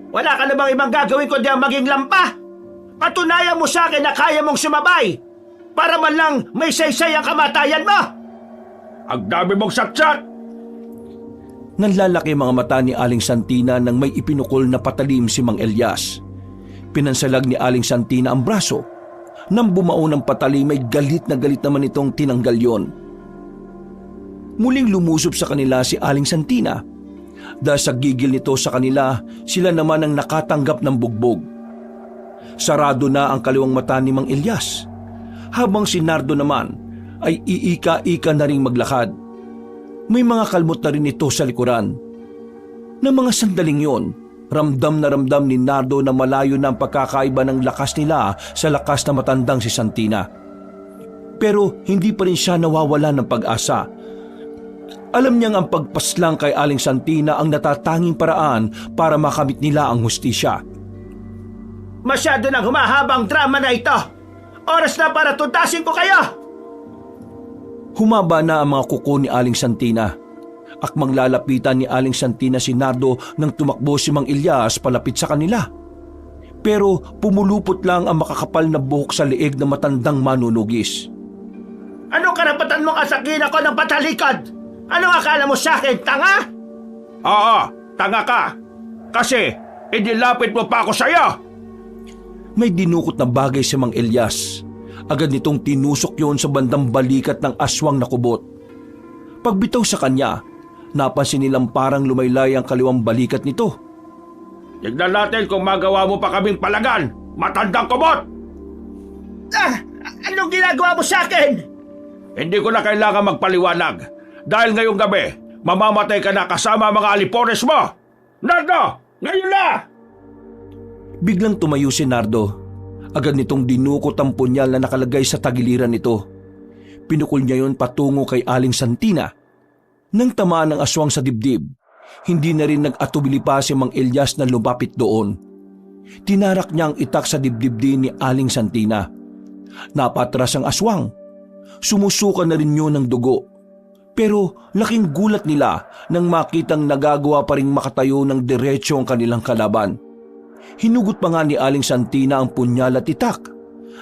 Wala ka na bang ibang gagawin kundi ang maging lampa? Patunayan mo sa akin na kaya mong sumabay para man lang may saysay ang kamatayan mo! Ang dami mong satsat! Nanlalaki mga mata ni Aling Santina nang may ipinukol na patalim si Mang Elias. Pinansalag ni Aling Santina ang braso. Nang bumao ng patalim ay galit na galit naman itong tinanggal yon. Muling lumusob sa kanila si Aling Santina. Dahil sa gigil nito sa kanila, sila naman ang nakatanggap ng bugbog. Sarado na ang kaliwang mata ni Mang Elias, habang si Nardo naman ay iika-ika na ring maglakad. May mga kalmot na rin ito sa likuran. Nang mga sandaling yon, ramdam na ramdam ni Nardo na malayo na ang pagkakaiba ng lakas nila sa lakas na matandang si Santina. Pero hindi pa rin siya nawawala ng pag-asa. Alam niyang ang pagpaslang kay Aling Santina ang natatanging paraan para makamit nila ang hustisya. Masyado nang humahabang drama na ito! Oras na para tutasin ko kayo! Humaba na ang mga kuko ni Aling Santina. Akmang lalapitan ni Aling Santina si Nardo nang tumakbo si Mang Elias palapit sa kanila. Pero pumulupot lang ang makakapal na buhok sa leeg na matandang manunugis. Anong karapatan mong asakin ako ng patalikod? Anong akala mo sa akin, tanga? Oo, tanga ka! Kasi, inilapit mo pa ako sa'yo! May dinukot na bagay si Mang Elias. Agad nitong tinusok yon sa bandang balikat ng aswang na kubot. Pagbitaw sa kanya, napansin nilang parang lumaylay ang kaliwang balikat nito. Tignan natin kung magawa mo pa kaming palagan, matandang kumot! Anong ginagawa mo sa akin? Hindi ko na kailangan magpaliwanag. Dahil ngayong gabi, mamamatay ka na kasama mga alipones mo! Nardo! Ngayon na! Biglang tumayo si Nardo. Agad nitong dinukot ang punyal na nakalagay sa tagiliran nito. Pinukol niya yon patungo kay Aling Santina. Nang tamaan ng aswang sa dibdib, hindi na rin nag-atubili pa si Mang Elias na lumapit doon. Tinarak niya ang itak sa dibdib din ni Aling Santina. Napatras ang aswang. Sumusuka na rin yun ng dugo. Pero laking gulat nila nang makitang nagagawa pa ring makatayo ng diretso ang kanilang kalaban. Hinugot pa nga ni Aling Santina ang punyal at itak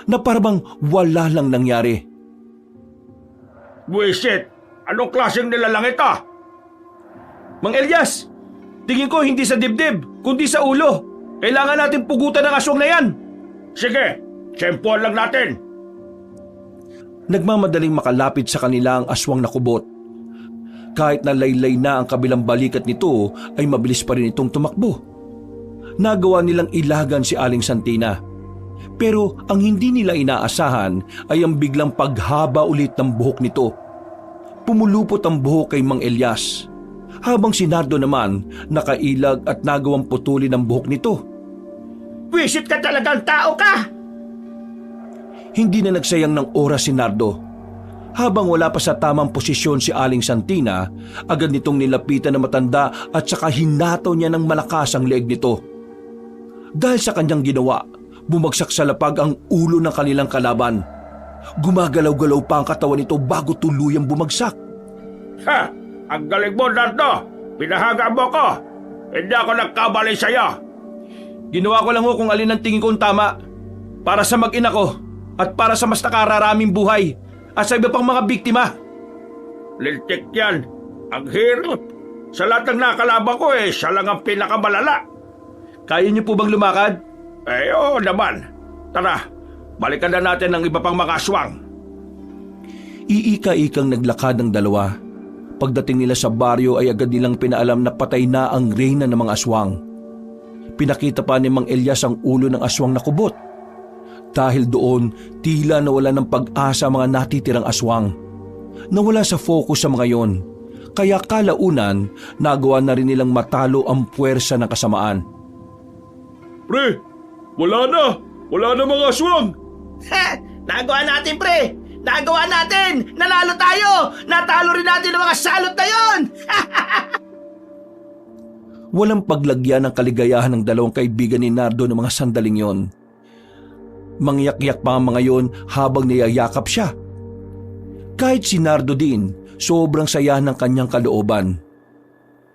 na parang wala lang nangyari. Buisit! Anong klaseng nilalang ito? Mang Elias, tingin ko hindi sa dibdib, kundi sa ulo. Kailangan natin pugutan ng aswang na yan. Sige, tsempuan lang natin. Nagmamadaling makalapit sa kanila ang aswang na kubot. Kahit na laylay na ang kabilang balikat nito ay mabilis pa rin itong tumakbo. Nagawa nilang ilagan si Aling Santina. Pero ang hindi nila inaasahan ay ang biglang paghaba ulit ng buhok nito. Pumulupot ang buhok kay Mang Elias, habang si Nardo naman nakailag at nagawang putulin ang buhok nito. Wisit ka talagang tao ka! Hindi na nagsayang ng oras si Nardo. Habang wala pa sa tamang posisyon si Aling Santina, agad nitong nilapitan ng matanda at saka hinataw niya ng malakas ang leeg nito. Dahil sa kanyang ginawa, bumagsak sa lapag ang ulo ng kanilang kalaban. Gumagalaw-galaw pa ang katawan nito bago tuluyang bumagsak. Ha! Ang galing mo, Nardo! Pinahaga mo ko! Hindi ako nagkamali sa'yo! Ginawa ko lang ho kung alin ang tingin kong tama para sa mag-ina ko at para sa mas nakararaming buhay at sa iba pang mga biktima. Lintik yan! Ang hirap! Sa lahat ng nakalaban ko siya lang ang pinakamalala. Kaya niyo po bang lumakad? Oo naman. Tara, balikan na natin ang iba pang mga aswang. Iika-ikang naglakad ng dalawa. Pagdating nila sa baryo ay agad nilang pinaalam na patay na ang reyna ng mga aswang. Pinakita pa ni Mang Elias ang ulo ng aswang na kubot. Dahil doon, tila nawala ng pag-asa ang mga natitirang aswang. Nawala sa focus sa mga yon. Kaya kalaunan, nagawa na rin nilang matalo ang puwersa ng kasamaan. Pre, wala na! Wala na mga aswang! Ha! Nagawa natin, pre! Nagawa natin! Nanalo tayo! Natalo rin natin ang mga salot na yon! Walang paglagyan ng kaligayahan ng dalawang kaibigan ni Nardo ng mga sandaling yon. Mangyak-yak pa ang mga yon habang niyayakap siya. Kahit si Nardo din, sobrang saya ng kanyang kalooban.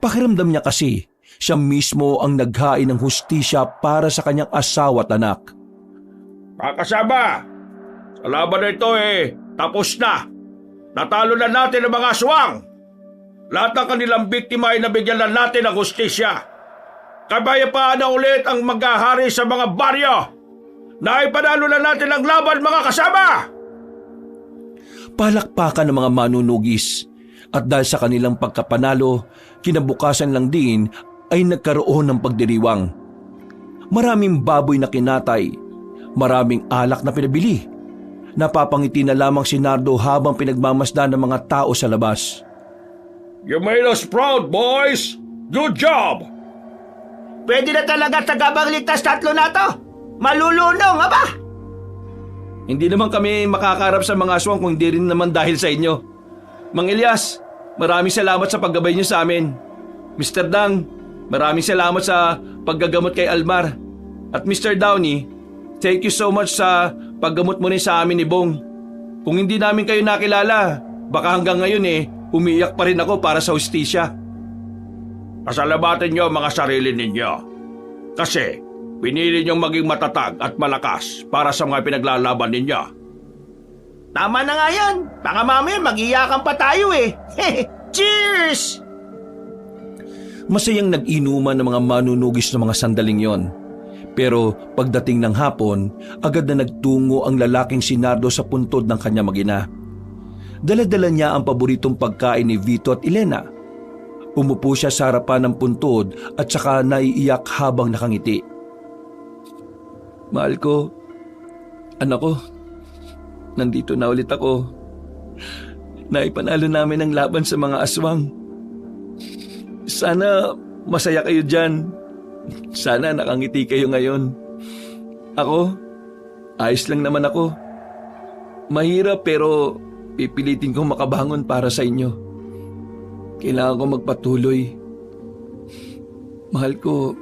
Pakiramdam niya kasi, siya mismo ang naghain ng hustisya para sa kanyang asawa at anak. Mga kasama, sa laban na ito tapos na. Natalo na natin ang mga aswang. Lahat ng kanilang biktima ay nabigyan na natin ng hustisya. Kabayapaan na ulit ang maghahari sa mga baryo. Naipanalo na natin ang laban, mga kasama! Palakpakan ng mga manunugis at dahil sa kanilang pagkapanalo, kinabukasan lang din ay nagkaroon ng pagdiriwang. Maraming baboy na kinatay, maraming alak na pinabili. Napapangiti na lamang si Nardo habang pinagmamasdan ng mga tao sa labas. You made us proud, boys! Good job! Pwede na talaga tagabang ligtas tatlo na to! Malulunong, aba! Hindi naman kami makakarap sa mga aswang kung hindi rin naman dahil sa inyo. Mang Elias, maraming salamat sa paggabay niyo sa amin. Mr. Dang, maraming salamat sa paggagamot kay Almar. At Mr. Downey, thank you so much sa paggamot mo rin sa amin ni Bong. Kung hindi namin kayo nakilala, baka hanggang ngayon umiiyak pa rin ako para sa hustisya. Pasalamatan niyo ang mga sarili ninyo. Kasi pinili niyong maging matatag at malakas para sa mga pinaglalaban ninyo. Tama na nga yan. Baka mamaya mag-iyakan pa tayo Cheers! Masayang nag-inuman ng mga manunugis ng mga sandaling yon. Pero pagdating ng hapon, agad na nagtungo ang lalaking si Nardo sa puntod ng kanya mag-ina. Dala-dala niya ang paboritong pagkain ni Vito at Elena. Umupo siya sa harapan ng puntod at saka naiiyak habang nakangiti. Mahal ko, anak ko, nandito na ulit ako. Naipanalo namin ang laban sa mga aswang. Sana masaya kayo dyan. Sana nakangiti kayo ngayon. Ako, ayos lang naman ako. Mahirap pero pipilitin kong makabangon para sa inyo. Kailangan ko magpatuloy. Mahal ko,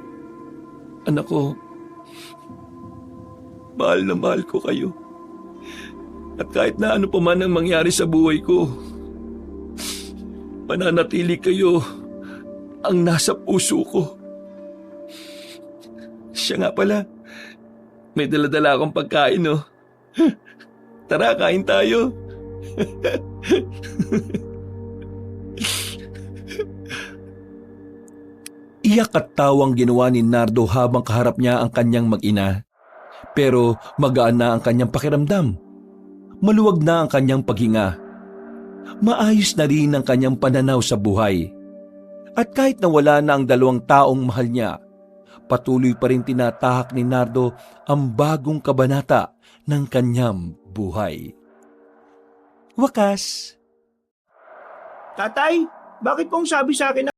anak ko, mahal na mahal ko kayo. At kahit na ano pa man ang mangyari sa buhay ko, mananatili kayo ang nasa puso ko. Siya nga pala, may dala-dala akong pagkain, no? Tara, kain tayo. Iyak at tawang ginawa ni Nardo habang kaharap niya ang kanyang mag-ina. Pero magaan na ang kanyang pakiramdam. Maluwag na ang kanyang paghinga. Maayos na rin ang kanyang pananaw sa buhay. At kahit nawala na ang dalawang taong mahal niya, patuloy pa rin tinatahak ni Nardo ang bagong kabanata ng kanyang buhay. Wakas. Tatay, bakit pong sabi sa akin